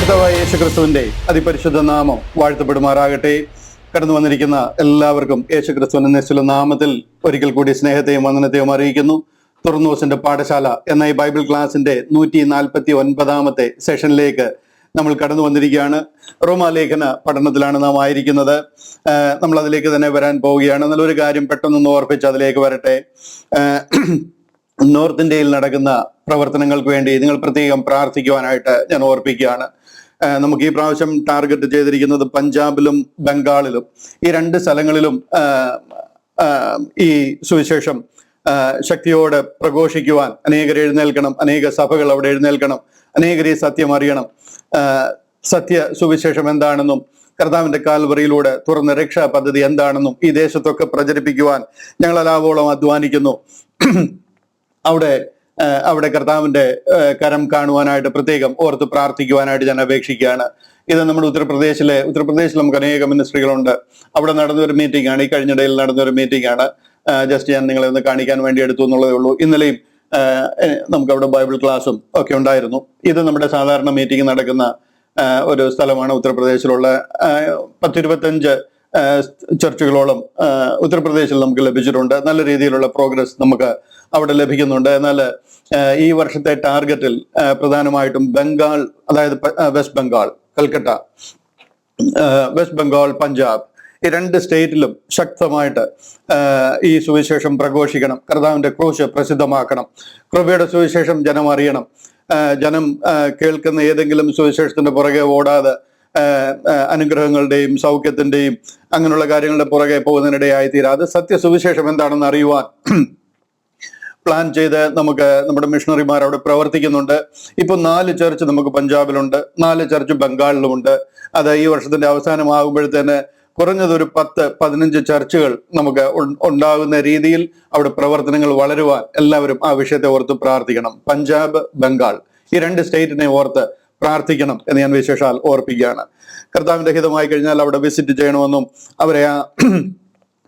കർത്താവായ യേശുക്രിസ്തുവിന്റെ അതിപരിശുദ്ധ നാമം വാഴ്ത്തപ്പെടുമാറാകട്ടെ. കടന്നു വന്നിരിക്കുന്ന എല്ലാവർക്കും യേശുക്രിസ്തുവിന്റെ നിശ്ചല നാമത്തിൽ ഒരിക്കൽ കൂടി സ്നേഹത്തെയും വന്ദനത്തെയും അറിയിക്കുന്നു. തുറന്നോസിന്റെ പാഠശാല എന്ന ഈ ബൈബിൾ ക്ലാസിന്റെ 149 സെഷനിലേക്ക് നമ്മൾ കടന്നു വന്നിരിക്കുകയാണ്. റോമാലേഖന പഠനത്തിലാണ് നാം ആയിരിക്കുന്നത്. നമ്മൾ അതിലേക്ക് തന്നെ വരാൻ പോവുകയാണ്. നല്ലൊരു കാര്യം പെട്ടെന്നൊന്ന് ഓർപ്പിച്ച് അതിലേക്ക് വരട്ടെ. നോർത്ത് ഇന്ത്യയിൽ നടക്കുന്ന പ്രവർത്തനങ്ങൾക്ക് വേണ്ടി നിങ്ങൾ പ്രത്യേകം പ്രാർത്ഥിക്കുവാനായിട്ട് ഞാൻ ഓർപ്പിക്കുകയാണ്. നമുക്ക് ഈ പ്രാവശ്യം ടാർഗറ്റ് ചെയ്തിരിക്കുന്നത് പഞ്ചാബിലും ബംഗാളിലും, ഈ രണ്ട് സ്ഥലങ്ങളിലും ഈ സുവിശേഷം ശക്തിയോടെ പ്രഘോഷിക്കുവാൻ അനേകർ എഴുന്നേൽക്കണം, അനേക സഭകൾ അവിടെ എഴുന്നേൽക്കണം, അനേകർ ഈ സത്യം അറിയണം. സത്യ സുവിശേഷം എന്താണെന്നും കർത്താവിന്റെ കാൽവറിയിലൂടെ തുറന്ന രക്ഷാ പദ്ധതി എന്താണെന്നും ഈ ദേശത്തൊക്കെ പ്രചരിപ്പിക്കുവാൻ ഞങ്ങൾ അലാവോളം അധ്വാനിക്കുന്നു. അവിടെ കർത്താവിന്റെ കരം കാണുവാനായിട്ട് പ്രത്യേകം ഓർത്ത് പ്രാർത്ഥിക്കുവാനായിട്ട് ഞാൻ അപേക്ഷിക്കുകയാണ്. ഇത് നമ്മുടെ ഉത്തർപ്രദേശിൽ നമുക്ക് അനേക മിനിസ്ട്രികളുണ്ട്. അവിടെ നടന്നൊരു മീറ്റിംഗ് ആണ്, ഈ കഴിഞ്ഞിടയിൽ നടന്നൊരു മീറ്റിംഗ് ആണ്. ജസ്റ്റ് ഞാൻ നിങ്ങളെ ഒന്ന് കാണിക്കാൻ വേണ്ടി എടുത്തു എന്നുള്ളതേ ഉള്ളൂ. ഇന്നലെയും നമുക്ക് അവിടെ ബൈബിൾ ക്ലാസ്സും ഒക്കെ ഉണ്ടായിരുന്നു. ഇത് നമ്മുടെ സാധാരണ മീറ്റിംഗ് നടക്കുന്ന ഒരു സ്ഥലമാണ്. ഉത്തർപ്രദേശിലുള്ള 10-25 ചർച്ചുകളോളം ഉത്തർപ്രദേശിൽ നമുക്ക് ലഭിച്ചിട്ടുണ്ട്. നല്ല രീതിയിലുള്ള പ്രോഗ്രസ് നമുക്ക് അവിടെ ലഭിക്കുന്നുണ്ട്. എന്നാൽ ഈ വർഷത്തെ ടാർഗറ്റിൽ പ്രധാനമായിട്ടും ബംഗാൾ, അതായത് വെസ്റ്റ് ബംഗാൾ, കൽക്കട്ട, വെസ്റ്റ് ബംഗാൾ, പഞ്ചാബ്, ഈ രണ്ട് സ്റ്റേറ്റിലും ശക്തമായിട്ട് ഈ സുവിശേഷം പ്രഘോഷിക്കണം. കർത്താവിന്റെ ക്രൂശ് പ്രസിദ്ധമാക്കണം. കൃപയുടെ സുവിശേഷം ജനം അറിയണം. ജനം കേൾക്കുന്ന ഏതെങ്കിലും സുവിശേഷത്തിന്റെ പുറകെ ഓടാതെ അനുഗ്രഹങ്ങളുടെയും സൗഖ്യത്തിന്റെയും അങ്ങനെയുള്ള കാര്യങ്ങളുടെ പുറകെ പോകുന്നതിനിടയായി തീരാതെ സത്യസുവിശേഷം എന്താണെന്ന് അറിയുവാൻ പ്ലാൻ ചെയ്ത് നമ്മുടെ മിഷണറിമാർ അവിടെ പ്രവർത്തിക്കുന്നുണ്ട്. ഇപ്പൊ 4 ചർച്ച് നമുക്ക് പഞ്ചാബിലുണ്ട്, 4 ചർച്ച് ബംഗാളിലുമുണ്ട്. അത് ഈ വർഷത്തിന്റെ അവസാനമാകുമ്പോഴത്തേന് കുറഞ്ഞതൊരു 10-15 ചർച്ചുകൾ നമുക്ക് ഉണ്ടാകുന്ന രീതിയിൽ അവിടെ പ്രവർത്തനങ്ങൾ വളരുവാൻ എല്ലാവരും ആ വിഷയത്തെ ഓർത്ത് പ്രാർത്ഥിക്കണം. പഞ്ചാബ്, ബംഗാൾ, ഈ രണ്ട് സ്റ്റേറ്റിനെ ഓർത്ത് പ്രാർത്ഥിക്കണം എന്ന് ഞാൻ വിശേഷാൽ ഓർപ്പിക്കുകയാണ്. കർത്താവിന്റെ ഹിതമായി കഴിഞ്ഞാൽ അവിടെ വിസിറ്റ് ചെയ്യണമെന്നും അവരെ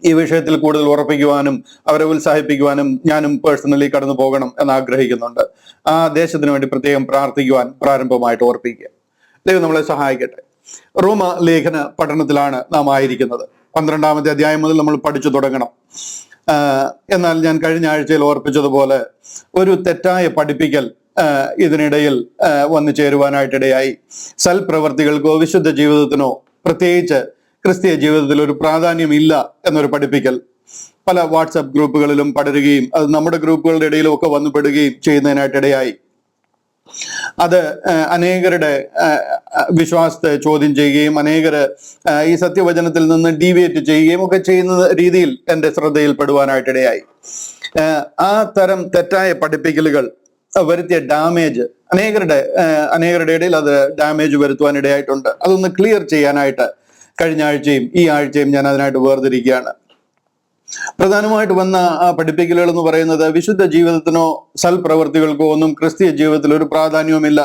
ഈ വിഷയത്തിൽ കൂടുതൽ ഉറപ്പിക്കുവാനും അവരെ ഉത്സാഹിപ്പിക്കുവാനും ഞാനും പേഴ്സണലി കടന്നു പോകണം എന്ന് ആഗ്രഹിക്കുന്നുണ്ട്. ആ ദേശത്തിന് വേണ്ടി പ്രത്യേകം പ്രാർത്ഥിക്കുവാൻ പ്രാരംഭമായിട്ട് ഓർപ്പിക്കുക. ദൈവം നമ്മളെ സഹായിക്കട്ടെ. റോമ ലേഖന പഠനത്തിലാണ് നാം ആയിരിക്കുന്നത്. 12-ാമത്തെ അധ്യായം മുതൽ നമ്മൾ പഠിച്ചു തുടങ്ങണം. എന്നാൽ ഞാൻ കഴിഞ്ഞ ആഴ്ചയിൽ ഓർപ്പിച്ചതുപോലെ ഒരു തെറ്റായ പഠിപ്പിക്കൽ ഇതിനിടയിൽ വന്നു ചേരുവാനായിട്ടിടയായി. സൽപ്രവർത്തികൾക്കോ വിശുദ്ധ ജീവിതത്തിനോ പ്രത്യേകിച്ച് ക്രിസ്തീയ ജീവിതത്തിൽ ഒരു പ്രാധാന്യമില്ല എന്നൊരു പഠിപ്പിക്കൽ പല വാട്സപ്പ് ഗ്രൂപ്പുകളിലും പടരുകയും അത് നമ്മുടെ ഗ്രൂപ്പുകളുടെ ഇടയിലും ഒക്കെ വന്നുപെടുകയും ചെയ്യുന്നതിനായിട്ടിടയായി. അത് അനേകരുടെ വിശ്വാസത്തെ ചോദ്യം ചെയ്യുകയും അനേകര് ഈ സത്യവചനത്തിൽ നിന്ന് ഡീവിയേറ്റ് ചെയ്യുകയും ഒക്കെ ചെയ്യുന്ന രീതിയിൽ എൻ്റെ ശ്രദ്ധയിൽപ്പെടുവാനായിട്ടിടയായി. ആ തരം തെറ്റായ പഠിപ്പിക്കലുകൾ വരുത്തിയ ഡാമേജ് അനേകരുടെ ഇടയിൽ അത് ഡാമേജ് വരുത്തുവാനിടയായിട്ടുണ്ട്. അതൊന്ന് ക്ലിയർ ചെയ്യാനായിട്ട് കഴിഞ്ഞ ആഴ്ചയും ഈ ആഴ്ചയും ഞാൻ അതിനായിട്ട് വേർതിരിക്കുകയാണ്. പ്രധാനമായിട്ട് വന്ന ആ പഠിപ്പിക്കലുകൾ എന്ന് പറയുന്നത് വിശുദ്ധ ജീവിതത്തിനോ സൽപ്രവർത്തികൾക്കോ ഒന്നും ക്രിസ്തീയ ജീവിതത്തിൽ ഒരു പ്രാധാന്യവുമില്ല.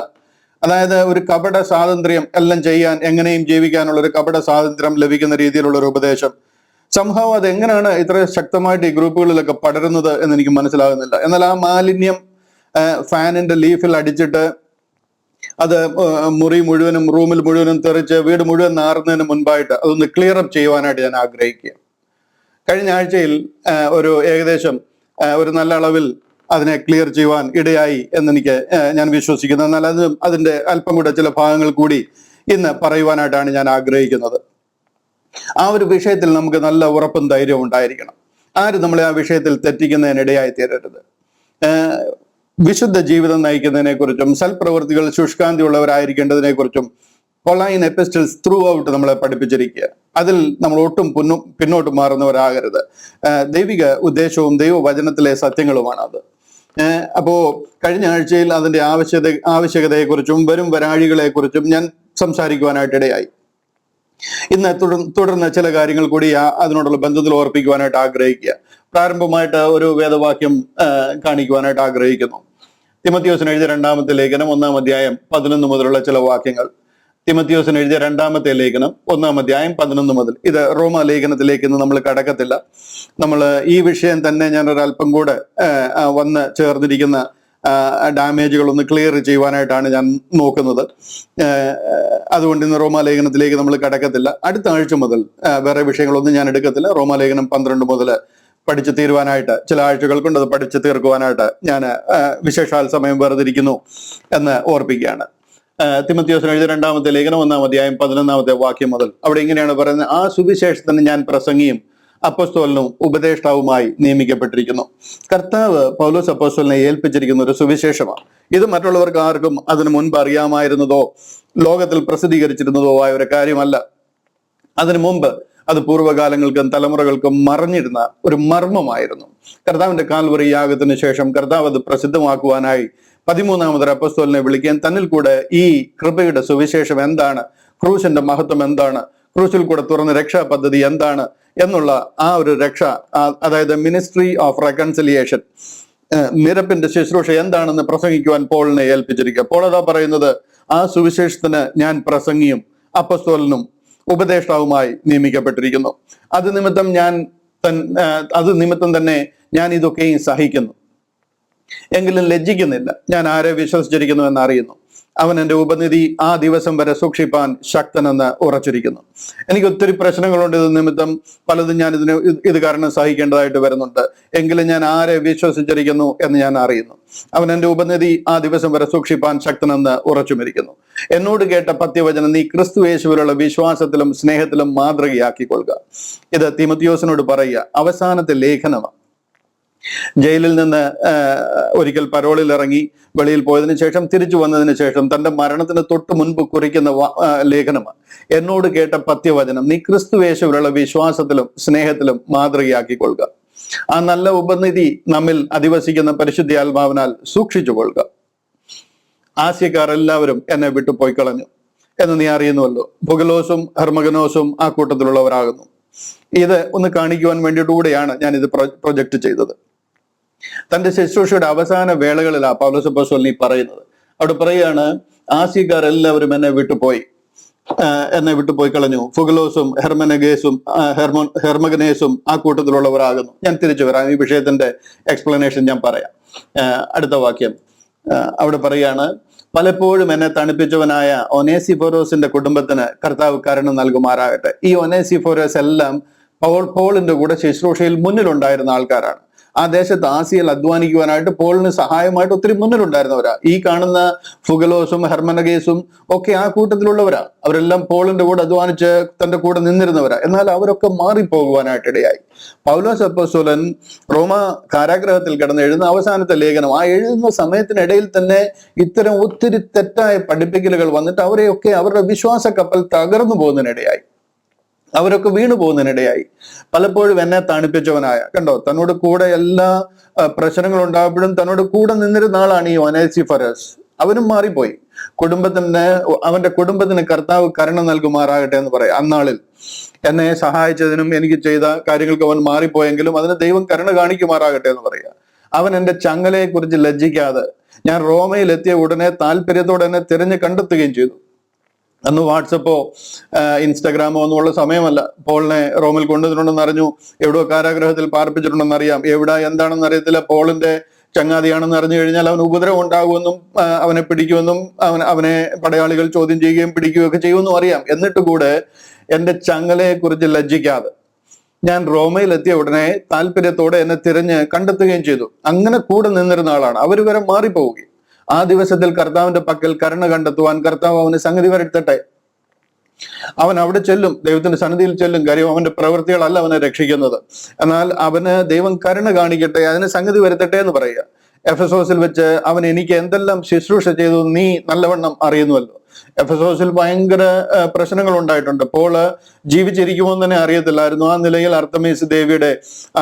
അതായത് ഒരു കപട സ്വാതന്ത്ര്യം എല്ലാം ചെയ്യാൻ, എങ്ങനെയും ജീവിക്കാനുള്ള ഒരു കപട സ്വാതന്ത്ര്യം ലഭിക്കുന്ന രീതിയിലുള്ള ഒരു ഉപദേശം. സംഭവം അത് എങ്ങനെയാണ് ഇത്ര ശക്തമായിട്ട് ഈ ഗ്രൂപ്പുകളിലൊക്കെ പടരുന്നത് എന്ന് എനിക്ക് മനസ്സിലാകുന്നില്ല. എന്നാൽ ആ മാലിന്യം ഫാനിന്റെ ലീഫിൽ അടിച്ചിട്ട് അത് മുറി മുഴുവനും റൂമിൽ മുഴുവനും തെറിച്ച് വീട് മുഴുവൻ നാറുന്നതിന് മുൻപായിട്ട് അതൊന്ന് ക്ലിയർ അപ്പ് ചെയ്യുവാനായിട്ട് ഞാൻ ആഗ്രഹിക്കുക. കഴിഞ്ഞ ആഴ്ചയിൽ ഏകദേശം ഒരു നല്ല അളവിൽ അതിനെ ക്ലിയർ ചെയ്യുവാൻ ഇടയായി എന്നെനിക്ക് ഞാൻ വിശ്വസിക്കുന്നു. എന്നാൽ അതിന്റെ അല്പം കൂടെ ചില ഭാഗങ്ങൾ കൂടി ഇന്ന് പറയുവാനായിട്ടാണ് ഞാൻ ആഗ്രഹിക്കുന്നത്. ആ ഒരു വിഷയത്തിൽ നമുക്ക് നല്ല ഉറപ്പും ധൈര്യവും ഉണ്ടായിരിക്കണം. ആരും നമ്മളെ ആ വിഷയത്തിൽ തെറ്റിക്കുന്നതിനിടയായി തീരരുത്. വിശുദ്ധ ജീവിതം നയിക്കുന്നതിനെ കുറിച്ചും സൽപ്രവൃത്തികൾ ശുഷ്കാന്തിയുള്ളവരായിരിക്കേണ്ടതിനെ കുറിച്ചും പൊളൈൻ എപ്പിസ്റ്റൽസ് ത്രൂ ഔട്ട് നമ്മളെ പഠിപ്പിച്ചിരിക്കുക. അതിൽ നമ്മൾ ഒട്ടും പിന്നോട്ട് മാറുന്നവരാകരുത്. ദൈവിക ഉദ്ദേശവും ദൈവവചനത്തിലെ സത്യങ്ങളുമാണ് അത്. അപ്പോ കഴിഞ്ഞ ആഴ്ചയിൽ അതിന്റെ ആവശ്യകതയെക്കുറിച്ചും വരും വരാഴികളെക്കുറിച്ചും ഞാൻ സംസാരിക്കുവാനായിട്ടിടയായി. ഇന്ന് തുടർന്ന് ചില കാര്യങ്ങൾ കൂടി അതിനോടുള്ള ബന്ധത്തിൽ ഓർപ്പിക്കുവാനായിട്ട് ആഗ്രഹിക്കുക. പ്രാരംഭമായിട്ട് ഒരു വേദവാക്യം കാണിക്കുവാനായിട്ട് ആഗ്രഹിക്കുന്നു. തിമത്തിയോസിന് എഴുതിയ 2-ാമത്തെ ലേഖനം 1-ാം അധ്യായം 11 മുതലുള്ള ചില വാക്യങ്ങൾ. തിമത്തിയോസിന് എഴുതിയ 2-ാമത്തെ ലേഖനം 1-ാം അധ്യായം 11 മുതൽ. ഇത് റോമ ലേഖനത്തിലേക്ക് ഇന്ന് നമ്മൾ കടക്കത്തില്ല. നമ്മൾ ഈ വിഷയം തന്നെ ഞാൻ ഒരല്പം കൂടെ വന്ന് ചേർന്നിരിക്കുന്ന ഡാമേജുകളൊന്ന് ക്ലിയർ ചെയ്യുവാനായിട്ടാണ് ഞാൻ നോക്കുന്നത്. അതുകൊണ്ട് ഇന്ന് റോമാലേഖനത്തിലേക്ക് നമ്മൾ കടക്കത്തില്ല. അടുത്ത ആഴ്ച മുതൽ വേറെ വിഷയങ്ങളൊന്നും ഞാൻ എടുക്കത്തില്ല. റോമാലേഖനം 12 മുതൽ പഠിച്ചു തീരുവാനായിട്ട്, ചില ആഴ്ചകൾ കൊണ്ട് അത് പഠിച്ചു തീർക്കുവാനായിട്ട് ഞാൻ വിശേഷാൽ സമയം വേർതിരിക്കുന്നു എന്ന് ഓർപ്പിക്കുകയാണ്. തിമത്തിയോസിന് എഴുതിയ 2-ാമത്തെ ലേഖനം 1-ാം അധ്യായം 11-ാമത്തെ വാക്യം മുതൽ അവിടെ ഇങ്ങനെയാണ് പറയുന്നത്: ആ സുവിശേഷത്തിന് ഞാൻ പ്രസംഗിയും അപ്പോസ്തലനും ഉപദേഷ്ടാവുമായി നിയമിക്കപ്പെട്ടിരിക്കുന്നു. കർത്താവ് പൗലോസ് അപ്പോസ്തലനെ ഏൽപ്പിച്ചിരിക്കുന്ന ഒരു സുവിശേഷമാണ് ഇത്. മറ്റുള്ളവർക്ക് ആർക്കും അതിനു മുൻപ് അറിയാമായിരുന്നതോ ലോകത്തിൽ പ്രസിദ്ധീകരിച്ചിരുന്നതോ ആയ ഒരു കാര്യമല്ല. അതിനു മുമ്പ് അത് പൂർവ്വകാലങ്ങൾക്കും തലമുറകൾക്കും മറഞ്ഞിരുന്ന ഒരു മർമ്മമായിരുന്നു. കർത്താവിന്റെ കാൽവറി യാഗത്തിന് ശേഷം കർത്താവ് അത് പ്രസിദ്ധമാക്കുവാനായി 13-ാമതൊരു അപ്പോസ്തലനെ വിളിക്കാൻ തന്നിൽ കൂടെ ഈ കൃപയുടെ സുവിശേഷം എന്താണ്, ക്രൂശിന്റെ മഹത്വം എന്താണ്, ക്രൂശിൽ കൂടെ തുറന്ന രക്ഷാ പദ്ധതി എന്താണ് എന്നുള്ള ആ ഒരു രക്ഷ, അതായത് മിനിസ്ട്രി ഓഫ് റെക്കൺസിലിയേഷൻ, നിരപ്പിന്റെ ശുശ്രൂഷ എന്താണെന്ന് പ്രസംഗിക്കുവാൻ പോളിനെ ഏൽപ്പിച്ചിരിക്കുക. പോൾ അതാ പറയുന്നത്: ആ സുവിശേഷത്തിന് ഞാൻ പ്രസംഗിയും അപ്പോസ്തലനും ഉപദേഷ്ടാവുമായി നിയമിക്കപ്പെട്ടിരിക്കുന്നു. അത് നിമിത്തം തന്നെ ഞാൻ ഇതൊക്കെയും സഹിക്കുന്നു, എങ്കിലും ലജ്ജിക്കുന്നില്ല. ഞാൻ ആരെ വിശ്വസിച്ചിരിക്കുന്നു എന്ന് അറിയുന്നു. അവൻ എൻ്റെ ഉപനിധി ആ ദിവസം വരെ സൂക്ഷിപ്പാൻ ശക്തനെന്ന് ഉറച്ചിരിക്കുന്നു. എനിക്ക് ഒത്തിരി പ്രശ്നങ്ങളുണ്ട് ഇത് നിമിത്തം. പലതും ഞാൻ ഇത് കാരണം സഹിക്കേണ്ടതായിട്ട് വരുന്നുണ്ട്. എങ്കിലും ഞാൻ ആരെ വിശ്വസിച്ചിരിക്കുന്നു എന്ന് ഞാൻ അറിയുന്നു. അവൻ എൻ്റെ ഉപനിധി ആ ദിവസം വരെ സൂക്ഷിപ്പാൻ ശക്തനെന്ന് ഉറച്ചുമിരിക്കുന്നു. എന്നോട് കേട്ട പത്യവചനം നീ ക്രിസ്തു യേശുവിലുള്ള വിശ്വാസത്തിലും സ്നേഹത്തിലും മാതൃകയാക്കിക്കൊള്ളുക. ഇത് തിമത്തിയോസിനോട് പറയുക. അവസാനത്തെ ലേഖനമാണ്. ജയിലിൽ നിന്ന് ഒരിക്കൽ പരോളിൽ ഇറങ്ങി വെളിയിൽ പോയതിനു ശേഷം തിരിച്ചു വന്നതിന് ശേഷം തന്റെ മരണത്തിന് തൊട്ട് മുൻപ് കുറിക്കുന്ന ലേഖനമാണ്. എന്നോട് കേട്ട പത്യവചനം നീ ക്രിസ്തു യേശുവിലുള്ള വിശ്വാസത്തിലും സ്നേഹത്തിലും മാതൃകയാക്കിക്കൊള്ളുക. ആ നല്ല ഉപനിധി നമ്മിൽ അധിവസിക്കുന്ന പരിശുദ്ധ ആത്മാവിനാൽ സൂക്ഷിച്ചു കൊള്ളുക. ആസ്യക്കാർ എല്ലാവരും എന്നെ വിട്ടു പോയി കളഞ്ഞു എന്ന് നീ അറിയുന്നുവല്ലോ. ഫുഗലോസും ഹെർമഗനോസും ആ കൂട്ടത്തിലുള്ളവരാകുന്നു. ഇത് ഒന്ന് കാണിക്കുവാൻ വേണ്ടിയിട്ടുകൂടെയാണ് ഞാൻ ഇത് പ്രൊജക്ട് ചെയ്തത്. തന്റെ ശുശ്രൂഷയുടെ അവസാന വേളകളിലാണ് പൗലോസ് അപ്പോസ്തലൻ പറയുന്നത്. അവിടെ പറയുകയാണ്: ആസ്യക്കാർ എല്ലാവരും എന്നെ വിട്ടുപോയി കളഞ്ഞു. ഫുഗലോസും ഹെർമഗനേസും ആ കൂട്ടത്തിലുള്ളവരാകുന്നു. ഞാൻ തിരിച്ചു വരാം, ഈ വിഷയത്തിന്റെ എക്സ്പ്ലനേഷൻ ഞാൻ പറയാം. അടുത്ത വാക്യം അവിടെ പറയാണ്: പലപ്പോഴും എന്നെ തണുപ്പിച്ചവനായ ഒനേസിഫോരോസിന്റെ കുടുംബത്തിന് കർത്താവ് കരുണ നൽകുമാറാകട്ടെ. ഈ ഒനേസിഫോരോസ് എല്ലാം പോളിന്റെ കൂടെ ശുശ്രൂഷയിൽ മുന്നിലുണ്ടായിരുന്ന ആൾക്കാരാണ്. ആ ദേശത്ത് ആസിയയിൽ അധ്വാനിക്കുവാനായിട്ട് പോളിന് സഹായമായിട്ട് ഒത്തിരി മുന്നിലുണ്ടായിരുന്നവരാ. ഈ കാണുന്ന ഫുഗലോസും ഹെർമനഗേസും ഒക്കെ ആ കൂട്ടത്തിലുള്ളവരാ. അവരെല്ലാം പോളിന്റെ കൂടെ അധ്വാനിച്ച് തന്റെ കൂടെ നിന്നിരുന്നവരാ. എന്നാൽ അവരൊക്കെ മാറിപ്പോകുവാനായിട്ടിടയായി. പൗലോസ് അപ്പോസ്തലൻ റോമ കാരാഗ്രഹത്തിൽ കിടന്ന് എഴുതുന്ന അവസാനത്തെ ലേഖനം, ആ എഴുതുന്ന സമയത്തിനിടയിൽ തന്നെ ഇത്തരം ഒത്തിരി തെറ്റായ പഠിപ്പിക്കലുകൾ വന്നിട്ട് അവരെയൊക്കെ അവരുടെ വിശ്വാസ കപ്പൽ തകർന്നു പോകുന്നതിനിടയായി. അവരൊക്കെ വീണു പോകുന്നതിനിടയായി. പലപ്പോഴും എന്നെ തണുപ്പിച്ചവനായ, കണ്ടോ, തന്നോട് കൂടെ എല്ലാ പ്രശ്നങ്ങളുണ്ടാകുമ്പോഴും തന്നോട് കൂടെ നിന്നിരുന്ന ആളാണ് ഈ ഒനേസിഫോറസ്. അവനും മാറിപ്പോയി. അവന്റെ കുടുംബത്തിന് കർത്താവ് കരുണ നൽകുമാറാകട്ടെ എന്ന് പറയാം. അന്നാളിൽ എന്നെ സഹായിച്ചതിനും എനിക്ക് ചെയ്ത കാര്യങ്ങൾക്ക് അവൻ മാറിപ്പോയെങ്കിലും അതിന് ദൈവം കരുണ കാണിക്കുമാറാകട്ടെ എന്ന് പറയുക. അവൻ എൻ്റെ ചങ്ങലയെ കുറിച്ച് ലജ്ജിക്കാതെ ഞാൻ റോമയിൽ എത്തിയ ഉടനെ താല്പര്യത്തോടെ എന്നെ തിരഞ്ഞു കണ്ടെത്തുകയും ചെയ്തു. അന്ന് വാട്സപ്പോ ഇൻസ്റ്റാഗ്രാമോ ഒന്നുമുള്ള സമയമല്ല. പോളിനെ റോമിൽ കൊണ്ടുവന്നിട്ടുണ്ടെന്ന് അറിഞ്ഞു, എവിടെയോ കാരാഗ്രഹത്തിൽ പാർപ്പിച്ചിട്ടുണ്ടെന്ന് അറിയാം. എവിടെ എന്താണെന്ന് അറിയത്തില്ല. പോളിന്റെ ചങ്ങാതിയാണെന്ന് അറിഞ്ഞു കഴിഞ്ഞാൽ അവന് ഉപദ്രവം ഉണ്ടാകുമെന്നും അവനെ പിടിക്കുമെന്നും അവനെ പടയാളികൾ ചോദ്യം ചെയ്യുകയും പിടിക്കുകയും ഒക്കെ ചെയ്യുമെന്നും അറിയാം. എന്നിട്ട് കൂടെ എൻ്റെ ചങ്ങലയെ കുറിച്ച് ലജ്ജിക്കാതെ ഞാൻ റോമയിൽ എത്തിയ ഉടനെ താല്പര്യത്തോടെ എന്നെ തിരഞ്ഞ് കണ്ടെത്തുകയും ചെയ്തു. അങ്ങനെ കൂടെ നിന്നിരുന്ന ആളാണ്. അവർ വരെ മാറിപ്പോവുകയും ആ ദിവസത്തിൽ കർത്താവിന്റെ പക്കൽ കരുണ കണ്ടെത്തുവാൻ കർത്താവ് അവന് സംഗതി വരുത്തട്ടെ. അവൻ അവിടെ ചെല്ലും, ദൈവത്തിന്റെ സന്നിധിയിൽ ചെല്ലും. കാര്യം അവന്റെ പ്രവൃത്തികളല്ല അവനെ രക്ഷിക്കുന്നത്. എന്നാൽ അവന് ദൈവം കരുണ കാണിക്കട്ടെ, അതിന് സംഗതി വരുത്തട്ടെ എന്ന് പറയുക. എഫെസോസിൽ വെച്ച് അവൻ എനിക്ക് എന്തെല്ലാം ശുശ്രൂഷ ചെയ്തു നീ നല്ലവണ്ണം അറിയുന്നുവല്ലോ. എഫെസോസിൽ ഭയങ്കര പ്രശ്നങ്ങൾ ഉണ്ടായിട്ടുണ്ട്. പോള് ജീവിച്ചിരിക്കുമെന്ന് തന്നെ അറിയത്തില്ലായിരുന്നു. ആ നിലയിൽ അർത്തമീസ് ദേവിയുടെ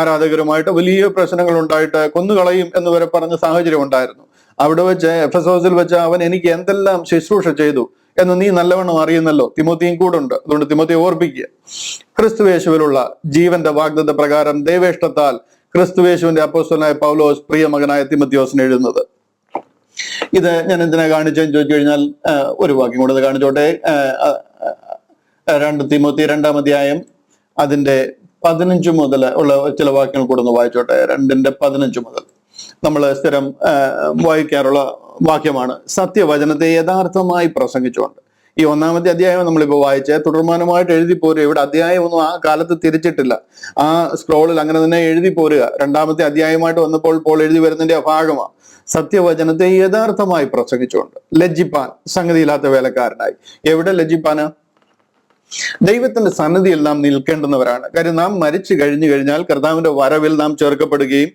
ആരാധകരുമായിട്ട് വലിയ പ്രശ്നങ്ങൾ ഉണ്ടായിട്ട് കൊന്നുകളയും എന്ന് വരെ പറഞ്ഞ സാഹചര്യം ഉണ്ടായിരുന്നു. അവിടെ വെച്ച് എഫെസോസിൽ വെച്ച് അവൻ എനിക്ക് എന്തെല്ലാം ശുശ്രൂഷ ചെയ്തു എന്ന് നീ നല്ലവണ്ണം അറിയുന്നല്ലോ. തിമോത്തിയും കൂടെ ഉണ്ട്. അതുകൊണ്ട് തിമോത്തിയെ ഓർപ്പിക്കുക. ക്രിസ്തുയേശുവിലുള്ള ജീവന്റെ വാഗ്ദത്ത പ്രകാരം ദൈവേഷ്ടത്താൽ ക്രിസ്തുയേശുവിന്റെ അപ്പോസ്തലനായ പൗലോസ് പ്രിയ മകനായ തിമോത്തിയോസിന് എഴുതുന്നത്. ഇത് ഞാൻ എന്തിനാ കാണിച്ചതെന്ന് ചോദിച്ചു കഴിഞ്ഞാൽ ഒരു വാക്യം കൂടെ കാണിച്ചോട്ടെ. 2 തിമോത്തി 2-ാം അധ്യായം അതിന്റെ 15 മുതൽ ഉള്ള ചില വാക്യങ്ങൾ കൂടെ ഒന്ന് വായിച്ചോട്ടെ. 2:15 മുതൽ. നമ്മൾ സ്ഥിരം വായിക്കാറുള്ള വാക്യമാണ്. സത്യവചനത്തെ യഥാർത്ഥമായി പ്രസംഗിച്ചുകൊണ്ട്. ഈ 1-ാമത്തെ അധ്യായം നമ്മളിപ്പോൾ വായിച്ച തുടർമാനമായിട്ട് എഴുതി പോരുക. ഇവിടെ അധ്യായം ഒന്നും ആ കാലത്ത് തിരിച്ചിട്ടില്ല, ആ സ്ക്രോളിൽ അങ്ങനെ തന്നെ എഴുതി പോരുക. 2-ാമത്തെ അധ്യായമായിട്ട് വന്നപ്പോൾ പോൾ എഴുതി വരുന്നതിന്റെ ഭാഗമാണ്. സത്യവചനത്തെ യഥാർത്ഥമായി പ്രസംഗിച്ചുകൊണ്ട് ലജ്ജിപ്പാൻ സംഗതിയില്ലാത്ത വേലക്കാരനായി. എവിടെ ലജ്ജിപ്പാന്? ദൈവത്തിന്റെ സന്നിധിയിൽ നാം നിൽക്കേണ്ടുന്നവരാണ്. കാര്യം നാം മരിച്ചു കഴിഞ്ഞു കഴിഞ്ഞാൽ കർത്താവിന്റെ വരവിൽ നാം ചേർക്കപ്പെടുകയും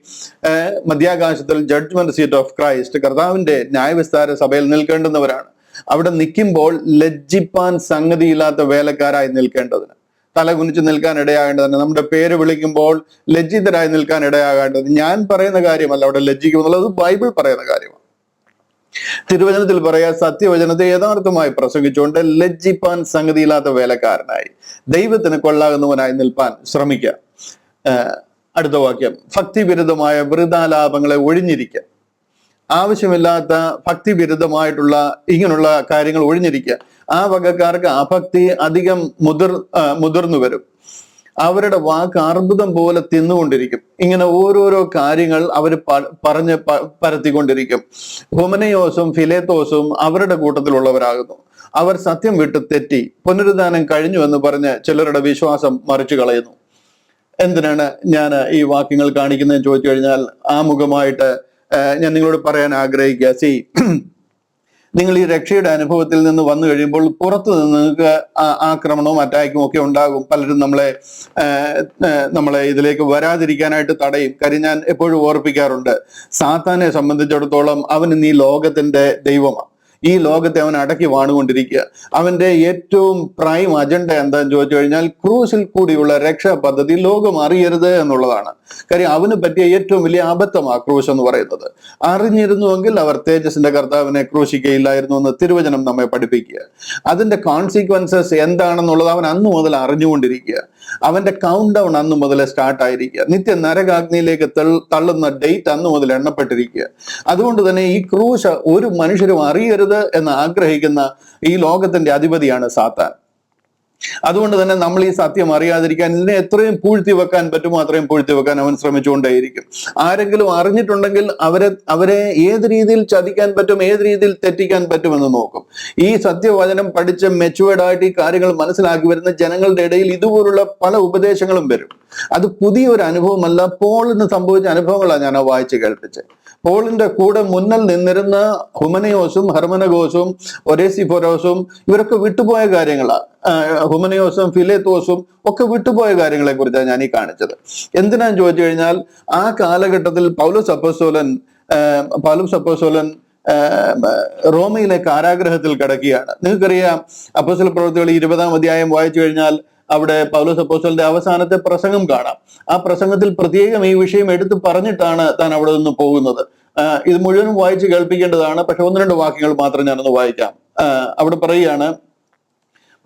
മധ്യാകാശത്തിൽ ജഡ്ജ്മെന്റ് സീറ്റ് ഓഫ് ക്രൈസ്റ്റ്, കർത്താവിന്റെ ന്യായവിസ്താര സഭയിൽ നിൽക്കേണ്ടുന്നവരാണ്. അവിടെ നിൽക്കുമ്പോൾ ലജ്ജിപ്പാൻ സംഗതിയില്ലാത്ത വേലക്കാരായി നിൽക്കേണ്ടതിന്, തല കുനിച്ച് നിൽക്കാൻ ഇടയാകേണ്ടതിന്, നമ്മുടെ പേര് വിളിക്കുമ്പോൾ ലജ്ജിതരായി നിൽക്കാൻ ഇടയാകേണ്ടത്. ഞാൻ പറയുന്ന കാര്യമല്ല അവിടെ ലജ്ജിക്കും എന്നുള്ളത്, ബൈബിൾ പറയുന്ന കാര്യമാണ്. തിരുവചനത്തിൽ പറയാ സത്യവചനത്തെ യഥാർത്ഥമായി പ്രസംഗിച്ചുകൊണ്ട് ലജ്ജിപ്പാൻ സംഗതിയില്ലാത്ത വേലക്കാരനായി ദൈവത്തിന് കൊള്ളാകുന്നവനായി നിൽപ്പാൻ ശ്രമിക്കുക. അടുത്ത വാക്യം, ഭക്തിവിരുദ്ധമായ വൃഥാലാപങ്ങളെ ഒഴിഞ്ഞിരിക്കുക. ആവശ്യമില്ലാത്ത ഭക്തിവിരുദ്ധമായിട്ടുള്ള ഇങ്ങനെയുള്ള കാര്യങ്ങൾ ഒഴിഞ്ഞിരിക്കുക. ആ വകക്കാർക്ക് അഭക്തി അധികം മുതിർന്നു വരും. അവരുടെ വാക്ക് അർബുദം പോലെ തിന്നുകൊണ്ടിരിക്കും. ഇങ്ങനെ ഓരോരോ കാര്യങ്ങൾ അവർ പറഞ്ഞ് പരത്തിക്കൊണ്ടിരിക്കും. ഹുമനയോസും ഫിലേത്തോസും അവരുടെ കൂട്ടത്തിലുള്ളവരാകുന്നു. അവർ സത്യം വിട്ട് തെറ്റി പുനരുദ്ധാനം കഴിഞ്ഞു എന്ന് പറഞ്ഞ് ചിലരുടെ വിശ്വാസം മറിച്ചു കളയുന്നു. എന്തിനാണ് ഞാൻ ഈ വാക്യങ്ങൾ കാണിക്കുന്നതെന്ന് ചോദിച്ചു കഴിഞ്ഞാൽ, ആമുഖമായിട്ട് ഞാൻ നിങ്ങളോട് പറയാൻ ആഗ്രഹിക്കുക. നിങ്ങൾ ഈ രക്ഷയുടെ അനുഭവത്തിൽ നിന്ന് വന്നു കഴിയുമ്പോൾ പുറത്തു നിന്ന് നിങ്ങൾക്ക് ആക്രമണവും അറ്റാക്കും ഒക്കെ ഉണ്ടാകും. പലരും നമ്മളെ ഇതിലേക്ക് വരാതിരിക്കാനായിട്ട് തടയും. കാര്യം ഞാൻ എപ്പോഴും ഓർപ്പിക്കാറുണ്ട്, സാത്താനെ സംബന്ധിച്ചിടത്തോളം അവൻ ഈ ലോകത്തിന്റെ ദൈവമാണ്. ഈ ലോകത്തെ അവൻ അടക്കി വാണുകൊണ്ടിരിക്കുക. അവന്റെ ഏറ്റവും പ്രൈം അജണ്ട എന്താന്ന് ചോദിച്ചു കഴിഞ്ഞാൽ ക്രൂസിൽ കൂടിയുള്ള രക്ഷാ പദ്ധതി ലോകം അറിയരുത് എന്നുള്ളതാണ്. കാര്യം അവന് പറ്റിയ ഏറ്റവും വലിയ അബദ്ധമാണ് ക്രൂശ് എന്ന് പറയുന്നത്. അറിഞ്ഞിരുന്നുവെങ്കിൽ അവർ തേജസിന്റെ കർത്താവിനെ ക്രൂശിക്കയില്ലായിരുന്നു എന്ന് തിരുവചനം നമ്മെ പഠിപ്പിക്കുക. അതിന്റെ കോൺസിക്വൻസസ് എന്താണെന്നുള്ളത് അവൻ അന്നു മുതൽ അറിഞ്ഞുകൊണ്ടിരിക്കുക. അവന്റെ കൗണ്ട് ഡൗൺ അന്നു മുതൽ സ്റ്റാർട്ട് ആയിരിക്കുക. നിത്യ നരകാഗ്നിയിലേക്ക് തള്ളുന്ന ഡേറ്റ് അന്നു മുതൽ എണ്ണപ്പെട്ടിരിക്കുക. അതുകൊണ്ട് തന്നെ ഈ ക്രൂശ് ഒരു മനുഷ്യരും അറിയരുത് എന്ന് ആഗ്രഹിക്കുന്ന ഈ ലോകത്തിന്റെ അധിപതിയാണ് സാത്താൻ. അതുകൊണ്ട് തന്നെ നമ്മൾ ഈ സത്യം അറിയാതിരിക്കാൻ, ഇതിനെ എത്രയും പൂഴ്ത്തി വെക്കാൻ പറ്റുമോ അത്രയും പൂഴ്ത്തി വെക്കാൻ അവൻ ശ്രമിച്ചുകൊണ്ടേയിരിക്കും. ആരെങ്കിലും അറിഞ്ഞിട്ടുണ്ടെങ്കിൽ അവരെ ഏത് രീതിയിൽ ചതിക്കാൻ പറ്റും, ഏത് രീതിയിൽ തെറ്റിക്കാൻ പറ്റുമെന്ന് നോക്കും. ഈ സത്യവചനം പഠിച്ച് മെച്ചുവേർഡായിട്ട് ഈ കാര്യങ്ങൾ മനസ്സിലാക്കി വരുന്ന ജനങ്ങളുടെ ഇടയിൽ ഇതുപോലുള്ള പല ഉപദേശങ്ങളും വരും. അത് പുതിയൊരു അനുഭവമല്ല, പോളിന് സംഭവിച്ച അനുഭവങ്ങളാണ് ഞാൻ വായിച്ച് കേൾപ്പിച്ചത്. പോളിന്റെ കൂടെ മുന്നിൽ നിന്നിരുന്ന ഹുമനയോസും ഹെർമനഗോസും ഒരേസിഫോരോസും ഇവരൊക്കെ വിട്ടുപോയ കാര്യങ്ങളാണ്. ഹുമനയോസും ഫിലേത്തോസും ഒക്കെ വിട്ടുപോയ കാര്യങ്ങളെ കുറിച്ചാണ് ഞാൻ ഈ കാണിച്ചത്. എന്തിനാന്ന് ചോദിച്ചു കഴിഞ്ഞാൽ, ആ കാലഘട്ടത്തിൽ പൗലോസ് അപ്പോസ്തലൻ റോമയിലെ കാരാഗ്രഹത്തിൽ കിടക്കുകയാണ്. നിങ്ങൾക്കറിയാം, അപ്പോസ്തല പ്രവൃത്തികൾ 20-ാം അധ്യായം വായിച്ചു കഴിഞ്ഞാൽ അവിടെ പൗലോസ് അപ്പോസ്തലന്റെ അവസാനത്തെ പ്രസംഗം കാണാം. ആ പ്രസംഗത്തിൽ പ്രത്യേകം ഈ വിഷയം എടുത്തു പറഞ്ഞിട്ടാണ് താൻ അവിടെ നിന്ന് പോകുന്നത്. ഇത് മുഴുവനും വായിച്ച് കേൾപ്പിക്കേണ്ടതാണ്, പക്ഷെ 1-2 വാക്യങ്ങൾ മാത്രം ഞാനൊന്ന് വായിക്കാം. അവിടെ പറയുകയാണ്,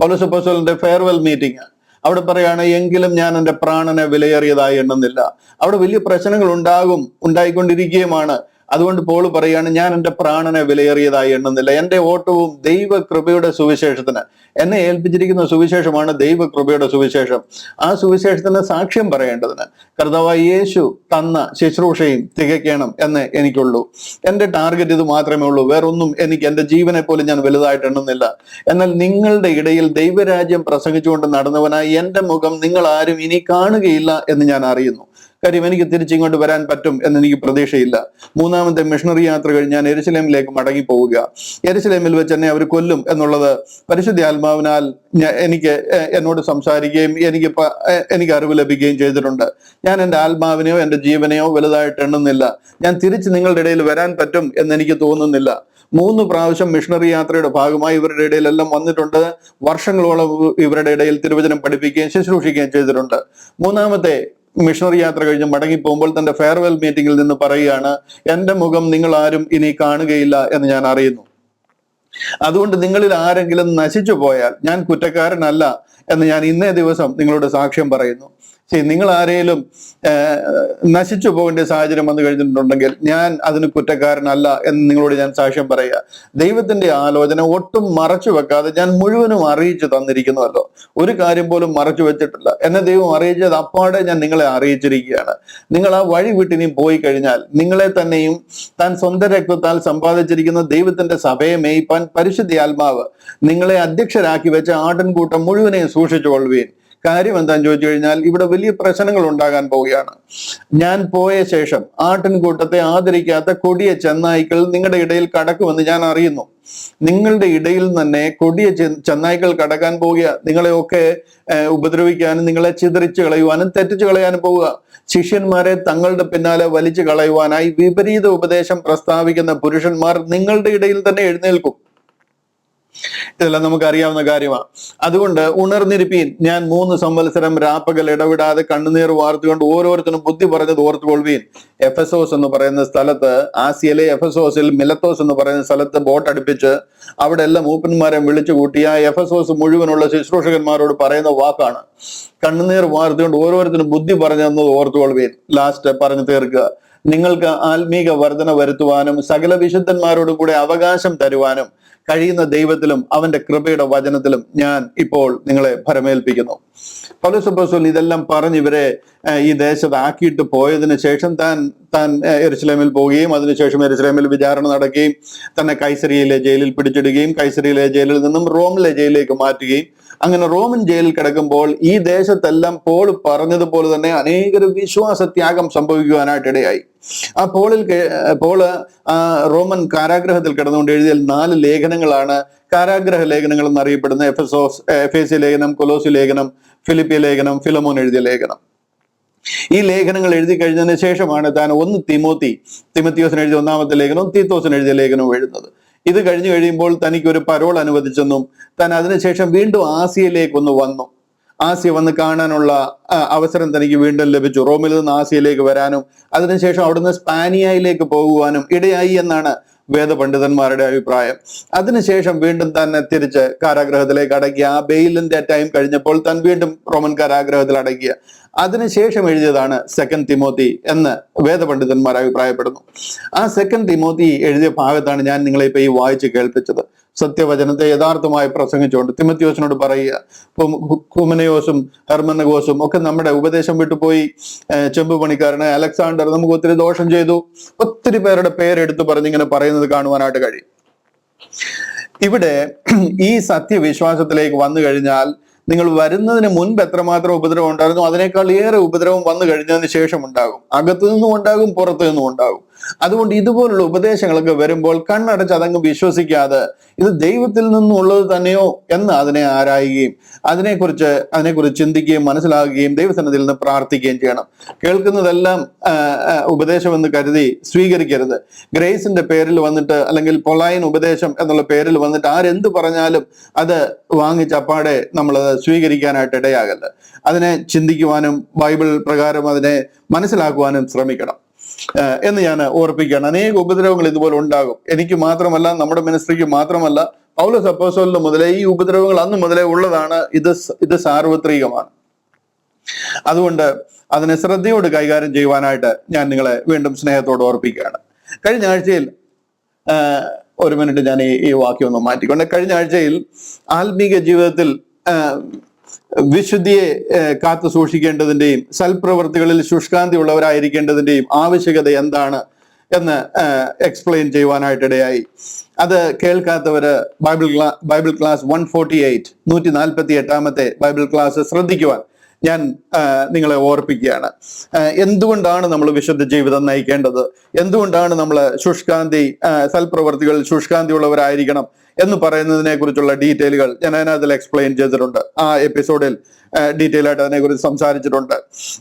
പൗലോസ് അപ്പോസ്തലന്റെ ഫെയർവെൽ മീറ്റിംഗ്. അവിടെ പറയാണ്, എങ്കിലും ഞാൻ എൻ്റെ പ്രാണനെ വിലയേറിയതായി എണ്ണുന്നില്ല. അവിടെ വലിയ പ്രശ്നങ്ങൾ ഉണ്ടായിക്കൊണ്ടിരിക്കുകയുമാണ്. അതുകൊണ്ട് പോൾ പറയാണ്, ഞാൻ എൻ്റെ പ്രാണനെ വിലയേറിയതായി എണ്ണുന്നില്ല. എൻ്റെ ഓട്ടവും ദൈവകൃപയുടെ സുവിശേഷത്തിന്, എന്നെ ഏൽപ്പിച്ചിരിക്കുന്ന സുവിശേഷമാണ് ദൈവകൃപയുടെ സുവിശേഷം. ആ സുവിശേഷത്തിന് സാക്ഷ്യം പറയേണ്ടതിന് കർത്താവായ യേശു തന്ന ശുശ്രൂഷയും തികയ്ക്കണം എന്ന് എനിക്കുള്ളൂ. എൻ്റെ ടാർഗറ്റ് ഇത് മാത്രമേ ഉള്ളൂ. വേറൊന്നും എനിക്ക് എൻ്റെ ജീവനെ പോലും ഞാൻ വലുതായിട്ട് എണ്ണുന്നില്ല. എന്നാൽ നിങ്ങളുടെ ഇടയിൽ ദൈവരാജ്യം പ്രസംഗിച്ചുകൊണ്ട് നടന്നവനായി എൻ്റെ മുഖം നിങ്ങൾ ആരും ഇനി കാണുകയില്ല എന്ന് ഞാൻ അറിയുന്നു. കാര്യം എനിക്ക് തിരിച്ചിങ്ങോട്ട് വരാൻ പറ്റും എന്ന് എനിക്ക് പ്രതീക്ഷയില്ല. 3-ാമത്തെ മിഷണറി യാത്ര കഴിഞ്ഞ് ഞാൻ യെരുശലേമിലേക്ക് മടങ്ങി പോവുക. യെരുശലേമിൽ വെച്ച് എന്നെ അവർ കൊല്ലും എന്നുള്ളത് പരിശുദ്ധ ആത്മാവിനാൽ എന്നോട് സംസാരിക്കുകയും എനിക്ക് അറിവ് ലഭിക്കുകയും ചെയ്തിട്ടുണ്ട്. ഞാൻ എൻ്റെ ആത്മാവിനെയോ എൻ്റെ ജീവനെയോ വലുതായിട്ട് എണ്ണുന്നില്ല. ഞാൻ തിരിച്ച് നിങ്ങളുടെ ഇടയിൽ വരാൻ പറ്റും എന്ന് എനിക്ക് തോന്നുന്നില്ല. 3 പ്രാവശ്യം മിഷണറി യാത്രയുടെ ഭാഗമായി ഇവരുടെ ഇടയിലെല്ലാം വന്നിട്ടുണ്ട്. വർഷങ്ങളോളം ഇവരുടെ ഇടയിൽ തിരുവചനം പഠിപ്പിക്കുകയും ശുശ്രൂഷിക്കുകയും ചെയ്തിട്ടുണ്ട്. 3-ാമത്തെ മിഷണറി യാത്ര കഴിഞ്ഞ് മടങ്ങി പോകുമ്പോൾ തന്റെ ഫെയർവെൽ മീറ്റിംഗിൽ നിന്ന് പറയുകയാണ്, എൻ്റെ മുഖം നിങ്ങൾ ആരും ഇനി കാണുകയില്ല എന്ന് ഞാൻ അറിയുന്നു. അതുകൊണ്ട് നിങ്ങളിൽ ആരെങ്കിലും നശിച്ചു പോയാൽ ഞാൻ കുറ്റക്കാരനല്ല എന്ന് ഞാൻ ഇന്നേ ദിവസം നിങ്ങളോട് സാക്ഷ്യം പറയുന്നു. നിങ്ങൾ ആരെങ്കിലും നശിച്ചു പോകേണ്ട സാഹചര്യം വന്നു കഴിഞ്ഞിട്ടുണ്ടെങ്കിൽ ഞാൻ അതിന് കുറ്റക്കാരനല്ല എന്ന് നിങ്ങളോട് ഞാൻ സാക്ഷ്യം പറയുക. ദൈവത്തിന്റെ ആലോചന ഒട്ടും മറച്ചു വെക്കാതെ ഞാൻ മുഴുവനും അറിയിച്ചു തന്നിരിക്കുന്നുവല്ലോ. ഒരു കാര്യം പോലും മറച്ചു വെച്ചിട്ടില്ല. എന്നെ ദൈവം അറിയിച്ചത് അപ്പാടെ ഞാൻ നിങ്ങളെ അറിയിച്ചിരിക്കുകയാണ്. നിങ്ങൾ ആ വഴി വിട്ടിനി പോയി കഴിഞ്ഞാൽ നിങ്ങളെ തന്നെയും താൻ സ്വന്തം രക്തത്താൽ സമ്പാദിച്ചിരിക്കുന്ന ദൈവത്തിന്റെ സഭയെ മേയ്പാൻ പരിശുദ്ധ ആത്മാവ് നിങ്ങളെ അധ്യക്ഷരാക്കി വെച്ച ആട്ടിൻകൂട്ടം മുഴുവനെയും സൂക്ഷിച്ചു കൊള്ളുവീൻ. കാര്യം എന്താണെന്ന് ചോദിച്ചു കഴിഞ്ഞാൽ ഇവിടെ വലിയ പ്രശ്നങ്ങൾ ഉണ്ടാകാൻ പോവുകയാണ്. ഞാൻ പോയ ശേഷം ആട്ടിൻകൂട്ടത്തെ ആദരിക്കാത്ത കൊടിയ ചെന്നായ്ക്കൾ നിങ്ങളുടെ ഇടയിൽ കടക്കുമെന്ന് ഞാൻ അറിയുന്നു. നിങ്ങളുടെ ഇടയിൽ തന്നെ കൊടിയ ചെന്നായ്ക്കൾ കടക്കാൻ പോവുക. നിങ്ങളെയൊക്കെ ഉപദ്രവിക്കാനും നിങ്ങളെ ചിതറിച്ചു കളയുവാനും തെറ്റിച്ചു കളയാനും പോവുക. ശിഷ്യന്മാരെ തങ്ങളുടെ പിന്നാലെ വലിച്ചു കളയുവാനായി വിപരീത ഉപദേശം പ്രസ്താവിക്കുന്ന പുരുഷന്മാർ നിങ്ങളുടെ ഇടയിൽ തന്നെ എഴുന്നേൽക്കും. ഇതെല്ലാം നമുക്ക് അറിയാവുന്ന കാര്യമാണ്. അതുകൊണ്ട് ഉണർന്നിരിപ്പീൻ. ഞാൻ 3 സംവത്സരം രാപ്പകൽ ഇടവിടാതെ കണ്ണുനീർ വാർത്തുകൊണ്ട് ഓരോരുത്തരും ബുദ്ധി പറഞ്ഞത് ഓർത്തുകൊള്ളുവീൻ. എഫസോസ് എന്ന് പറയുന്ന സ്ഥലത്ത്, ആസിയയിലെ എഫസോസിൽ മിലത്തോസ് എന്ന് പറയുന്ന സ്ഥലത്ത് ബോട്ട് അടുപ്പിച്ച് അവിടെ എല്ലാം മൂപ്പന്മാരെ വിളിച്ചു കൂട്ടി ആ എഫസോസ് മുഴുവനുള്ള ശുശ്രൂഷകന്മാരോട് പറയുന്ന വാക്കാണ്, കണ്ണുനീർ വാർത്തുകൊണ്ട് ഓരോരുത്തരും ബുദ്ധി പറഞ്ഞെന്നത് ഓർത്തുകൊള്ളുവീൻ. ലാസ്റ്റ് പറഞ്ഞു തീർക്കുക, നിങ്ങൾക്ക് ആത്മീക വർധന വരുത്തുവാനും സകല വിശുദ്ധന്മാരോടും കൂടെ അവകാശം തരുവാനും കഴിയുന്ന ദൈവത്തിലും അവന്റെ കൃപയുടെ വചനത്തിലും ഞാൻ ഇപ്പോൾ നിങ്ങളെ ഭരമേൽപ്പിക്കുന്നു. പൗലോസ് അപ്പോസ്തലൻ ഇതെല്ലാം പറഞ്ഞ് ഇവരെ ഈ ദേശത്ത് ആക്കിയിട്ട് പോയതിനു ശേഷം താൻ യെരുശലേമിൽ പോവുകയും അതിനുശേഷം യെരുശലേമിൽ വിചാരണ നടക്കുകയും തന്നെ കൈസരിയയിലെ ജയിലിൽ പിടിച്ചിടുകയും കൈസരിയിലെ ജയിലിൽ നിന്നും റോമിലെ ജയിലിലേക്ക് മാറ്റുകയും അങ്ങനെ റോമൻ ജയിലിൽ കിടക്കുമ്പോൾ ഈ ദേശത്തെല്ലാം പോൾ പറഞ്ഞതുപോലെ തന്നെ അനേകം വിശ്വാസത്യാഗം സംഭവിക്കുവാനായിട്ട് ഇടയായി. ആ പോള് റോമൻ കാരാഗ്രഹത്തിൽ കിടന്നുകൊണ്ട് എഴുതിയ 4 ലേഖനങ്ങളാണ് കാരാഗ്രഹ ലേഖനങ്ങൾ എന്നറിയപ്പെടുന്ന എഫേസ്യ ലേഖനം, കൊലോസി ലേഖനം, ഫിലിപ്പിയ ലേഖനം, ഫിലമോൻ എഴുതിയ ലേഖനം. ഈ ലേഖനങ്ങൾ എഴുതി കഴിഞ്ഞതിന് ശേഷമാണ് താൻ 1 തിമത്തിയോസിന് എഴുതിയ 1-ാമത്തെ ലേഖനവും തീത്തോസിന് എഴുതിയ ലേഖനവും എഴുതുന്നത്. ഇത് കഴിഞ്ഞു കഴിയുമ്പോൾ തനിക്ക് ഒരു പരോൾ അനുവദിച്ചെന്നും താൻ അതിനുശേഷം വീണ്ടും ആസിയയിലേക്കൊന്ന് വന്നു. ആസിയ വന്ന് കാണാനുള്ള അവസരം തനിക്ക് വീണ്ടും ലഭിച്ചു. റോമിൽ നിന്ന് ആസിയയിലേക്ക് വരാനും അതിനുശേഷം അവിടുന്ന് സ്പാനിയയിലേക്ക് പോകുവാനും ഇടയായി എന്നാണ് വേദപണ്ഡിതന്മാരുടെ അഭിപ്രായം. അതിനുശേഷം വീണ്ടും തന്നെ തിരിച്ച് കാരാഗ്രഹത്തിലേക്ക് അടക്കിയ. ആ ബെയിലിന്റെ ടൈം കഴിഞ്ഞപ്പോൾ താൻ വീണ്ടും റോമൻ കാരാഗ്രഹത്തിൽ അടക്കിയ. അതിനുശേഷം എഴുതിയതാണ് 2 തിമോത്തി എന്ന് വേദപണ്ഡിതന്മാർ അഭിപ്രായപ്പെടുന്നു. ആ 2 തിമോത്തി എഴുതിയ ഭാഗത്താണ് ഞാൻ നിങ്ങളെ ഇപ്പൊ ഈ വായിച്ച് കേൾപ്പിച്ചത്. സത്യവചനത്തെ യഥാർത്ഥമായി പ്രസംഗിച്ചുകൊണ്ട് തിമത്തിയോസിനോട് പറയുക, ഹുമനയോസും ഹെർമനഗോസും ഒക്കെ നമ്മുടെ ഉപദേശം വിട്ടുപോയി. ചെമ്പ് പണിക്കാരന് അലക്സാണ്ടർ നമുക്ക് ഒത്തിരി ദോഷം ചെയ്തു. ഒത്തിരി പേരുടെ പേരെടുത്ത് പറഞ്ഞിങ്ങനെ പറയുന്നത് കാണുവാനായിട്ട് കഴിയും. ഇവിടെ ഈ സത്യവിശ്വാസത്തിലേക്ക് വന്നു കഴിഞ്ഞാൽ നിങ്ങൾ വരുന്നതിന് മുൻപ് എത്രമാത്രം ഉപദ്രവം ഉണ്ടായിരുന്നു അതിനേക്കാൾ ഏറെ ഉപദ്രവം വന്നു കഴിഞ്ഞതിന് ശേഷം ഉണ്ടാകും. അകത്തു നിന്നും ഉണ്ടാകും, പുറത്തു നിന്നും ഉണ്ടാകും. അതുകൊണ്ട് ഇതുപോലുള്ള ഉപദേശങ്ങളൊക്കെ വരുമ്പോൾ കണ്ണടച്ച് അതങ്ങ് വിശ്വസിക്കാതെ ഇത് ദൈവത്തിൽ നിന്നുള്ളത് തന്നെയോ എന്ന് അതിനെ ആരായുകയും അതിനെക്കുറിച്ച് ചിന്തിക്കുകയും മനസ്സിലാക്കുകയും ദൈവസന്നിധിയിൽ നിന്ന് പ്രാർത്ഥിക്കുകയും ചെയ്യണം. കേൾക്കുന്നതെല്ലാം ഉപദേശമെന്ന് കരുതി സ്വീകരിക്കരുത്. ഗ്രേസിന്റെ പേരിൽ വന്നിട്ട് അല്ലെങ്കിൽ പൊളൈൻ ഉപദേശം എന്നുള്ള പേരിൽ വന്നിട്ട് ആരെന്ത് പറഞ്ഞാലും അത് വാങ്ങിച്ചപ്പാടെ നമ്മളത് സ്വീകരിക്കാനായിട്ട് ഇടയാകല്ല. അതിനെ ചിന്തിക്കുവാനും ബൈബിൾ പ്രകാരം അതിനെ മനസ്സിലാക്കുവാനും ശ്രമിക്കണം എന്ന് ഞാൻ ഓർപ്പിക്കുകയാണ്. അനേക ഉപദ്രവങ്ങൾ ഇതുപോലെ ഉണ്ടാകും. എനിക്ക് മാത്രമല്ല, നമ്മുടെ മിനിസ്ട്രിക്ക് മാത്രമല്ല, പൗലോസ് അപ്പോസ്തലൻ മുതലേ ഈ ഉപദ്രവങ്ങൾ അന്ന് മുതലേ ഉള്ളതാണ്. ഇത് സാർവത്രികമാണ്. അതുകൊണ്ട് അതിനെ ശ്രദ്ധയോട് കൈകാര്യം ചെയ്യുവാനായിട്ട് ഞാൻ നിങ്ങളെ വീണ്ടും സ്നേഹത്തോട് ഓർപ്പിക്കുകയാണ്. കഴിഞ്ഞ ആഴ്ചയിൽ ഒരു മിനിറ്റ് ഞാൻ ഈ വാക്യം ഒന്ന് മാറ്റിക്കൊണ്ട്, കഴിഞ്ഞ ആഴ്ചയിൽ ആത്മീക ജീവിതത്തിൽ വിശുദ്ധിയെ കാത്തു സൂക്ഷിക്കേണ്ടതിന്റെയും സൽപ്രവൃത്തികളിൽ ശുഷ്കാന്തി ഉള്ളവരായിരിക്കേണ്ടതിന്റെയും ആവശ്യകത എന്താണ് എന്ന് എക്സ്പ്ലെയിൻ ചെയ്യുവാനായിട്ടിടയായി. അത് കേൾക്കാത്തവര് ബൈബിൾ ക്ലാസ് 148 148ാമത്തെ ബൈബിൾ ക്ലാസ് ശ്രദ്ധിക്കുവാൻ ഞാൻ നിങ്ങളെ ഓർപ്പിക്കുകയാണ്. എന്തുകൊണ്ടാണ് നമ്മൾ വിശുദ്ധ ജീവിതം നയിക്കേണ്ടത്, എന്തുകൊണ്ടാണ് നമ്മൾ സൽപ്രവർത്തികൾ ശുഷ്കാന്തി ഉള്ളവരായിരിക്കണം എന്ന് പറയുന്നതിനെ കുറിച്ചുള്ള ഡീറ്റെയിലുകൾ ഞാൻ അതിനകത്തിൽ എക്സ്പ്ലെയിൻ ചെയ്തിട്ടുണ്ട്. ആ എപ്പിസോഡിൽ ഡീറ്റെയിൽ ആയിട്ട് അതിനെക്കുറിച്ച് സംസാരിച്ചിട്ടുണ്ട്.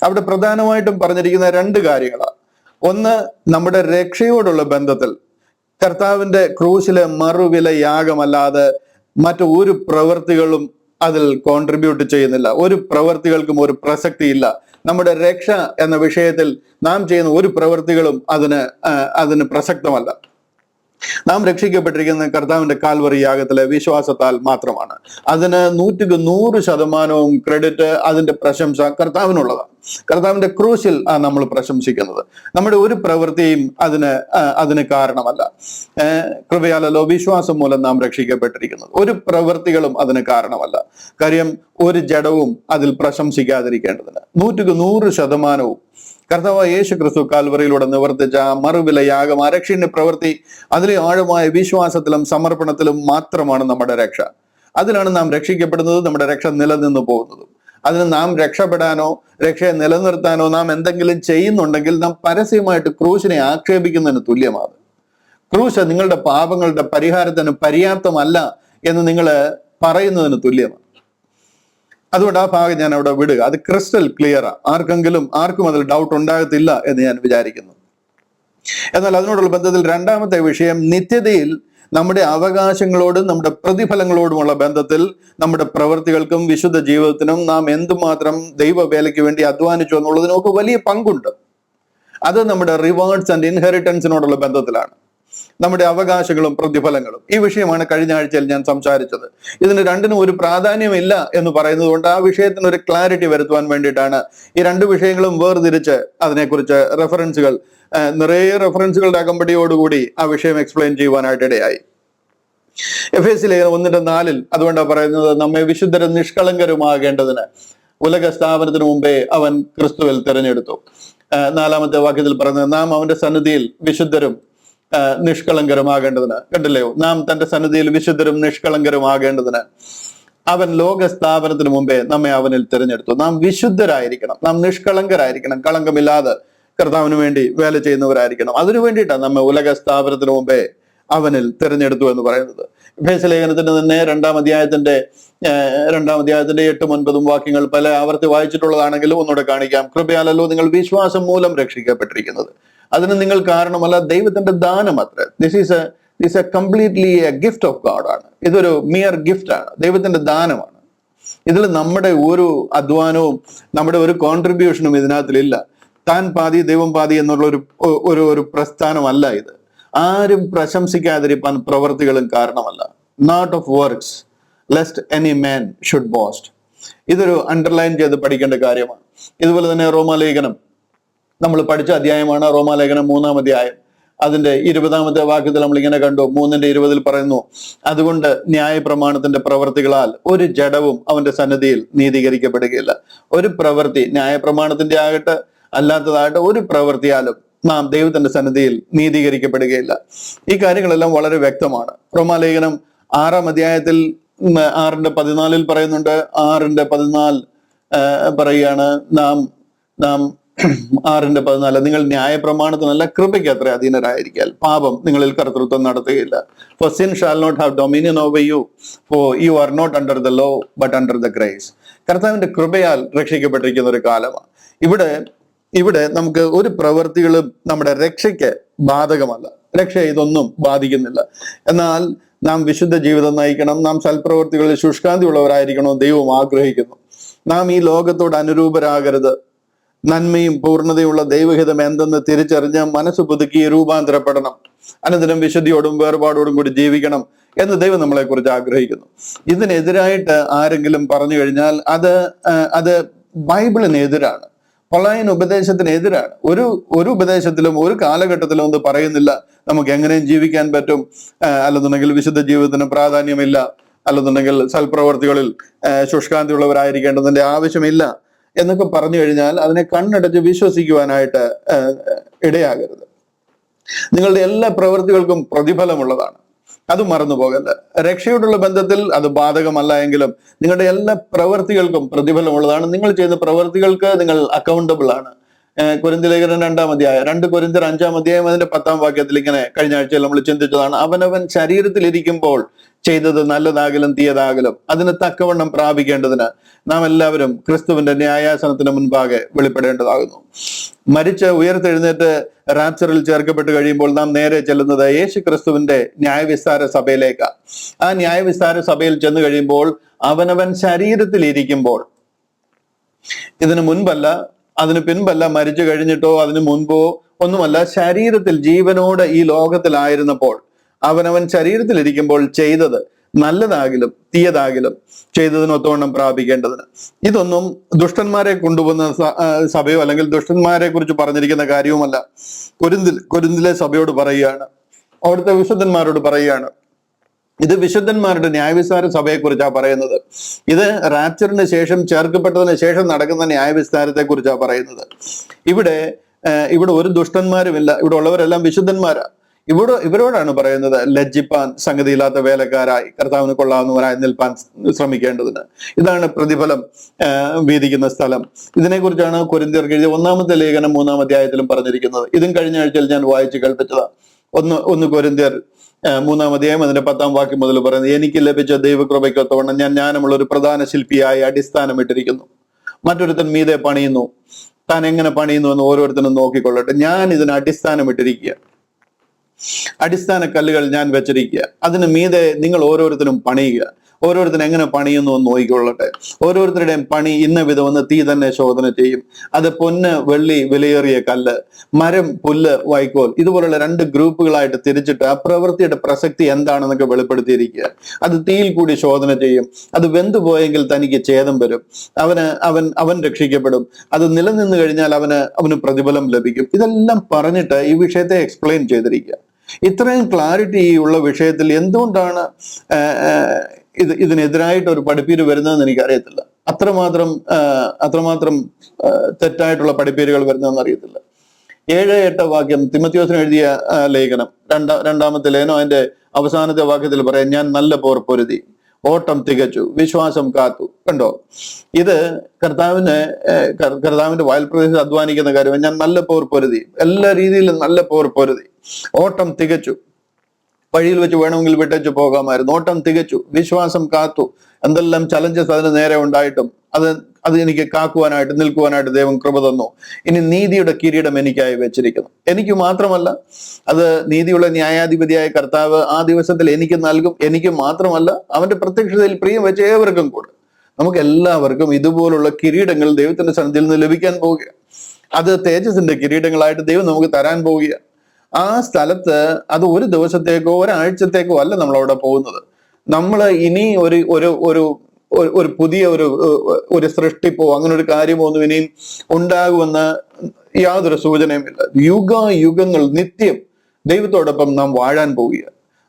അവിടെ പ്രധാനമായിട്ടും പറഞ്ഞിരിക്കുന്ന 2 കാര്യങ്ങളാണ്. ഒന്ന്, നമ്മുടെ രക്ഷയോടുള്ള ബന്ധത്തിൽ കർത്താവിന്റെ ക്രൂശിലെ മറുവില യാഗമല്ലാതെ മറ്റു ഒരു പ്രവൃത്തികളും അതിൽ കോൺട്രിബ്യൂട്ട് ചെയ്യുന്നില്ല. ഒരു പ്രവൃത്തികൾക്കും ഒരു പ്രസക്തിയില്ല. നമ്മുടെ രക്ഷ എന്ന വിഷയത്തിൽ നാം ചെയ്യുന്ന ഒരു പ്രവൃത്തികളും അതിന് പ്രസക്തമല്ല. നാം രക്ഷിക്കപ്പെട്ടിരിക്കുന്ന കർത്താവിന്റെ കാൽവറി യാഗത്തിലെ വിശ്വാസത്താൽ മാത്രമാണ്. അതിന് 100% ക്രെഡിറ്റ്, അതിന്റെ പ്രശംസ കർത്താവിനുള്ളതാണ്. കർത്താവിന്റെ ക്രൂശിൽ നമ്മൾ പ്രശംസിക്കുന്നത്. നമ്മുടെ ഒരു പ്രവൃത്തിയും അതിന് കാരണമല്ല. കൃപയാലല്ലോ വിശ്വാസം മൂലം നാം രക്ഷിക്കപ്പെട്ടിരിക്കുന്നത്. ഒരു പ്രവൃത്തികളും അതിന് കാരണമല്ല. കാര്യം ഒരു ജഡവും അതിൽ പ്രശംസിക്കാതിരിക്കേണ്ടതിന് 100% കർത്താവ് യേശു ക്രിസ്തു കാൽവറിയിലൂടെ നിവർത്തിച്ച മറുവില യാഗം, രക്ഷയുടെ പ്രവൃത്തി, അതിലെ ആഴമായ വിശ്വാസത്തിലും സമർപ്പണത്തിലും മാത്രമാണ് നമ്മുടെ രക്ഷ. അതിലാണ് നാം രക്ഷിക്കപ്പെടുന്നത്, നമ്മുടെ രക്ഷ നിലനിന്ന് പോകുന്നതും. അതിന് നാം രക്ഷപ്പെടാനോ രക്ഷയെ നിലനിർത്താനോ നാം എന്തെങ്കിലും ചെയ്യുന്നുണ്ടെങ്കിൽ നാം പരസ്യമായിട്ട് ക്രൂശിനെ ആക്ഷേപിക്കുന്നതിന് തുല്യമാണ്. ക്രൂശ് നിങ്ങളുടെ പാപങ്ങളുടെ പരിഹാരത്തിന് പര്യാപ്തമല്ല എന്ന് നിങ്ങൾ പറയുന്നതിന് തുല്യമാണ്. അതുകൊണ്ട് ആ ഭാഗം ഞാൻ അവിടെ വിടുക. അത് ക്രിസ്റ്റൽ ക്ലിയറാ. ആർക്കും അതിൽ ഡൗട്ട് ഉണ്ടാകത്തില്ല എന്ന് ഞാൻ വിചാരിക്കുന്നു. എന്നാൽ അതിനോടുള്ള ബന്ധത്തിൽ രണ്ടാമത്തെ വിഷയം, നിത്യതയിൽ നമ്മുടെ അവകാശങ്ങളോടും നമ്മുടെ പ്രതിഫലങ്ങളോടുമുള്ള ബന്ധത്തിൽ നമ്മുടെ പ്രവൃത്തികൾക്കും വിശുദ്ധ ജീവിതത്തിനും നാം എന്തുമാത്രം ദൈവവേലയ്ക്ക് വേണ്ടി അധ്വാനിച്ചു എന്നുള്ളതിനൊക്കെ വലിയ പങ്കുണ്ട്. അത് നമ്മുടെ റിവാർഡ്സ് ആൻഡ് ഇൻഹെറിറ്റൻസിനോടുള്ള ബന്ധത്തിലാണ്. നമ്മുടെ അവകാശങ്ങളും പ്രതിഫലങ്ങളും. ഈ വിഷയമാണ് കഴിഞ്ഞ ആഴ്ചയിൽ ഞാൻ സംസാരിച്ചത്. ഇതിന് രണ്ടിനും ഒരു പ്രാധാന്യമില്ല എന്ന് പറയുന്നത് കൊണ്ട് ആ വിഷയത്തിന് ഒരു ക്ലാരിറ്റി വരുത്തുവാൻ വേണ്ടിയിട്ടാണ് ഈ രണ്ട് വിഷയങ്ങളും വേർതിരിച്ച് അതിനെക്കുറിച്ച് നിറയെ റെഫറൻസുകളുടെ അകമ്പടിയോടുകൂടി ആ വിഷയം എക്സ്പ്ലെയിൻ ചെയ്യുവാനായിട്ട് ഇടയായി. എഫേസ്യ ലേഖനം 1:4 അതുകൊണ്ടാണ് പറയുന്നത്, നമ്മെ വിശുദ്ധരും നിഷ്കളങ്കരുമാകേണ്ടതിന് ഉലക സ്ഥാപനത്തിന് മുമ്പേ അവൻ ക്രിസ്തുവിൽ തിരഞ്ഞെടുത്തു. 4-ാമത്തെ വാക്യത്തിൽ പറയുന്നത്, നാം അവന്റെ സന്നിധിയിൽ വിശുദ്ധരും നിഷ്കളങ്കരുമാകേണ്ടതിന്. കണ്ടില്ലയോ, നാം തന്റെ സന്നിധിയിൽ വിശുദ്ധരും നിഷ്കളങ്കരുമാകേണ്ടതിന് അവൻ ലോക സ്ഥാപനത്തിന് മുമ്പേ നമ്മെ അവനിൽ തിരഞ്ഞെടുത്തു. നാം വിശുദ്ധരായിരിക്കണം, നാം നിഷ്കളങ്കരായിരിക്കണം, കളങ്കമില്ലാതെ കർത്താവിന് വേണ്ടി വേല ചെയ്യുന്നവരായിരിക്കണം. അതിനു വേണ്ടിയിട്ടാണ് നമ്മെ ഉലക സ്ഥാപനത്തിന് മുമ്പേ അവനിൽ തിരഞ്ഞെടുത്തു എന്ന് പറയുന്നത്. എഫേസ്യ ലേഖനത്തിന്റെ തന്നെ 2-ാം അധ്യായത്തിന്റെ 8-9 വാക്യങ്ങൾ പല ആവർത്തി വായിച്ചിട്ടുള്ളതാണെങ്കിലും ഒന്നുകൂടെ കാണിക്കാം. കൃപയാലല്ലോ നിങ്ങൾ വിശ്വാസം മൂലം രക്ഷിക്കപ്പെട്ടിരിക്കുന്നത്. അതിന് നിങ്ങൾ കാരണമല്ല, ദൈവത്തിന്റെ ദാനം അത്ര. This is A completely A gift of God ആണ്. ഇതൊരു മിയർ ഗിഫ്റ്റ് ആണ്, ദൈവത്തിന്റെ ദാനമാണ്. ഇതിൽ നമ്മുടെ ഒരു അധ്വാനവും നമ്മുടെ ഒരു കോൺട്രിബ്യൂഷനും ഇതിനകത്തിലില്ല. താൻ പാതി ദൈവം പാതി എന്നുള്ള ഒരു പ്രസ്ഥാനമല്ല ഇത്. ആരും പ്രശംസിക്കാതിരിപ്പാൻ പ്രവർത്തികളും കാരണമല്ല. Not of works lest any man should boast. ഇതൊരു അണ്ടർലൈൻ ചെയ്ത് പഠിക്കേണ്ട കാര്യമാണ്. ഇതുപോലെ തന്നെ റോമാലേഖനം നമ്മൾ പഠിച്ച അധ്യായമാണ്. റോമാലേഖനം 3-ാം അധ്യായം അതിന്റെ 20-ാമത്തെ വാക്യത്തിൽ നമ്മൾ ഇങ്ങനെ കണ്ടു. 3:20 പറയുന്നു, അതുകൊണ്ട് ന്യായപ്രമാണത്തിന്റെ പ്രവർത്തികളാൽ ഒരു ജഡവും അവന്റെ സന്നിധിയിൽ നീതീകരിക്കപ്പെടുകയില്ല. ഒരു പ്രവൃത്തി, ന്യായപ്രമാണത്തിന്റെ ആകട്ടെ അല്ലാത്തതാകട്ടെ, ഒരു പ്രവൃത്തിയാലും നാം ദൈവത്തിന്റെ സന്നിധിയിൽ നീതീകരിക്കപ്പെടുകയില്ല. ഈ കാര്യങ്ങളെല്ലാം വളരെ വ്യക്തമാണ്. റോമാലേഖനം 6-ാം അധ്യായത്തിൽ 6:14 പറയുന്നുണ്ട്. 6:14 പറയുകയാണ്, നാം 6:14 നിങ്ങൾ ന്യായപ്രമാണത്തിനല്ല കൃപയ്ക്ക് അത്ര അധീനരായിരിക്കാൻ പാപം നിങ്ങളിൽ കർത്തൃത്വം നടത്തുകയില്ല. For sin shall not have dominion over you, for you are not under the law but under the grace. കർത്താവിന്റെ കൃപയാൽ രക്ഷിക്കപ്പെട്ടിരിക്കുന്ന ഒരു കാലമാണ്. ഇവിടെ നമുക്ക് ഒരു പ്രവൃത്തികളും നമ്മുടെ രക്ഷയ്ക്ക് ബാധകമല്ല. രക്ഷ ഇതൊന്നും ബാധിക്കുന്നില്ല. എന്നാൽ നാം വിശുദ്ധ ജീവിതം നയിക്കണം, നാം സൽപ്രവൃത്തികളിൽ ശുഷ്കാന്തിയുള്ളവരായിരിക്കണോ ദൈവം ആഗ്രഹിക്കുന്നു. നാം ഈ ലോകത്തോട് അനുരൂപരാകരുത്. നന്മയും പൂർണ്ണതയുള്ള ദൈവഹിതം എന്തെന്ന് തിരിച്ചറിഞ്ഞ് മനസ്സ് പുതുക്കി രൂപാന്തരപ്പെടണം. അനുദിനം വിശുദ്ധിയോടും വേർപാടോടും കൂടി ജീവിക്കണം എന്ന് ദൈവം നമ്മളെ കുറിച്ച് ആഗ്രഹിക്കുന്നു. ഇതിനെതിരായിട്ട് ആരെങ്കിലും പറഞ്ഞു കഴിഞ്ഞാൽ അത് ബൈബിളിനെതിരാണ്, പൊള്ളായൻ ഉപദേശത്തിനെതിരാണ്. ഒരു ഉപദേശത്തിലും ഒരു കാലഘട്ടത്തിലും ഒന്നും പറയുന്നില്ല നമുക്ക് എങ്ങനെയും ജീവിക്കാൻ പറ്റും, അല്ലെന്നുണ്ടെങ്കിൽ വിശുദ്ധ ജീവിതത്തിന് പ്രാധാന്യമില്ല, അല്ലെന്നുണ്ടെങ്കിൽ സൽപ്രവർത്തികളിൽ ശുഷ്കാന്തിയുള്ളവരായിരിക്കേണ്ടതിന്റെ ആവശ്യമില്ല എന്നൊക്കെ പറഞ്ഞു കഴിഞ്ഞാൽ അതിനെ കണ്ണടച്ച് വിശ്വസിക്കുവാനായിട്ട് ഇടയാകരുത്. നിങ്ങളുടെ എല്ലാ പ്രവൃത്തികൾക്കും പ്രതിഫലമുള്ളതാണ്, അത് മറന്നു പോകല്ല. രക്ഷയോടുള്ള ബന്ധത്തിൽ അത് ബാധകമല്ല എങ്കിലും നിങ്ങളുടെ എല്ലാ പ്രവൃത്തികൾക്കും പ്രതിഫലമുള്ളതാണ്. നിങ്ങൾ ചെയ്യുന്ന പ്രവൃത്തികൾക്ക് നിങ്ങൾ അക്കൗണ്ടബിൾ ആണ്. കൊരിന്ത്യർ ലേഖനം 2-ാം അധ്യായം 2 കൊരിന്ത്യർ 5-ാം അധ്യായം അതിന്റെ 10-ാം വാക്യത്തിൽ ഇങ്ങനെ കഴിഞ്ഞ ആഴ്ചയിൽ നമ്മൾ ചിന്തിച്ചതാണ്, അവനവൻ ശരീരത്തിലിരിക്കുമ്പോൾ ചെയ്തത് നല്ലതാകലും തീയതാകലും അതിന് തക്കവണ്ണം പ്രാപിക്കേണ്ടതിന് നാം എല്ലാവരും ക്രിസ്തുവിന്റെ ന്യായാസനത്തിന് മുൻപാകെ വെളിപ്പെടേണ്ടതാകുന്നു. മരിച്ച് ഉയർത്തെഴുന്നേറ്റ് റാപ്ചറിൽ ചേർക്കപ്പെട്ട് കഴിയുമ്പോൾ നാം നേരെ ചെല്ലുന്നത് യേശു ക്രിസ്തുവിന്റെ ന്യായവിസ്താര സഭയിലേക്കാണ്. ആ ന്യായവിസ്താര സഭയിൽ ചെന്ന് കഴിയുമ്പോൾ അവനവൻ ശരീരത്തിലിരിക്കുമ്പോൾ, ഇതിനു മുൻപല്ല, അതിന് പിൻപല്ല, മരിച്ചു കഴിഞ്ഞിട്ടോ അതിനു മുൻപോ ഒന്നുമല്ല, ശരീരത്തിൽ ജീവനോട് ഈ ലോകത്തിലായിരുന്നപ്പോൾ അവനവൻ ശരീരത്തിലിരിക്കുമ്പോൾ ചെയ്തത് നല്ലതാകിലും തീയതാകിലും ചെയ്തതിനൊത്തവണ്ണം പ്രാപിക്കേണ്ടതിന്. ഇതൊന്നും ദുഷ്ടന്മാരെ കൊണ്ടുപോകുന്ന സഭയോ അല്ലെങ്കിൽ ദുഷ്ടന്മാരെ കുറിച്ച് പറഞ്ഞിരിക്കുന്ന കാര്യവുമല്ല. കൊരിന്തിലെ സഭയോട് പറയുകയാണ്, അവിടുത്തെ വിശുദ്ധന്മാരോട് പറയുകയാണ്. ഇത് വിശുദ്ധന്മാരുടെ ന്യായവിസ്താര സഭയെക്കുറിച്ചാണ് പറയുന്നത്. ഇത് റാപ്ചറിന് ശേഷം ചേർക്കപ്പെട്ടതിന് ശേഷം നടക്കുന്ന ന്യായവിസ്താരത്തെ കുറിച്ചാണ് പറയുന്നത്. ഇവിടെ ഒരു ദുഷ്ടന്മാരുമില്ല. ഇവിടെ ഉള്ളവരെല്ലാം വിശുദ്ധന്മാരാ. ഇവരോടാണ് പറയുന്നത്, ലജ്ജിപ്പാൻ സംഗതിയില്ലാത്ത വേലക്കാരായി കർത്താവിന് കൊള്ളാവുന്നവരായി നിൽപ്പാൻ ശ്രമിക്കേണ്ടതിന്. ഇതാണ് പ്രതിഫലം വീതിക്കുന്ന സ്ഥലം. ഇതിനെക്കുറിച്ചാണ് കൊരിന്ത്യർക്ക് എഴുതിയ 1-ാമത്തെ ലേഖനം 3-ാം അധ്യായത്തിലും പറഞ്ഞിരിക്കുന്നത്. ഇതും കഴിഞ്ഞ ആഴ്ചയിൽ ഞാൻ വായിച്ചു കേൾപ്പിച്ചതാ. ഒന്ന് കൊരിന്ത്യർ 3-ാം അധ്യായം അതിന്റെ 10-ാം വാക്യം മുതൽ പറയുന്നത്, എനിക്ക് ലഭിച്ച ദൈവകൃപയ്ക്കൊത്തവണ്ണം ഞാൻ ജ്ഞാനമുള്ള ഒരു പ്രധാന ശില്പിയായി അടിസ്ഥാനം ഇട്ടിരിക്കുന്നു. മറ്റൊരുത്തൻ മീതെ പണിയുന്നു. താൻ എങ്ങനെ പണിയുന്നു എന്ന് ഓരോരുത്തരും നോക്കിക്കൊള്ളട്ടെ. ഞാൻ ഇതിന് അടിസ്ഥാനം ഇട്ടിരിക്കുക. അടിസ്ഥാന കല്ലുകൾ ഞാൻ വെച്ചിരിക്കുക. അതിന് മീതെ നിങ്ങൾ ഓരോരുത്തരും പണിയുക. ഓരോരുത്തരും എങ്ങനെ പണിയുന്നു എന്ന് നോക്കിക്കൊള്ളട്ടെ. ഓരോരുത്തരുടെയും പണി ഇന്ന വിധമെന്ന് തീ തന്നെ ശോധന ചെയ്യും. അത് പൊന്ന്, വെള്ളി, വിലയേറിയ കല്ല്, മരം, പുല്ല്, വൈക്കോൽ, ഇതുപോലുള്ള 2 ഗ്രൂപ്പുകളായിട്ട് തിരിച്ചിട്ട് ആ പ്രവൃത്തിയുടെ പ്രസക്തി എന്താണെന്നൊക്കെ വെളിപ്പെടുത്തിയിരിക്കുക. അത് തീയിൽ കൂടി ശോധന ചെയ്യും. അത് വെന്തുപോയെങ്കിൽ തനിക്ക് ഛേദം വരും. അവൻ രക്ഷിക്കപ്പെടും. അത് നിലനിന്ന് കഴിഞ്ഞാൽ അവന് പ്രതിഫലം ലഭിക്കും. ഇതെല്ലാം പറഞ്ഞിട്ട് ഈ വിഷയത്തെ എക്സ്പ്ലെയിൻ ചെയ്തിരിക്കുക. ഇത്രയും ക്ലാരിറ്റി ഉള്ള വിഷയത്തിൽ എന്തുകൊണ്ടാണ് ഇതിനെതിരായിട്ട് ഒരു പഠിപ്പീര് വരുന്നതെന്ന് എനിക്കറിയത്തില്ല. അത്രമാത്രം തെറ്റായിട്ടുള്ള പഠിപ്പീരുകൾ വരുന്നതെന്ന് അറിയത്തില്ല. 7-8 വാക്യം തിമോഥെയോസിന് എഴുതിയ ലേഖനം, 2-ാമത്തെ ലേഖനം, അതിന്റെ അവസാനത്തെ വാക്യത്തിൽ പറയാം, ഞാൻ നല്ല പോർ പൊരുതി, ഓട്ടം തികച്ചു, വിശ്വാസം കാത്തു. കണ്ടോ, ഇത് കർത്താവിന്റെ വയൽ പ്രദേശത്ത് അധ്വാനിക്കുന്ന കാര്യം. ഞാൻ നല്ല പോർ പൊരുതി, എല്ലാ രീതിയിലും നല്ല പോർ പൊരുതി, ഓട്ടം തികച്ചു. വഴിയിൽ വെച്ച് വേണമെങ്കിൽ വിട്ടേച്ച് പോകാമായിരുന്നു. ഓട്ടം തികച്ചു, വിശ്വാസം കാത്തു. എന്തെല്ലാം ചലഞ്ചസ് അതിന് നേരെ ഉണ്ടായിട്ടും അത് എനിക്ക് കാക്കുവാനായിട്ട് നിൽക്കുവാനായിട്ട് ദൈവം കൃപ തന്നു. ഇനി നീതിയുടെ കിരീടം എനിക്കായി വെച്ചിരിക്കുന്നു. എനിക്ക് മാത്രമല്ല, അത് നീതിയുള്ള ന്യായാധിപതിയായ കർത്താവ് ആ ദിവസത്തിൽ എനിക്ക് നൽകും. എനിക്ക് മാത്രമല്ല, അവന്റെ പ്രത്യക്ഷതയിൽ പ്രിയം വെച്ച ഏവർക്കും കൂടെ, നമുക്ക് എല്ലാവർക്കും ഇതുപോലുള്ള കിരീടങ്ങൾ ദൈവത്തിന്റെ സന്നിധിയിൽ നിന്ന് ലഭിക്കാൻ പോവുക. അത് തേജസ്സിന്റെ കിരീടങ്ങളായിട്ട് ദൈവം നമുക്ക് തരാൻ പോവുക. ആ സ്ഥലത്ത് അത് ഒരു ദിവസത്തേക്കോ ഒരാഴ്ചത്തേക്കോ അല്ല നമ്മൾ അവിടെ പോകുന്നത്. നമ്മൾ ഇനി ഒരു പുതിയ ഒരു സൃഷ്ടിപ്പോ അങ്ങനെ ഒരു കാര്യമോ ഒന്നും ഇനിയും ഉണ്ടാകുമെന്ന് യാതൊരു സൂചനയുമില്ല. യുഗങ്ങൾ നിത്യം ദൈവത്തോടൊപ്പം നാം വാഴാൻ പോവുക.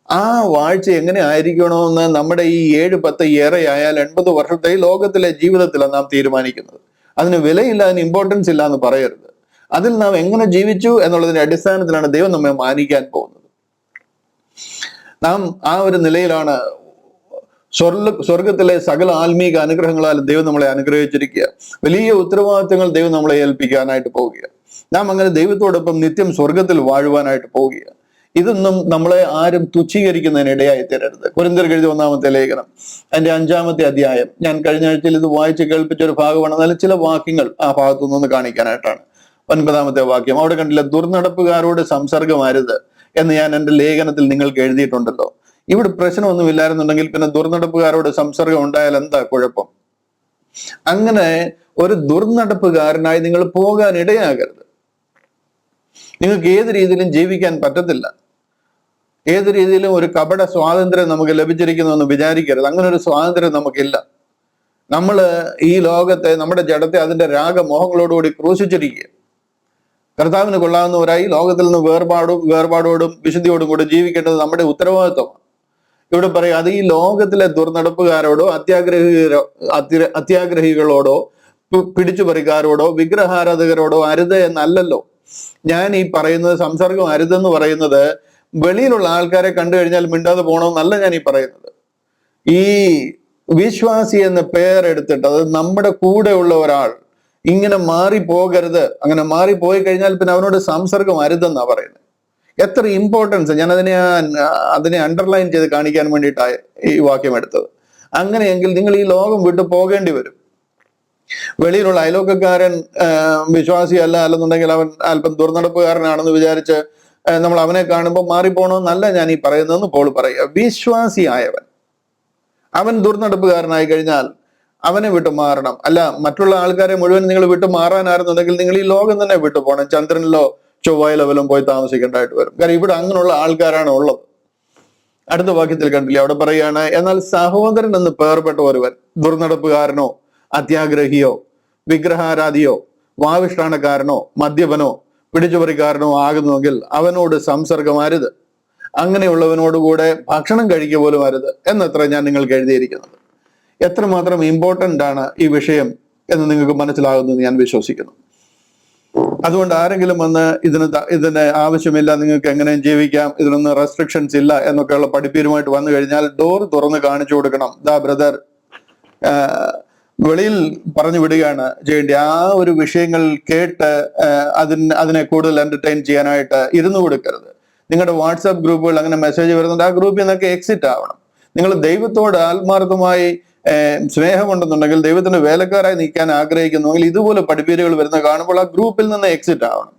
ആ വാഴ്ച എങ്ങനെ ആയിരിക്കണമെന്ന് നമ്മുടെ ഈ 7-10 ഏറെയായാൽ 80 വർഷത്തെ ലോകത്തിലെ ജീവിതത്തിലാണ് നാം തീരുമാനിക്കുന്നത്. അതിന് വിലയില്ല, അതിന് ഇമ്പോർട്ടൻസ് ഇല്ല എന്ന് പറയരുത്. അതിൽ നാം എങ്ങനെ ജീവിച്ചു എന്നുള്ളതിന്റെ അടിസ്ഥാനത്തിലാണ് ദൈവം നമ്മെ മാനിക്കാൻ പോകുന്നത്. നാം ആ ഒരു നിലയിലാണ് സ്വർഗത്തിലെ സകല ആത്മീക അനുഗ്രഹങ്ങളാൽ ദൈവം നമ്മളെ അനുഗ്രഹിച്ചിരിക്കുക. വലിയ ഉത്തരവാദിത്തങ്ങൾ ദൈവം നമ്മളെ ഏൽപ്പിക്കാനായിട്ട് പോവുക. നാം അങ്ങനെ ദൈവത്തോടൊപ്പം നിത്യം സ്വർഗത്തിൽ വാഴുവാനായിട്ട് പോവുക. ഇതൊന്നും നമ്മളെ ആരും തുച്ഛീകരിക്കുന്നതിന് ഇടയായി തരരുത്. കൊരിന്ത്യർക്ക് എഴുതിയ 1-ാമത്തെ ലേഖനം അതിന്റെ 5-ാമത്തെ അധ്യായം, ഞാൻ കഴിഞ്ഞ ആഴ്ചയിൽ ഇത് വായിച്ച് കേൾപ്പിച്ച ഒരു ഭാഗമാണ്. എന്നാലും ചില വാക്യങ്ങൾ ആ ഭാഗത്തു നിന്ന് കാണിക്കാനായിട്ടാണ്. 9-ാമത്തെ വാക്യം, അവിടെ കണ്ടില്ല, ദുർനടപ്പുകാരോട് സംസർഗമരുത് എന്ന് ഞാൻ എൻ്റെ ലേഖനത്തിൽ നിങ്ങൾക്ക് എഴുതിയിട്ടുണ്ടല്ലോ. ഇവിടെ പ്രശ്നമൊന്നും ഇല്ലായിരുന്നുണ്ടെങ്കിൽ പിന്നെ ദുർനടപ്പുകാരോട് സംസർഗം ഉണ്ടായാൽ എന്താ കുഴപ്പം? അങ്ങനെ ഒരു ദുർനടപ്പുകാരനായി നിങ്ങൾ പോകാൻ ഇടയാകരുത്. നിങ്ങൾക്ക് ഏത് രീതിയിലും ജീവിക്കാൻ പറ്റത്തില്ല. ഏത് രീതിയിലും ഒരു കപട സ്വാതന്ത്ര്യം നമുക്ക് ലഭിച്ചിരിക്കുന്നു എന്ന് വിചാരിക്കരുത്. അങ്ങനെ ഒരു സ്വാതന്ത്ര്യം നമുക്കില്ല. നമ്മൾ ഈ ലോകത്തെ, നമ്മുടെ ജഡത്തെ അതിന്റെ രാഗമോഹങ്ങളോടുകൂടി ക്രൂശിച്ചിരിക്കുക. കർത്താവിന് കൊള്ളാവുന്നവരായി ലോകത്തിൽ നിന്ന് വേർപാടോടും വിശുദ്ധിയോടും കൂടി ജീവിക്കേണ്ടത് നമ്മുടെ ഉത്തരവാദിത്വമാണ്. ഇവിടെ പറയാം, അത് ഈ ലോകത്തിലെ ദുർനടപ്പുകാരോടോ അത്യാഗ്രഹികളോടോ പിടിച്ചുപറിക്കാരോടോ വിഗ്രഹാരാധകരോടോ അരുത് എന്നല്ലല്ലോ ഞാൻ ഈ പറയുന്നത്. സംസർഗം അരുതെന്ന് പറയുന്നത് വെളിയിലുള്ള ആൾക്കാരെ കണ്ടു കഴിഞ്ഞാൽ മിണ്ടാതെ പോകണമെന്നല്ല ഞാൻ ഈ പറയുന്നത്. ഈ വിശ്വാസി എന്ന പേരെടുത്തിട്ട്, അത് നമ്മുടെ കൂടെയുള്ള ഒരാൾ ഇങ്ങനെ മാറിപ്പോകരുത്. അങ്ങനെ മാറിപ്പോയി കഴിഞ്ഞാൽ പിന്നെ അവനോട് സംസർഗം അരുതെന്നാ പറയുന്നത്. എത്ര ഇമ്പോർട്ടൻസ്! ഞാൻ അതിനെ അണ്ടർലൈൻ ചെയ്ത് കാണിക്കാൻ വേണ്ടിയിട്ടാണ് ഈ വാക്യം എടുത്തത്. അങ്ങനെയെങ്കിൽ നിങ്ങൾ ഈ ലോകം വിട്ടു പോകേണ്ടി വരും. വെളിയിലുള്ള അയലോക്കക്കാരൻ വിശ്വാസിയല്ല, അല്ലെന്നുണ്ടെങ്കിൽ അവൻ അല്പം ദുർനടപ്പുകാരനാണെന്ന് വിചാരിച്ച് നമ്മൾ അവനെ കാണുമ്പോൾ മാറിപ്പോണമെന്നല്ല ഞാൻ ഈ പറയുന്നതെന്ന് പോൾ പറയുക. വിശ്വാസിയായവൻ അവൻ ദുർനടപ്പുകാരനായി കഴിഞ്ഞാൽ അവനെ വിട്ടു മാറണം. അല്ല, മറ്റുള്ള ആൾക്കാരെ മുഴുവൻ നിങ്ങൾ വിട്ടു മാറാനായിരുന്നുണ്ടെങ്കിൽ നിങ്ങൾ ഈ ലോകം തന്നെ വിട്ടു പോകണം. ചന്ദ്രനിലോ ചൊവ്വയിലോ വല്ലതും പോയി താമസിക്കേണ്ടതായിട്ട് വരും. കാരണം ഇവിടെ അങ്ങനെയുള്ള ആൾക്കാരാണ് ഉള്ളത്. അടുത്ത വാക്യത്തിൽ കണ്ടില്ലേ, അവിടെ പറയാണ്, എന്നാൽ സഹോദരൻ എന്ന് പേർപ്പെട്ട ഒരുവൻ ദുർനടപ്പുകാരനോ അത്യാഗ്രഹിയോ വിഗ്രഹാരാധിയോ വാവിഷ്ഠാനക്കാരനോ മദ്യപനോ പിടിച്ചുപറിക്കാരനോ ആകുന്നുവെങ്കിൽ അവനോട് സംസർഗമരുത്, അങ്ങനെയുള്ളവനോടുകൂടെ ഭക്ഷണം കഴിക്കുക പോലും അരുത് എന്നത്ര ഞാൻ നിങ്ങൾക്ക് എഴുതിയിരിക്കുന്നത്. എത്രമാത്രം ഇമ്പോർട്ടൻ്റ് ആണ് ഈ വിഷയം എന്ന് നിങ്ങൾക്ക് മനസ്സിലാകുന്നു എന്ന് ഞാൻ വിശ്വസിക്കുന്നു. അതുകൊണ്ട് ആരെങ്കിലും വന്ന് ഇതിന് ആവശ്യമില്ല, നിങ്ങൾക്ക് എങ്ങനെയും ജീവിക്കാം, ഇതിനൊന്നും റെസ്ട്രിക്ഷൻസ് ഇല്ല എന്നൊക്കെയുള്ള പഠിപ്പീരുമായിട്ട് വന്നു കഴിഞ്ഞാൽ ഡോർ തുറന്ന് കാണിച്ചു കൊടുക്കണം. ബ്രദർ വെളിയിൽ പറഞ്ഞു വിടുകയാണ് ചെയ്യേണ്ടി. ആ ഒരു വിഷയങ്ങൾ കേട്ട് അതിനെ കൂടുതൽ എന്റർടൈൻ ചെയ്യാനായിട്ട് ഇരുന്നു കൊടുക്കരുത്. നിങ്ങളുടെ വാട്സാപ്പ് ഗ്രൂപ്പുകൾ അങ്ങനെ മെസ്സേജ് വരുന്നുണ്ട്, ആ ഗ്രൂപ്പിൽ നിന്നൊക്കെ എക്സിറ്റ് ആവണം. നിങ്ങൾ ദൈവത്തോട് ആത്മാർത്ഥമായി സ്നേഹമുണ്ടെന്നുണ്ടെങ്കിൽ, ദൈവത്തിന് വേലക്കാരായി നിൽക്കാൻ ആഗ്രഹിക്കുന്നുവെങ്കിൽ, ഇതുപോലെ പഠിപ്പീരുകൾ വരുന്ന കാണുമ്പോൾ ആ ഗ്രൂപ്പിൽ നിന്ന് എക്സിറ്റ് ആവണം.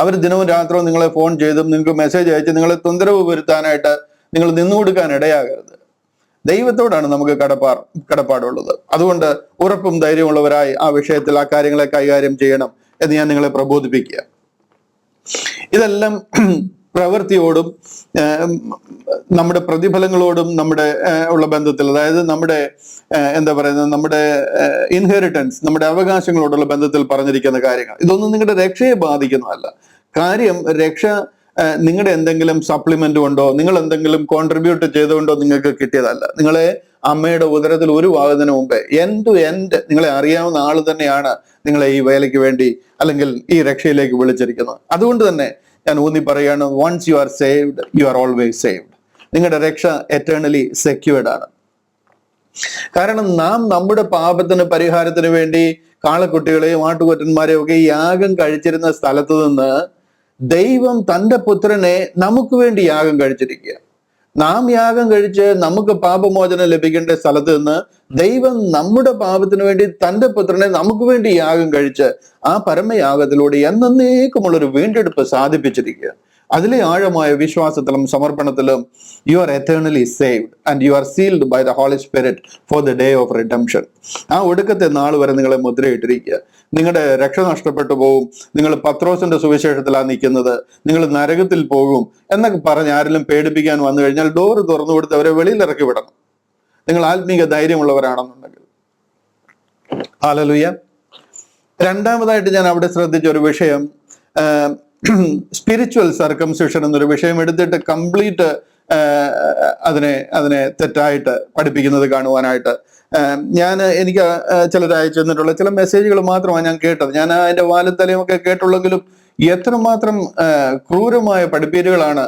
അവർ ദിനവും രാത്രവും നിങ്ങളെ ഫോൺ ചെയ്തും നിങ്ങൾക്ക് മെസ്സേജ് അയച്ച് നിങ്ങളെ തൊന്തരവ് വരുത്താനായിട്ട് നിങ്ങൾ നിന്നുകൊടുക്കാൻ ഇടയാകരുത്. ദൈവത്തോടാണ് നമുക്ക് കടപ്പാടുള്ളത്. അതുകൊണ്ട് ഉറപ്പും ധൈര്യമുള്ളവരായി ആ വിഷയത്തിൽ ആ കാര്യങ്ങളെ കൈകാര്യം ചെയ്യണം എന്ന് ഞാൻ നിങ്ങളെ പ്രബോധിപ്പിക്കുക. ഇതെല്ലാം പ്രവൃത്തിയോടും നമ്മുടെ പ്രതിഫലങ്ങളോടും നമ്മുടെ ഉള്ള ബന്ധത്തിൽ, അതായത് നമ്മുടെ എന്താ പറയുന്നത്, നമ്മുടെ ഇൻഹെറിറ്റൻസ്, നമ്മുടെ അവകാശങ്ങളോടുള്ള ബന്ധത്തിൽ പറഞ്ഞിരിക്കുന്ന കാര്യങ്ങൾ. ഇതൊന്നും നിങ്ങളുടെ രക്ഷയെ ബാധിക്കുന്നതല്ല. കാര്യം, രക്ഷ നിങ്ങളുടെ എന്തെങ്കിലും സപ്ലിമെന്റ് കൊണ്ടോ നിങ്ങൾ എന്തെങ്കിലും കോൺട്രിബ്യൂട്ട് ചെയ്തുകൊണ്ടോ നിങ്ങൾക്ക് കിട്ടിയതല്ല. നിങ്ങളെ അമ്മയുടെ ഉദരത്തിൽ ഉരുവാകുന്നതിന് മുമ്പേ എൻഡ് ടു എൻഡ് നിങ്ങളെ അറിയാവുന്ന ആൾ തന്നെയാണ് നിങ്ങളെ ഈ വേലയ്ക്ക് വേണ്ടി അല്ലെങ്കിൽ ഈ രക്ഷയിലേക്ക് വിളിച്ചിരിക്കുന്നത്. അതുകൊണ്ട് തന്നെ ഞാൻ ഊന്നി പറയാണ്, once you are saved you are always saved. നിങ്ങളുടെ രക്ഷ എറ്റേണലി സെക്യൂർഡ് ആണ്. കാരണം നാം നമ്മുടെ പാപത്തിന് പരിഹാരത്തിന് വേണ്ടി കാളക്കുട്ടികളെയും ആട്ടുകൊറ്റന്മാരെയും ഒക്കെ യാഗം കഴിച്ചിരുന്ന സ്ഥലത്ത് നിന്ന് ദൈവം തൻ്റെ പുത്രനെ നമുക്ക് വേണ്ടി യാഗം കഴിച്ചിരിക്കുക. നാം യാഗം കഴിച്ച് നമുക്ക് പാപമോചനം ലഭിക്കേണ്ട സ്ഥലത്ത് നിന്ന് ദൈവം നമ്മുടെ പാപത്തിന് വേണ്ടി തൻ്റെ പുത്രനെ നമുക്ക് വേണ്ടി യാഗം കഴിച്ച് ആ പരമയാഗത്തിലൂടെ എന്നേക്കുമുള്ളൊരു വീണ്ടെടുപ്പ് സാധിപ്പിച്ചിരിക്കുക. അതിലെ ആഴമായ വിശ്വാസത്തിലും സമർപ്പണത്തിലും you are eternally saved and you are sealed by the holy spirit for the day of redemption. ആ ഒടുക്കത്തെ നാൾ വരെ നിങ്ങളെ മുദ്രയിട്ടിരിക്കുക. നിങ്ങളുടെ രക്ഷ നഷ്ടപ്പെട്ടു പോകും, നിങ്ങൾ പത്രോസിന്റെ സുവിശേഷത്തിലാണ് നിൽക്കുന്നത്, നിങ്ങൾ നരകത്തിൽ പോകും എന്നൊക്കെ പറഞ്ഞ് ആരെങ്കിലും പേടിപ്പിക്കാൻ വന്നു കഴിഞ്ഞാൽ ഡോറ് തുറന്നു കൊടുത്ത് അവരെ വെളിയിൽ ഇറക്കി വിടണം, നിങ്ങൾ ആത്മീക ധൈര്യമുള്ളവരാണെന്നുണ്ടെങ്കിൽ. ഹല്ലേലൂയ. രണ്ടാമതായിട്ട് ഞാൻ അവിടെ ശ്രദ്ധിച്ച ഒരു വിഷയം, സ്പിരിച്വൽ സർക്കംസിഷൻ എന്നൊരു വിഷയം എടുത്തിട്ട് കംപ്ലീറ്റ് അതിനെ തെറ്റായിട്ട് പഠിപ്പിക്കുന്നത് കാണുവാനായിട്ട് എനിക്ക് ചിലർ അയച്ചു തന്നിട്ടുള്ള ചില മെസ്സേജുകൾ മാത്രമാണ് ഞാൻ കേട്ടത്. ഞാൻ അതിന്റെ വാലും തലയുമൊക്കെ കേട്ടുള്ളെങ്കിലും എത്രമാത്രം ക്രൂരമായ പഠിപ്പീരുകളാണ്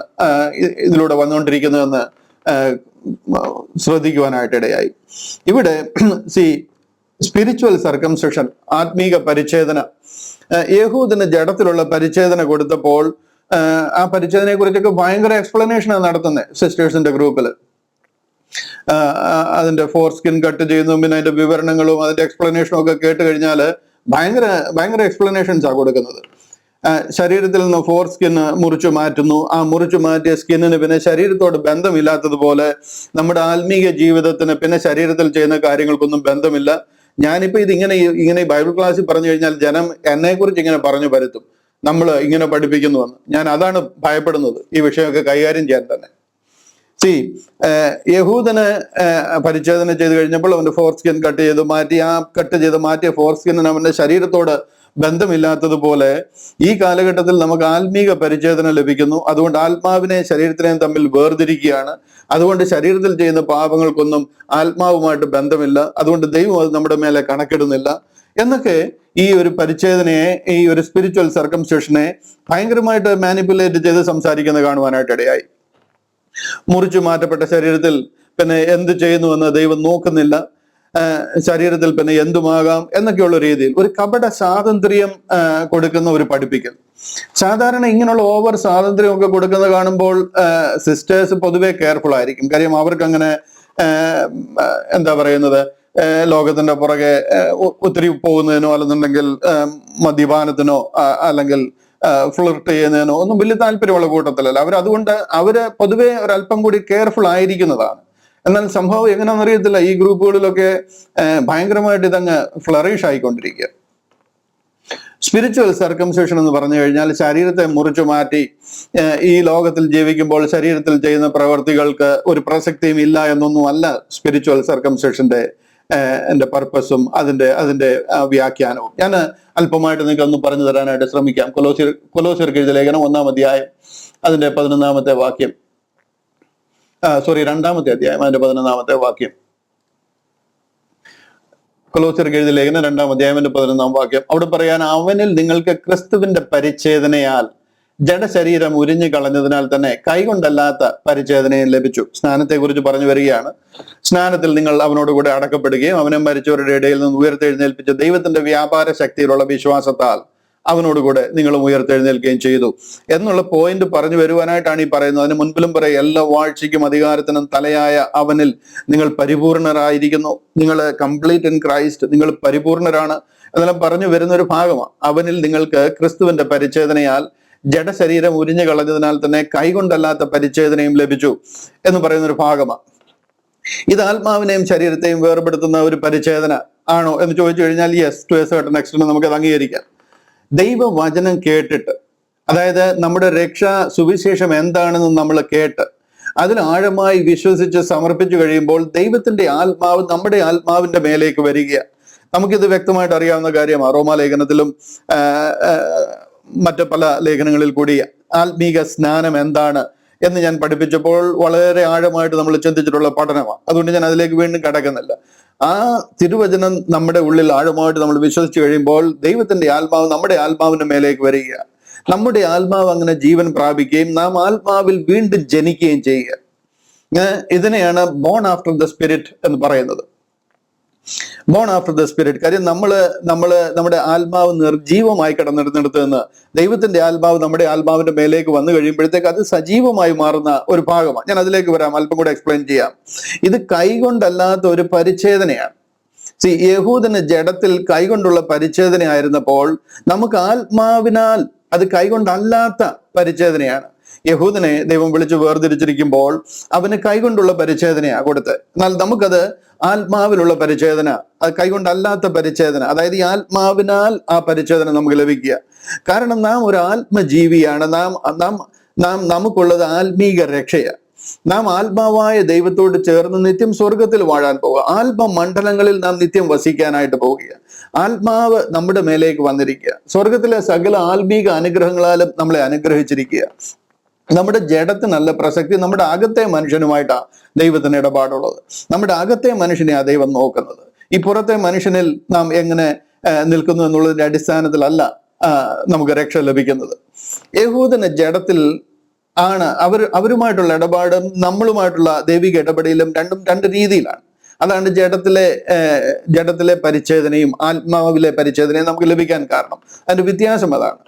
ഇതിലൂടെ വന്നുകൊണ്ടിരിക്കുന്നതെന്ന് ശ്രദ്ധിക്കുവാനായിട്ടിടയായി. ഇവിടെ സ്പിരിച്വൽ സർക്കംസിഷൻ, ആത്മീക പരിച്ഛേദന, യഹൂദിന് ജഡത്തിലുള്ള പരിച്ഛേദന കൊടുത്തപ്പോൾ ആ പരിച്ഛേദനയെ കുറിച്ചൊക്കെ ഭയങ്കര എക്സ്പ്ലനേഷനാണ് നടത്തുന്നത് സിസ്റ്റേഴ്സിന്റെ ഗ്രൂപ്പിൽ. അതിന്റെ ഫോർ സ്കിൻ കട്ട് ചെയ്യുന്നു, പിന്നെ അതിന്റെ വിവരണങ്ങളും അതിന്റെ എക്സ്പ്ലനേഷനും ഒക്കെ കേട്ട് കഴിഞ്ഞാൽ ഭയങ്കര എക്സ്പ്ലനേഷൻസ് ആണ് കൊടുക്കുന്നത്. ശരീരത്തിൽ നിന്ന് ഫോർ സ്കിൻ മുറിച്ചു മാറ്റുന്നു, ആ മുറിച്ചു മാറ്റിയ സ്കിന്നിന് പിന്നെ ശരീരത്തോട് ബന്ധമില്ലാത്തതുപോലെ നമ്മുടെ ആത്മീക ജീവിതത്തിന് പിന്നെ ശരീരത്തിൽ ചെയ്യുന്ന കാര്യങ്ങൾക്കൊന്നും ബന്ധമില്ല. ഞാനിപ്പോ ഇങ്ങനെ ബൈബിൾ ക്ലാസ്സിൽ പറഞ്ഞു കഴിഞ്ഞാൽ ജനം എന്നെക്കുറിച്ച് ഇങ്ങനെ പറഞ്ഞു പരത്തും, നമ്മൾ ഇങ്ങനെ പഠിപ്പിക്കുന്നുവെന്ന്. ഞാൻ അതാണ് ഭയപ്പെടുന്നത് ഈ വിഷയമൊക്കെ കൈകാര്യം ചെയ്യാൻ തന്നെ. യഹൂദന് പരിച്ഛേദന ചെയ്ത് കഴിഞ്ഞപ്പോൾ അവന്റെ ഫോർ സ്കിൻ കട്ട് ചെയ്ത് മാറ്റി, ആ കട്ട് ചെയ്ത് മാറ്റിയ ഫോർ സ്കിന്നിന് അവന്റെ ശരീരത്തോട് ബന്ധമില്ലാത്തതുപോലെ ഈ കാലഘട്ടത്തിൽ നമുക്ക് ആത്മീക പരിച്ഛേദന ലഭിക്കുന്നു. അതുകൊണ്ട് ആത്മാവിനെ ശരീരത്തിനെയും തമ്മിൽ വേർതിരിക്കുകയാണ്. അതുകൊണ്ട് ശരീരത്തിൽ ചെയ്യുന്ന പാപങ്ങൾക്കൊന്നും ആത്മാവുമായിട്ട് ബന്ധമില്ല, അതുകൊണ്ട് ദൈവം അത് നമ്മുടെ മേലെ കണക്കിടുന്നില്ല എന്നൊക്കെ ഈ ഒരു പരിച്ഛേദനയെ, ഈ ഒരു സ്പിരിച്വൽ സർക്കംസിഷനെ ഭയങ്കരമായിട്ട് മാനിപ്പുലേറ്റ് ചെയ്ത് സംസാരിക്കുന്നത് കാണുവാനായിട്ട് ഇടയായി. മുറിച്ചു മാറ്റപ്പെട്ട ശരീരത്തിൽ പിന്നെ എന്ത് ചെയ്യുന്നുവെന്ന് ദൈവം നോക്കുന്നില്ല, ശരീരത്തിൽ പിന്നെ എന്തുമാകാം എന്നൊക്കെയുള്ള രീതിയിൽ ഒരു കപട സ്വാതന്ത്ര്യം കൊടുക്കുന്ന ഒരു പഠിപ്പിക്കൽ. സാധാരണ ഇങ്ങനെയുള്ള ഓവർ സ്വാതന്ത്ര്യം ഒക്കെ കൊടുക്കുന്നത് കാണുമ്പോൾ സിസ്റ്റേഴ്സ് പൊതുവെ കെയർഫുൾ ആയിരിക്കും. കാര്യം അവർക്ക് അങ്ങനെ എന്താ പറയുന്നത്, ലോകത്തിന്റെ പുറകെ ഒത്തിരി പോകുന്നതിനോ അല്ലെന്നുണ്ടെങ്കിൽ മദ്യപാനത്തിനോ അല്ലെങ്കിൽ ഫ്ലിർട്ട് ചെയ്യുന്നതിനോ ഒന്നും വലിയ താല്പര്യമുള്ള കൂട്ടത്തിലല്ല. അതുകൊണ്ട് അവര് പൊതുവെ ഒരല്പം കൂടി കെയർഫുൾ ആയിരിക്കുന്നതാണ്. എന്നാൽ സംഭവം എങ്ങനെയാണെന്ന് അറിയത്തില്ല, ഈ ഗ്രൂപ്പുകളിലൊക്കെ ഭയങ്കരമായിട്ട് ഇതങ്ങ് ഫ്ലറിഷ് ആയിക്കൊണ്ടിരിക്കുക. സ്പിരിച്വൽ സർക്കംസിഷൻ എന്ന് പറഞ്ഞു കഴിഞ്ഞാൽ ശരീരത്തെ മുറിച്ചു മാറ്റി ഈ ലോകത്തിൽ ജീവിക്കുമ്പോൾ ശരീരത്തിൽ ചെയ്യുന്ന പ്രവർത്തികൾക്ക് ഒരു പ്രസക്തിയും ഇല്ല എന്നൊന്നും അല്ല സ്പിരിച്വൽ സർക്കംസിഷന്റെ പർപ്പസും അതിന്റെ വ്യാഖ്യാനവും. ഞാൻ അല്പമായിട്ട് നിങ്ങൾക്ക് ഒന്ന് പറഞ്ഞു തരാനായിട്ട് ശ്രമിക്കാം. കൊലോസ്യർക്ക് എഴുതിയ ലേഖനം 1-ാം അധ്യായം അതിന്റെ 11-ാമത്തെ വാക്യം, 2-ാമത്തെ അധ്യായം അതിന്റെ 11-ാമത്തെ വാക്യം. കൊലോസ്യർക്ക് എഴുതിയ ലേഖനം 2-ാം അധ്യായം 11-ാം വാക്യം. അവിടെ പറയാൻ, അവനിൽ നിങ്ങൾക്ക് ക്രിസ്തുവിന്റെ പരിച്ഛേദനയാൽ ജഡശരീരം ഉരിഞ്ഞു കളഞ്ഞതിനാൽ തന്നെ കൈകൊണ്ടല്ലാത്ത പരിച്ഛേദനയും ലഭിച്ചു. സ്നാനത്തെ കുറിച്ച് പറഞ്ഞു വരികയാണ്. സ്നാനത്തിൽ നിങ്ങൾ അവനോട് കൂടെ അടക്കപ്പെടുകയും അവനെ മരിച്ചവരുടെ ഇടയിൽ നിന്ന് ഉയർത്തെഴുന്നേൽപ്പിച്ച ദൈവത്തിന്റെ വ്യാപാര ശക്തിയിലുള്ള വിശ്വാസത്താൽ അവനോടുകൂടെ നിങ്ങളും ഉയർത്തെഴുന്നേൽക്കുകയും ചെയ്തു എന്നുള്ള പോയിന്റ് പറഞ്ഞു വരുവാനായിട്ടാണ് ഈ പറയുന്നത്. അതിന് മുൻപിലും പറയും, എല്ലാ വാഴ്ചയ്ക്കും അധികാരത്തിനും തലയായ അവനിൽ നിങ്ങൾ പരിപൂർണരായിരിക്കുന്നു. നിങ്ങൾ കംപ്ലീറ്റ് ഇൻ ക്രൈസ്റ്റ്, നിങ്ങൾ പരിപൂർണരാണ് എന്നെല്ലാം പറഞ്ഞു വരുന്ന ഒരു ഭാഗമാണ്. അവനിൽ നിങ്ങൾക്ക് ക്രിസ്തുവിന്റെ പരിച്ഛേദനയാൽ ജഡശരീരം ഉരിഞ്ഞു കളഞ്ഞതിനാൽ തന്നെ കൈകൊണ്ടല്ലാത്ത പരിച്ഛേദനയും ലഭിച്ചു എന്ന് പറയുന്ന ഒരു ഭാഗമാണ്. ഇത് ആത്മാവിനെയും ശരീരത്തെയും വേർപെടുത്തുന്ന ഒരു പരിച്ഛേദന ആണോ എന്ന് ചോദിച്ചു കഴിഞ്ഞാൽ yes, to a certain extent നമുക്കത് അംഗീകരിക്കാം. ദൈവവചനം കേട്ടിട്ട്, അതായത് നമ്മുടെ രക്ഷാ സുവിശേഷം എന്താണെന്ന് നമ്മൾ കേട്ട് അതിൽ ആഴമായി വിശ്വസിച്ച് സമർപ്പിച്ചു കഴിയുമ്പോൾ ദൈവത്തിന്റെ ആത്മാവ് നമ്മുടെ ആത്മാവിന്റെ മേലേക്ക് വരിക. നമുക്കിത് വ്യക്തമായിട്ട് അറിയാവുന്ന കാര്യമാണ്. റോമാലേഖനത്തിലും മറ്റു പല ലേഖനങ്ങളിൽ കൂടി ആത്മീക സ്നാനം എന്താണ് എന്ന് ഞാൻ പഠിപ്പിച്ചപ്പോൾ വളരെ ആഴമായിട്ട് നമ്മൾ ചിന്തിച്ചിട്ടുള്ള പഠനമാണ്. അതുകൊണ്ട് ഞാൻ അതിലേക്ക് വീണ്ടും കടക്കുന്നില്ല. ആ തിരുവചനം നമ്മുടെ ഉള്ളിൽ ആഴമായിട്ട് നമ്മൾ വിശ്വസിച്ച് കഴിയുമ്പോൾ ദൈവത്തിന്റെ ആത്മാവ് നമ്മുടെ ആത്മാവിന്റെ മേലേക്ക് വരിക. നമ്മുടെ ആത്മാവ് അങ്ങനെ ജീവൻ പ്രാപിക്കുകയും നാം ആത്മാവിൽ വീണ്ടും ജനിക്കുകയും ചെയ്യുക. ഇതിനെയാണ് ബോൺ ആഫ്റ്റർ ദ സ്പിരിറ്റ് എന്ന് പറയുന്നത്. Born after the spirit. കാര്യം നമ്മുടെ ആത്മാവ് നിർജീവമായി കിടന്നിടത്ത് നിന്ന് ദൈവത്തിന്റെ ആത്മാവ് നമ്മുടെ ആത്മാവിന്റെ മേലേക്ക് വന്നു കഴിയുമ്പോഴത്തേക്ക് അത് സജീവമായി മാറുന്ന ഒരു ഭാഗമാണ്. ഞാൻ അതിലേക്ക് വരാം, അല്പം കൂടെ എക്സ്പ്ലെയിൻ ചെയ്യാം. ഇത് കൈകൊണ്ടല്ലാത്ത ഒരു പരിച്ഛേദനയാണ്. യഹൂദന് ജഡത്തിൽ കൈകൊണ്ടുള്ള പരിച്ഛേദന ആയിരുന്നപ്പോൾ നമുക്ക് ആത്മാവിനാൽ അത് കൈകൊണ്ടല്ലാത്ത പരിച്ഛേദനയാണ്. യഹൂദനെ ദൈവം വിളിച്ച് വേർതിരിച്ചിരിക്കുമ്പോൾ അവന് കൈകൊണ്ടുള്ള പരിച്ഛേദനയാണ് കൊടുത്ത്. എന്നാൽ നമുക്കത് ആത്മാവിലുള്ള പരിച്ഛേദന, അത് കൈകൊണ്ടല്ലാത്ത പരിച്ഛേദന, അതായത് ഈ ആത്മാവിനാൽ ആ പരിച്ഛേദന നമുക്ക് ലഭിക്കുക. കാരണം നാം ഒരു ആത്മജീവിയാണ്. നമുക്കുള്ളത് ആത്മീക രക്ഷയാണ്. നാം ആത്മാവായ ദൈവത്തോട് ചേർന്ന് നിത്യം സ്വർഗത്തിൽ വാഴാൻ പോവുക. ആത്മമണ്ഡലങ്ങളിൽ നാം നിത്യം വസിക്കാനായിട്ട് പോവുക. ആത്മാവ് നമ്മുടെ മേലേക്ക് വന്നിരിക്കുക. സ്വർഗത്തിലെ സകല ആത്മീക അനുഗ്രഹങ്ങളാലും നമ്മളെ അനുഗ്രഹിച്ചിരിക്കുക. നമ്മുടെ ജഡത്തിനല്ല പ്രസക്തി, നമ്മുടെ അകത്തെ മനുഷ്യനുമായിട്ടാണ് ദൈവത്തിന് ഇടപാടുള്ളത്. നമ്മുടെ അകത്തെ മനുഷ്യനെയാണ് ദൈവം നോക്കുന്നത്. ഈ പുറത്തെ മനുഷ്യനിൽ നാം എങ്ങനെ നിൽക്കുന്നു എന്നുള്ളതിന്റെ അടിസ്ഥാനത്തിലല്ല നമുക്ക് രക്ഷ ലഭിക്കുന്നത്. യഹൂദന് ജഡത്തിൽ ആണ് അവരുമായിട്ടുള്ള ഇടപാടും നമ്മളുമായിട്ടുള്ള ദൈവിക ഇടപെടലും രണ്ട് രീതിയിലാണ്. അതാണ് ജഡത്തിലെ പരിച്ഛേദനയും ആത്മാവിലെ പരിച്ഛേദനയും നമുക്ക് ലഭിക്കാൻ കാരണം. അതിന്റെ വ്യത്യാസം അതാണ്.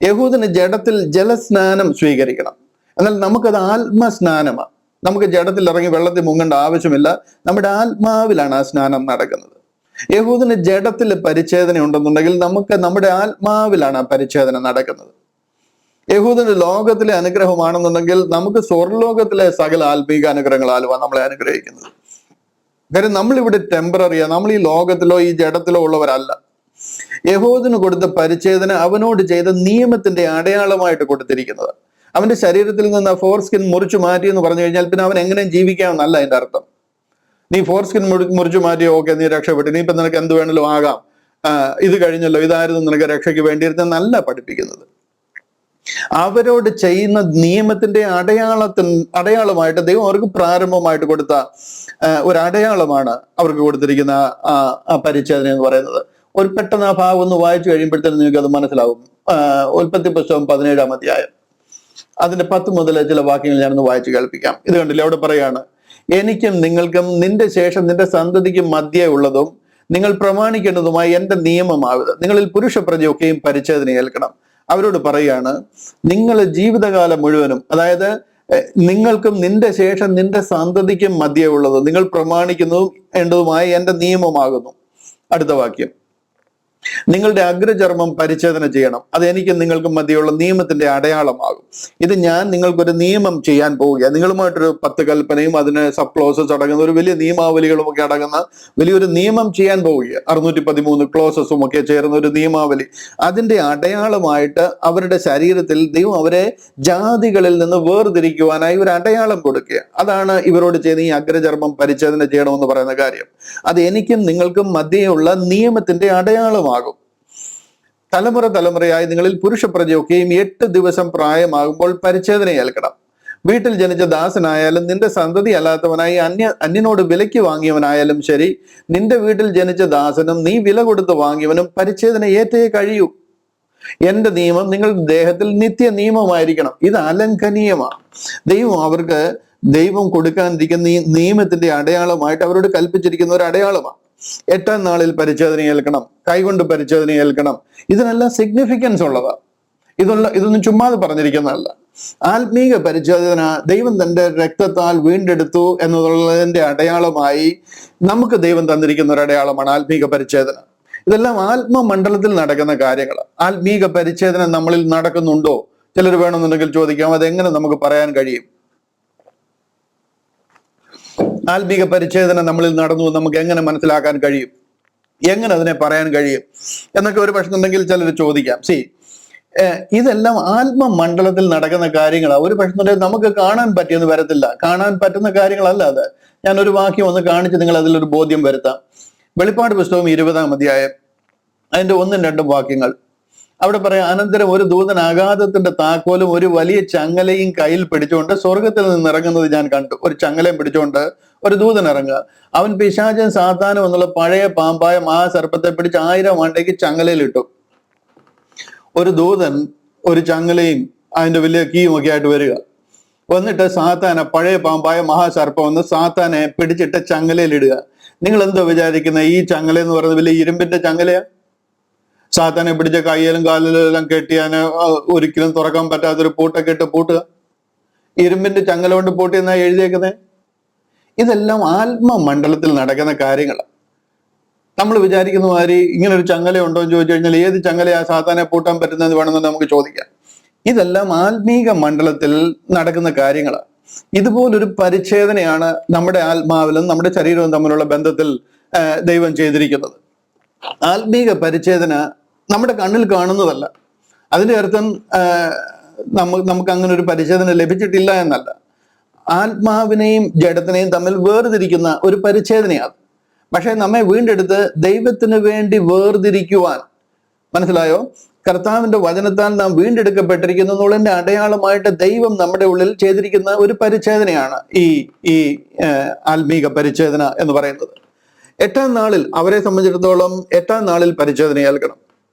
യഹൂദന് ജഡത്തിൽ ജലസ്നാനം സ്വീകരിക്കണം, എന്നാൽ നമുക്കത് ആത്മസ്നാനമാണ്. നമുക്ക് ജഡത്തിൽ ഇറങ്ങി വെള്ളത്തിൽ മുങ്ങേണ്ട ആവശ്യമില്ല. നമ്മുടെ ആത്മാവിലാണ് ആ സ്നാനം നടക്കുന്നത്. യഹൂദന് ജഡത്തിൽ പരിച്ഛേദന ഉണ്ടെന്നുണ്ടെങ്കിൽ നമുക്ക് നമ്മുടെ ആത്മാവിലാണ് ആ പരിച്ഛേദന നടക്കുന്നത്. യഹൂദന് ലോകത്തിലെ അനുഗ്രഹമാണെന്നുണ്ടെങ്കിൽ നമുക്ക് സ്വർലോകത്തിലെ സകല ആത്മീക അനുഗ്രഹങ്ങളാലുമാണ് നമ്മളെ അനുഗ്രഹിക്കുന്നത്. കാര്യം നമ്മളിവിടെ ടെമ്പററിയാണ്, നമ്മൾ ഈ ലോകത്തിലോ ഈ ജഡത്തിലോ ഉള്ളവരല്ല. യഹൂദന് കൊടുത്ത പരിച്ഛേദന അവനോട് ചെയ്ത നിയമത്തിന്റെ അടയാളമായിട്ട് കൊടുത്തിരിക്കുന്നത്. അവന്റെ ശരീരത്തിൽ നിന്ന് ഫോർസ്കിൻ മുറിച്ചു മാറ്റി എന്ന് പറഞ്ഞു കഴിഞ്ഞാൽ പിന്നെ അവൻ എങ്ങനെയും ജീവിക്കാമെന്നല്ല അതിന്റെ അർത്ഥം. നീ ഫോർസ്കിൻ മുറിച്ചു മാറ്റിയോ, ഓക്കെ, നീ രക്ഷപ്പെട്ടു, നീ ഇപ്പൊ നിനക്ക് എന്ത് വേണമെങ്കിലും ആകാം, ഇത് കഴിഞ്ഞല്ലോ, ഇതായിരുന്നു നിനക്ക് രക്ഷയ്ക്ക് വേണ്ടിയിരുന്നല്ല പഠിപ്പിക്കുന്നത്. അവരോട് ചെയ്യുന്ന നിയമത്തിന്റെ അടയാളമായിട്ട് ദൈവം അവർക്ക് പ്രാരംഭമായിട്ട് കൊടുത്ത ഒരു അടയാളമാണ് അവർക്ക് കൊടുത്തിരിക്കുന്ന ആ പരിച്ഛേദന എന്ന് പറയുന്നത്. ഒരു പെട്ടെന്ന് ആ ഭാഗം ഒന്ന് വായിച്ചു കഴിയുമ്പോഴത്തേനും നിങ്ങൾക്ക് അത് മനസ്സിലാവും. ഉൽപ്പത്തി പുസ്തകം 17-ാം അധ്യായം അതിന്റെ 10 മുതൽ ചില വാക്യങ്ങൾ ഞാനൊന്ന് വായിച്ചു കേൾപ്പിക്കാം. ഇത് കണ്ടില്ലേ, അവിടെ പറയാണ്, എനിക്കും നിങ്ങൾക്കും നിന്റെ ശേഷം നിന്റെ സന്തതിക്കും മധ്യേ ഉള്ളതും നിങ്ങൾ പ്രമാണിക്കേണ്ടതുമായി എന്റെ നിയമമാവുക. നിങ്ങളിൽ പുരുഷ പ്രജയൊക്കെയും പരിച്ഛേദന ഏൽക്കണം. അവരോട് പറയാണ്, നിങ്ങൾ ജീവിതകാലം മുഴുവനും, അതായത് നിങ്ങൾക്കും നിന്റെ ശേഷം നിന്റെ സന്തതിക്കും മധ്യേ ഉള്ളത് നിങ്ങൾ പ്രമാണിക്കുന്നതും വേണ്ടതുമായ എന്റെ നിയമമാകുന്നു. അടുത്ത വാക്യം, നിങ്ങളുടെ അഗ്രചർമ്മം പരിച്ഛേദന ചെയ്യണം. അത് എനിക്കും നിങ്ങൾക്കും മധ്യയുള്ള നിയമത്തിന്റെ അടയാളമാകും. ഇത് ഞാൻ നിങ്ങൾക്കൊരു നിയമം ചെയ്യാൻ പോവുക. നിങ്ങളുമായിട്ടൊരു 10 കൽപ്പനയും അതിന് സബ് ക്ലോസസ് അടങ്ങുന്ന ഒരു വലിയ നിയമാവലികളും ഒക്കെ അടങ്ങുന്ന വലിയൊരു നിയമം ചെയ്യാൻ പോവുക. 613 ക്ലോസസും ഒക്കെ ചേർന്ന ഒരു നിയമാവലി. അതിന്റെ അടയാളമായിട്ട് അവരുടെ ശരീരത്തിൽ ദൈവം അവരെ ജാതികളിൽ നിന്ന് വേർതിരിക്കുവാനായി ഒരു അടയാളം കൊടുക്കുക. അതാണ് ഇവരോട് ചെയ്യുന്ന ഈ അഗ്രചർമ്മം പരിച്ഛേദന ചെയ്യണമെന്ന് പറയുന്ന കാര്യം. അത് എനിക്കും നിങ്ങൾക്കും മധ്യയുള്ള നിയമത്തിന്റെ അടയാളമാകും. തലമുറ തലമുറയായി നിങ്ങളിൽ പുരുഷ പ്രജയൊക്കെയും 8 ദിവസം പ്രായമാകുമ്പോൾ പരിച്ഛേദന ഏൽക്കണം. വീട്ടിൽ ജനിച്ച ദാസനായാലും നിന്റെ സന്തതി അല്ലാത്തവനായി അന്യനോട് വിലയ്ക്ക് വാങ്ങിയവനായാലും ശരി, നിന്റെ വീട്ടിൽ ജനിച്ച ദാസനും നീ വില കൊടുത്ത് വാങ്ങിയവനും പരിച്ഛേദന ഏറ്റേ കഴിയൂ. എന്റെ നിയമം നിങ്ങളുടെ ദേഹത്തിൽ നിത്യ നിയമമായിരിക്കണം. ഇത് അലംഘനീയമാണ്. ദൈവം കൊടുക്കാനിരിക്കുന്ന ഈ നിയമത്തിന്റെ അടയാളമായിട്ട് അവരോട് കൽപ്പിച്ചിരിക്കുന്ന ഒരു അടയാളമാണ്. 8-ാം നാളിൽ പരിച്ഛേദന ഏൽക്കണം, കൈകൊണ്ട് പരിച്ഛേദന ഏൽക്കണം. ഇതിനെല്ലാം സിഗ്നിഫിക്കൻസ് ഉള്ളതാണ്. ഇതൊന്നും ചുമ്മാതെ പറഞ്ഞിരിക്കുന്നതല്ല. ആത്മീക പരിച്ഛേദന ദൈവം തന്റെ രക്തത്താൽ വീണ്ടെടുത്തു എന്നുള്ളതിന്റെ അടയാളമായി നമുക്ക് ദൈവം തന്നിരിക്കുന്ന ഒരു അടയാളമാണ് ആത്മീക പരിച്ഛേദന. ഇതെല്ലാം ആത്മമണ്ഡലത്തിൽ നടക്കുന്ന കാര്യങ്ങൾ. ആത്മീക പരിച്ഛേദന നമ്മളിൽ നടക്കുന്നുണ്ടോ? ചിലർ വേണമെന്നുണ്ടെങ്കിൽ ചോദിക്കാം, അതെങ്ങനെ നമുക്ക് പറയാൻ കഴിയും? ആത്മീക പരിച്ഛേദന നമ്മളിൽ നടന്നു നമുക്ക് എങ്ങനെ മനസ്സിലാക്കാൻ കഴിയും? എങ്ങനെ അതിനെ പറയാൻ കഴിയും എന്നൊക്കെ ഒരു പ്രശ്നം ഉണ്ടെങ്കിൽ ചിലർ ചോദിക്കാം. ഇതെല്ലാം ആത്മമണ്ഡലത്തിൽ നടക്കുന്ന കാര്യങ്ങളാണ്. ഒരു പ്രശ്നം നമുക്ക് കാണാൻ പറ്റിയെന്ന് വരത്തില്ല. കാണാൻ പറ്റുന്ന കാര്യങ്ങളല്ല അത്. ഞാൻ ഒരു വാക്യം ഒന്ന് കാണിച്ച് നിങ്ങൾ അതിലൊരു ബോധ്യം വരുത്താം. വെളിപ്പാട് പുസ്തകം 20-ാം അധ്യായം അതിന്റെ 1-2 വാക്യങ്ങൾ. അവിടെ പറയാം, അനന്തരം ഒരു ദൂതൻ ആകാശത്തിന്റെ താക്കോലും ഒരു വലിയ ചങ്ങലയും കയ്യിൽ പിടിച്ചുകൊണ്ട് സ്വർഗത്തിൽ നിന്ന് ഇറങ്ങുന്നത് ഞാൻ കണ്ടു. ഒരു ചങ്ങലയും പിടിച്ചുകൊണ്ട് ഒരു ദൂതൻ ഇറങ്ങുക. അവൻ പിശാചൻ സാത്താനും എന്നുള്ള പഴയ പാമ്പായ മഹാസർപ്പത്തെ പിടിച്ച് 1000 ആണ്ടേക്ക് ചങ്ങലയിലിട്ടു. ഒരു ദൂതൻ ഒരു ചങ്ങലയും അതിന്റെ വലിയ കീയും ഒക്കെ ആയിട്ട് വരിക. വന്നിട്ട് സാത്താനെ, പഴയ പാമ്പായ മഹാസർപ്പം വന്ന് സാത്താനെ പിടിച്ചിട്ട് ചങ്ങലയിലിടുക. നിങ്ങൾ എന്തോ വിചാരിക്കുന്ന ഈ ചങ്ങല എന്ന് പറയുന്നത് വലിയ ഇരുമ്പിന്റെ ചങ്ങലയാ? സാത്താനെ പിടിച്ച കയ്യിലും കാലിലും എല്ലാം കെട്ടിയാന് ഒരിക്കലും തുറക്കാൻ പറ്റാത്തൊരു പൂട്ടൊക്കെ ഇട്ട് പൂട്ടുക. ഇരുമ്പിന്റെ ചങ്ങല കൊണ്ട് പൂട്ടിയെന്നാ എഴുതിയേക്കുന്നത്. ഇതെല്ലാം ആത്മമണ്ഡലത്തിൽ നടക്കുന്ന കാര്യങ്ങളാണ്. നമ്മൾ വിചാരിക്കുന്ന മാതിരി ഇങ്ങനെ ഒരു ചങ്ങല ഉണ്ടോ എന്ന് ചോദിച്ചു കഴിഞ്ഞാൽ ഏത് ചങ്ങലയാ സാത്താനെ പൂട്ടാൻ പറ്റുന്നത് വേണമെന്ന് നമുക്ക് ചോദിക്കാം. ഇതെല്ലാം ആത്മീക മണ്ഡലത്തിൽ നടക്കുന്ന കാര്യങ്ങളാണ്. ഇതുപോലൊരു പരിച്ഛേദനയാണ് നമ്മുടെ ആത്മാവിലും നമ്മുടെ ശരീരവും തമ്മിലുള്ള ബന്ധത്തിൽ ദൈവം ചെയ്തിരിക്കുന്നത്. ആത്മീക പരിച്ഛേദന നമ്മുടെ കണ്ണിൽ കാണുന്നതല്ല. അതിന്റെ അർത്ഥം നമുക്ക് അങ്ങനെ ഒരു പരിച്ഛേദന ലഭിച്ചിട്ടില്ല എന്നല്ല. ആത്മാവിനെയും ജഡത്തിനെയും തമ്മിൽ വേർതിരിക്കുന്ന ഒരു പരിച്ഛേദനയാണ്. പക്ഷെ നമ്മെ വീണ്ടെടുത്ത് ദൈവത്തിന് വേണ്ടി വേർതിരിക്കുവാൻ, മനസ്സിലായോ? കർത്താവിന്റെ വചനത്താൽ നാം വീണ്ടെടുക്കപ്പെട്ടിരിക്കുന്നു എന്നുള്ളതിന്റെ അടയാളമായിട്ട് ദൈവം നമ്മുടെ ഉള്ളിൽ ചെയ്തിരിക്കുന്ന ഒരു പരിച്ഛേദനയാണ് ഈ ആത്മീക പരിച്ഛേദന എന്ന് പറയുന്നത്. 8-ാം നാളിൽ അവരെ സംബന്ധിച്ചിടത്തോളം 8-ാം നാളിൽ പരിച്ഛേദന ഏൽക്കണം.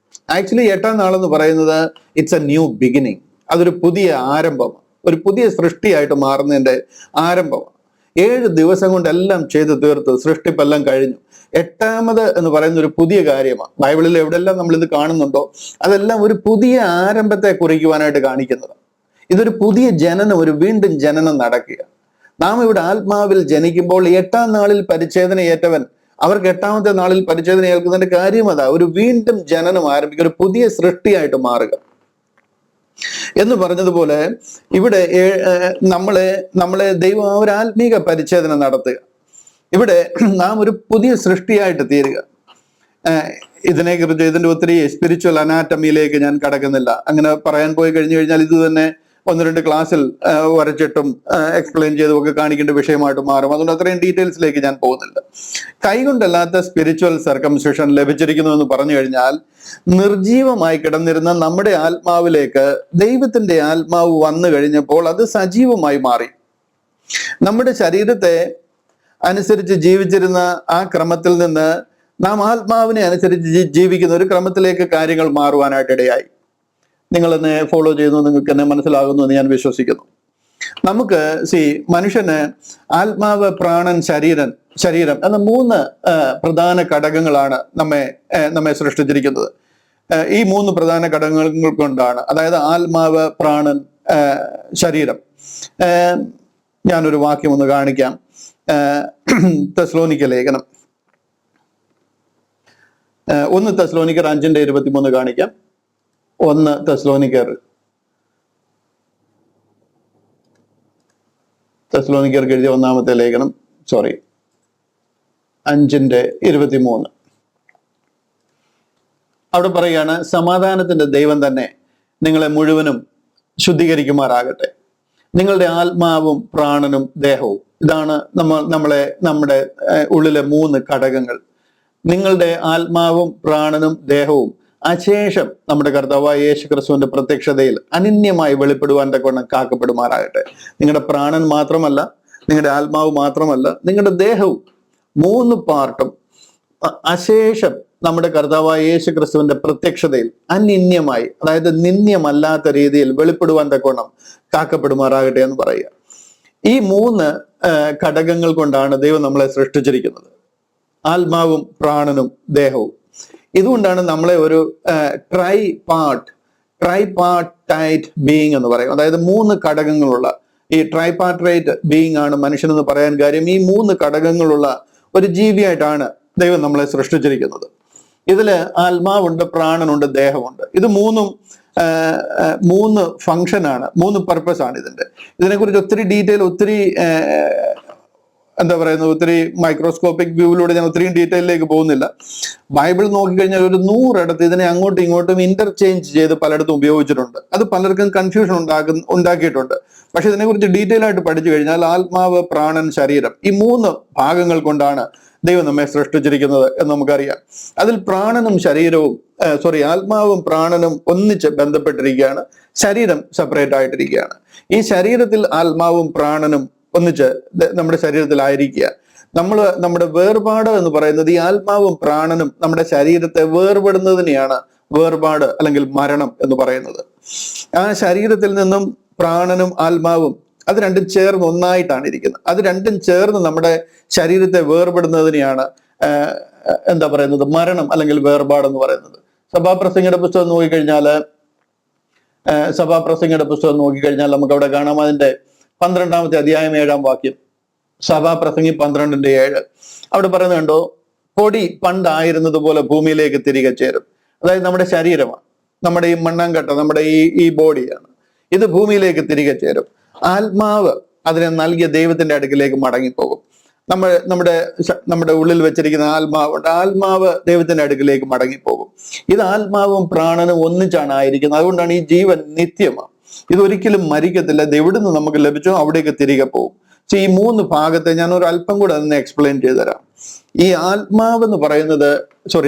ആക്ച്വലി 8-ാം നാളെന്ന് പറയുന്നത് ഇറ്റ്സ് എ ന്യൂ ബിഗിനിങ്. അതൊരു പുതിയ ആരംഭമാണ്, ഒരു പുതിയ സൃഷ്ടിയായിട്ട് മാറുന്നതിന്റെ ആരംഭമാണ്. 7 ദിവസം കൊണ്ട് എല്ലാം ചെയ്ത് തീർത്ത് സൃഷ്ടിപ്പെല്ലാം കഴിഞ്ഞു. 8ാമത് എന്ന് പറയുന്ന ഒരു പുതിയ കാര്യമാണ്. ബൈബിളിൽ എവിടെല്ലാം നമ്മൾ ഇത് കാണുന്നുണ്ടോ അതെല്ലാം ഒരു പുതിയ ആരംഭത്തെ കുറിക്കുവാനായിട്ട് കാണിക്കുന്നത്. ഇതൊരു പുതിയ ജനനം, ഒരു വീണ്ടും ജനനം നടക്കുക. നാം ഇവിടെ ആത്മാവിൽ ജനിക്കുമ്പോൾ 8-ാം നാളിൽ പരിച്ഛേദന ഏറ്റവൻ അവർക്ക് 8ാമത്തെ നാളിൽ പരിച്ഛേദന ഏൽക്കുന്നതിന്റെ കാര്യം അതാ, ഒരു വീണ്ടും ജനനം ആരംഭിക്കുക, ഒരു പുതിയ സൃഷ്ടിയായിട്ട് മാറുക എന്ന് പറഞ്ഞതുപോലെ ഇവിടെ നമ്മളെ ദൈവം ഒരു ആത്മീക പരിച്ഛേദന നടത്തുക. ഇവിടെ നാം ഒരു പുതിയ സൃഷ്ടിയായിട്ട് തീരുക. ഇതിന്റെ ഒത്തിരി സ്പിരിച്വൽ അനാറ്റമിയിലേക്ക് ഞാൻ കടക്കുന്നില്ല. അങ്ങനെ പറയാൻ പോയി കഴിഞ്ഞു കഴിഞ്ഞാൽ ഇത് തന്നെ 1-2 ക്ലാസ്സിൽ വരച്ചിട്ടും എക്സ്പ്ലെയിൻ ചെയ്തും ഒക്കെ കാണിക്കേണ്ട വിഷയമായിട്ട് മാറും. അതുകൊണ്ട് അത്രയും ഡീറ്റെയിൽസിലേക്ക് ഞാൻ പോകുന്നില്ല. കൈകൊണ്ടല്ലാത്ത സ്പിരിച്വൽ സർക്കംസിഷൻ ലഭിച്ചിരിക്കുന്നു എന്ന് പറഞ്ഞു കഴിഞ്ഞാൽ നിർജീവമായി കിടന്നിരുന്ന നമ്മുടെ ആത്മാവിലേക്ക് ദൈവത്തിന്റെ ആത്മാവ് വന്നു കഴിഞ്ഞപ്പോൾ അത് സജീവമായി മാറി. നമ്മുടെ ശരീരത്തെ അനുസരിച്ച് ജീവിച്ചിരുന്ന ആ ക്രമത്തിൽ നിന്ന് നാം ആത്മാവിനെ അനുസരിച്ച് ജീവിക്കുന്ന ഒരു ക്രമത്തിലേക്ക് കാര്യങ്ങൾ മാറുവാനായിട്ടിടയായി. നിങ്ങളെന്നെ ഫോളോ ചെയ്യുന്നു, നിങ്ങൾക്ക് എന്നെ മനസ്സിലാകുന്നു എന്ന് ഞാൻ വിശ്വസിക്കുന്നു. നമുക്ക് മനുഷ്യന് ആത്മാവ്, പ്രാണൻ, ശരീരം എന്ന 3 പ്രധാന ഘടകങ്ങളാണ് നമ്മെ സൃഷ്ടിച്ചിരിക്കുന്നത്. ഈ 3 പ്രധാന ഘടകങ്ങൾ കൊണ്ടാണ്, അതായത് ആത്മാവ്, പ്രാണൻ, ശരീരം. ഞാനൊരു വാക്യം ഒന്ന് കാണിക്കാം. തെസ്സലോനിക്ക ലേഖനം 1 തെസ്സലോനിക്കർ 5:23 കാണിക്കാം. 1 തെസ്സലോനിക്കർക്ക് എഴുതിയ 1-ാമത്തെ ലേഖനം 5:23. അവിടെ പറയുകയാണ്, സമാധാനത്തിന്റെ ദൈവം തന്നെ നിങ്ങളെ മുഴുവനും ശുദ്ധീകരിക്കുമാറാകട്ടെ. നിങ്ങളുടെ ആത്മാവും പ്രാണനും ദേഹവും. ഇതാണ് നമ്മുടെ ഉള്ളിലെ 3 ഘടകങ്ങൾ. നിങ്ങളുടെ ആത്മാവും പ്രാണനും ദേഹവും അശേഷം നമ്മുടെ കർത്താവായ യേശു ക്രിസ്തുവിന്റെ പ്രത്യക്ഷതയിൽ അനന്യമായി വെളിപ്പെടുവാൻ തക്കവണ്ണം കാക്കപ്പെടുമാറാകട്ടെ. നിങ്ങളുടെ പ്രാണൻ മാത്രമല്ല, നിങ്ങളുടെ ആത്മാവ് മാത്രമല്ല, നിങ്ങളുടെ ദേഹവും 3 പാർട്ടും അശേഷം നമ്മുടെ കർത്താവായ യേശു ക്രിസ്തുവിന്റെ പ്രത്യക്ഷതയിൽ അനിന്യമായി, അതായത് നിന്ദ്യമല്ലാത്ത രീതിയിൽ വെളിപ്പെടുവാൻ തക്കവണ്ണം കാക്കപ്പെടുമാറാകട്ടെ എന്ന് പറയുക. ഈ 3 ഘടകങ്ങൾ കൊണ്ടാണ് ദൈവം നമ്മളെ സൃഷ്ടിച്ചിരിക്കുന്നത്, ആത്മാവും പ്രാണനും ദേഹവും. ഇതുകൊണ്ടാണ് നമ്മളെ ഒരു ട്രൈപാർട്ടൈറ്റ് ബീയിങ് എന്ന് പറയും. അതായത് 3 ഘടകങ്ങളുള്ള ഈ ട്രൈപാർട്ടൈറ്റ് ബീയിങ് ആണ് മനുഷ്യൻ എന്ന് പറയാൻ കാര്യം, ഈ 3 ഘടകങ്ങളുള്ള ഒരു ജീവിയായിട്ടാണ് ദൈവം നമ്മളെ സൃഷ്ടിച്ചിരിക്കുന്നത്. ഇതില് ആത്മാവുണ്ട്, പ്രാണനുണ്ട്, ദേഹമുണ്ട്. ഇത് 3 ഫങ്ഷനാണ്, 3 പർപ്പസ് ആണ് ഇതിനെക്കുറിച്ച് ഒത്തിരി ഡീറ്റെയിൽ, ഒത്തിരി ഒത്തിരി മൈക്രോസ്കോപ്പിക് വ്യൂവിലൂടെ ഞാൻ ഒത്തിരി ഡീറ്റെയിലേക്ക് പോകുന്നില്ല. ബൈബിൾ നോക്കിക്കഴിഞ്ഞാൽ ഒരു 100 ഇടത്ത് ഇതിനെ അങ്ങോട്ടും ഇങ്ങോട്ടും ഇന്റർചേഞ്ച് ചെയ്ത് പലയിടത്തും ഉപയോഗിച്ചിട്ടുണ്ട്. അത് പലർക്കും കൺഫ്യൂഷൻ ഉണ്ടാക്കിയിട്ടുണ്ട്. പക്ഷെ ഇതിനെക്കുറിച്ച് ഡീറ്റെയിൽ ആയിട്ട് പഠിച്ചു കഴിഞ്ഞാൽ ആത്മാവ്, പ്രാണൻ, ശരീരം, ഈ 3 ഭാഗങ്ങൾ കൊണ്ടാണ് ദൈവം നമ്മെ സൃഷ്ടിച്ചിരിക്കുന്നത് എന്ന് നമുക്കറിയാം. അതിൽ ആത്മാവും പ്രാണനും ഒന്നിച്ച് ബന്ധപ്പെട്ടിരിക്കുകയാണ്, ശരീരം സെപ്പറേറ്റ് ആയിട്ടിരിക്കുകയാണ്. ഈ ശരീരത്തിൽ ആത്മാവും പ്രാണനും ഒന്നിച്ച് നമ്മുടെ ശരീരത്തിലായിരിക്കുക. നമ്മുടെ വേർപാട് എന്ന് പറയുന്നത്, ഈ ആത്മാവും പ്രാണനും നമ്മുടെ ശരീരത്തെ വേർപെടുന്നതിനെയാണ് വേർപാട് അല്ലെങ്കിൽ മരണം എന്ന് പറയുന്നത്. ആ ശരീരത്തിൽ നിന്നും പ്രാണനും ആത്മാവും അത് രണ്ടും ചേർന്ന് ഒന്നായിട്ടാണ് ഇരിക്കുന്നത്. അത് രണ്ടും ചേർന്ന് നമ്മുടെ ശരീരത്തെ വേർപെടുന്നതിനെയാണ് മരണം അല്ലെങ്കിൽ വേർപാട് എന്ന് പറയുന്നത്. സഭാപ്രസംഗിയുടെ പുസ്തകം നോക്കിക്കഴിഞ്ഞാൽ നമുക്ക് അവിടെ കാണാം. അതിന്റെ 12-ാമത്തെ അധ്യായം 7-ാം വാക്യം, സഭാപ്രസംഗി 12:7. അവിടെ പറയുന്നത് കണ്ടോ, പൊടി പണ്ടായിരുന്നത് പോലെ ഭൂമിയിലേക്ക് തിരികെ ചേരും. അതായത് നമ്മുടെ ശരീരമാണ്, നമ്മുടെ ഈ മണ്ണാങ്കട്ട, നമ്മുടെ ഈ ബോഡിയാണ്, ഇത് ഭൂമിയിലേക്ക് തിരികെ ചേരും. ആത്മാവ് അതിനെ നൽകിയ ദൈവത്തിന്റെ അടുക്കിലേക്ക് മടങ്ങിപ്പോകും. നമ്മുടെ ഉള്ളിൽ വെച്ചിരിക്കുന്ന ആത്മാവ് ദൈവത്തിന്റെ അടുക്കിലേക്ക് മടങ്ങിപ്പോകും. ഇത് ആത്മാവും പ്രാണനും ഒന്നിച്ചാണ് ആയിരിക്കുന്നത്. അതുകൊണ്ടാണ് ഈ ജീവൻ നിത്യമാണ്. ഇതൊരിക്കലും മരിക്കത്തില്ല. ഇത് എവിടുന്ന് നമുക്ക് ലഭിച്ചോ അവിടേക്ക് തിരികെ പോകും. ഈ 3 ഭാഗത്തെ ഞാൻ ഒരു അല്പം കൂടെ അതിനെ എക്സ്പ്ലെയിൻ ചെയ്തു തരാം. ഈ ആത്മാവ് എന്ന് പറയുന്നത്,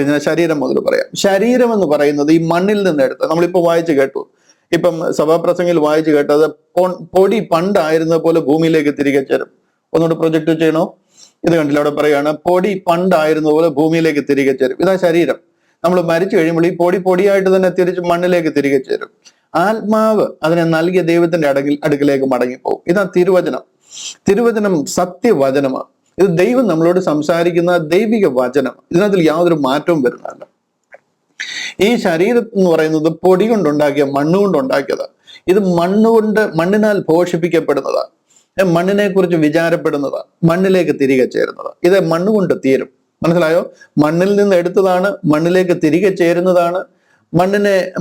ഞാൻ ശരീരം മുതൽ പറയാം. ശരീരം എന്ന് പറയുന്നത് ഈ മണ്ണിൽ നിന്ന് എടുത്ത്, നമ്മളിപ്പോ വായിച്ചു കേട്ടു, ഇപ്പം സഭാപ്രസംഗിൽ വായിച്ചു കേട്ടത്, പൊടി പണ്ടായിരുന്നത് പോലെ ഭൂമിയിലേക്ക് തിരികെ ചേരും. ഒന്നുകൂടെ പ്രൊജക്ട് ചെയ്യണോ? ഇത് കണ്ടില്ല, അവിടെ പറയാണ്, പൊടി പണ്ടായിരുന്നത് പോലെ ഭൂമിയിലേക്ക് തിരികെ ചേരും. ഇതാ ശരീരം. നമ്മൾ മരിച്ചു കഴിയുമ്പോൾ ഈ പൊടിയായിട്ട് തന്നെ തിരിച്ച് മണ്ണിലേക്ക് തിരികെ ചേരും. ആത്മാവ് അതിനെ നൽകിയ ദൈവത്തിന്റെ അടുക്കിലേക്ക് മടങ്ങിപ്പോകും. ഇതാ തിരുവചനം സത്യവചനമാണ്. ഇത് ദൈവം നമ്മളോട് സംസാരിക്കുന്ന ദൈവിക വചനമാണ്. ഇതിനകത്തിൽ യാതൊരു മാറ്റവും വരുന്നതല്ല. ഈ ശരീരം എന്ന് പറയുന്നത് പൊടി കൊണ്ടുണ്ടാക്കിയ, മണ്ണുകൊണ്ടുണ്ടാക്കിയതാണ്. ഇത് മണ്ണിനാൽ പോഷിപ്പിക്കപ്പെടുന്നതാണ്. മണ്ണിനെ കുറിച്ച് വിചാരപ്പെടുന്നതാണ്, മണ്ണിലേക്ക് തിരികെ ചേരുന്നതാണ്. ഇത് മണ്ണുകൊണ്ട് തീരും. മനസ്സിലായോ? മണ്ണിൽ നിന്ന് എടുത്തതാണ്, മണ്ണിലേക്ക് തിരികെ ചേരുന്നതാണ്,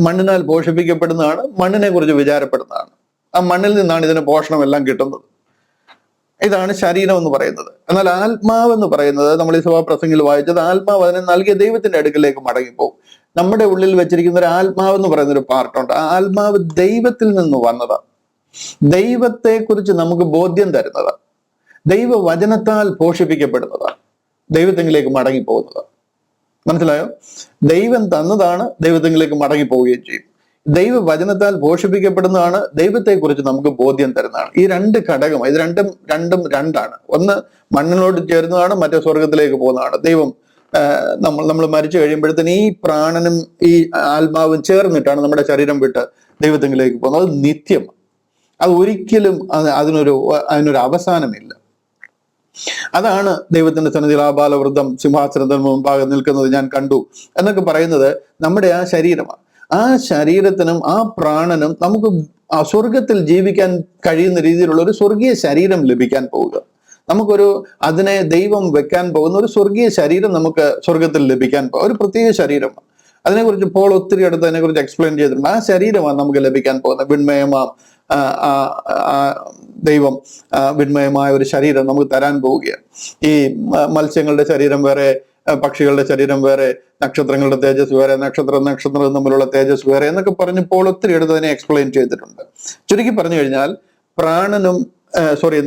മണ്ണിനാൽ പോഷിപ്പിക്കപ്പെടുന്നതാണ്, മണ്ണിനെ കുറിച്ച് വിചാരപ്പെടുന്നതാണ്. ആ മണ്ണിൽ നിന്നാണ് ഇതിന് പോഷണം എല്ലാം കിട്ടുന്നത്. ഇതാണ് ശരീരം എന്ന് പറയുന്നത്. എന്നാൽ ആത്മാവ് എന്ന് പറയുന്നത്, നമ്മൾ ഈ സഭാപ്രസംഗിൽ വായിച്ചത്, ആത്മാവ് അതിനെ നൽകിയ ദൈവത്തിന്റെ അടുക്കിലേക്ക് മടങ്ങിപ്പോകും. നമ്മുടെ ഉള്ളിൽ വെച്ചിരിക്കുന്ന ഒരു ആത്മാവ് എന്ന് പറയുന്ന ഒരു പാർട്ടുണ്ട്. ആ ആത്മാവ് ദൈവത്തിൽ നിന്ന് വന്നതാണ്. ദൈവത്തെ കുറിച്ച് നമുക്ക് ബോധ്യം തരുന്നതാണ്. ദൈവവചനത്താൽ പോഷിപ്പിക്കപ്പെടുന്നതാണ്. ദൈവത്തെങ്കിലേക്ക് മടങ്ങിപ്പോകുന്നതാണ്. മനസ്സിലായോ? ദൈവം തന്നതാണ്, ദൈവത്തെങ്കിലേക്ക് മടങ്ങിപ്പോവുകയും ചെയ്യും. ദൈവവചനത്താൽ പോഷിപ്പിക്കപ്പെടുന്നതാണ്, ദൈവത്തെക്കുറിച്ച് നമുക്ക് ബോധ്യം തരുന്നതാണ്. ഈ 2 ഘടകം, ഇത് രണ്ടും രണ്ടാണ്. ഒന്ന് മണ്ണിനോട് ചേരുന്നതാണ്, മറ്റേ സ്വർഗത്തിലേക്ക് പോകുന്നതാണ്. ദൈവം നമ്മൾ മരിച്ചു കഴിയുമ്പോഴത്തേന് ഈ പ്രാണനും ഈ ആത്മാവും ചേർന്നിട്ടാണ് നമ്മുടെ ശരീരം വിട്ട് ദൈവത്തെങ്കിലേക്ക് പോകുന്നത്. അത് നിത്യമാണ്. അത് ഒരിക്കലും അതിനൊരു അവസാനമില്ല. അതാണ് ദൈവത്തിന്റെ സന്നിധിയിൽ ആബാലവൃദ്ധം സിംഹാസനത്തിന് മുമ്പാകെ നിൽക്കുന്നത് ഞാൻ കണ്ടു എന്നൊക്കെ പറയുന്നത് നമ്മുടെ ആ ശരീരമാണ്. ആ ശരീരത്തിനും ആ പ്രാണനും നമുക്ക് സ്വർഗത്തിൽ ജീവിക്കാൻ കഴിയുന്ന രീതിയിലുള്ള ഒരു സ്വർഗീയ ശരീരം ലഭിക്കാൻ പോവുക. നമുക്കൊരു അതിനെ ദൈവം വെക്കാൻ പോകുന്ന ഒരു സ്വർഗീയ ശരീരം നമുക്ക് സ്വർഗത്തിൽ ലഭിക്കാൻ പോകും, ഒരു പ്രത്യേക ശരീരമാണ്. അതിനെക്കുറിച്ച് പോൾ ഒത്തിരി അടുത്ത് അതിനെക്കുറിച്ച് എക്സ്പ്ലെയിൻ ചെയ്തിട്ടുണ്ട്. ആ ശരീരമാണ് നമുക്ക് ലഭിക്കാൻ പോകുന്നത്. വിണ്മയമാം ദൈവം വിണ്മയമായ ഒരു ശരീരം നമുക്ക് തരാൻ പോവുകയാണ്. ഈ മത്സ്യങ്ങളുടെ ശരീരം വേറെ, പക്ഷികളുടെ ശരീരം വേറെ, നക്ഷത്രങ്ങളുടെ തേജസ് വേറെ, നക്ഷത്രം തമ്മിലുള്ള തേജസ് വേറെ എന്നൊക്കെ പറഞ്ഞ് പോൾ ഒത്തിരി എടുത്ത് അതിനെ എക്സ്പ്ലെയിൻ ചെയ്തിട്ടുണ്ട്. ചുരുക്കി പറഞ്ഞു കഴിഞ്ഞാൽ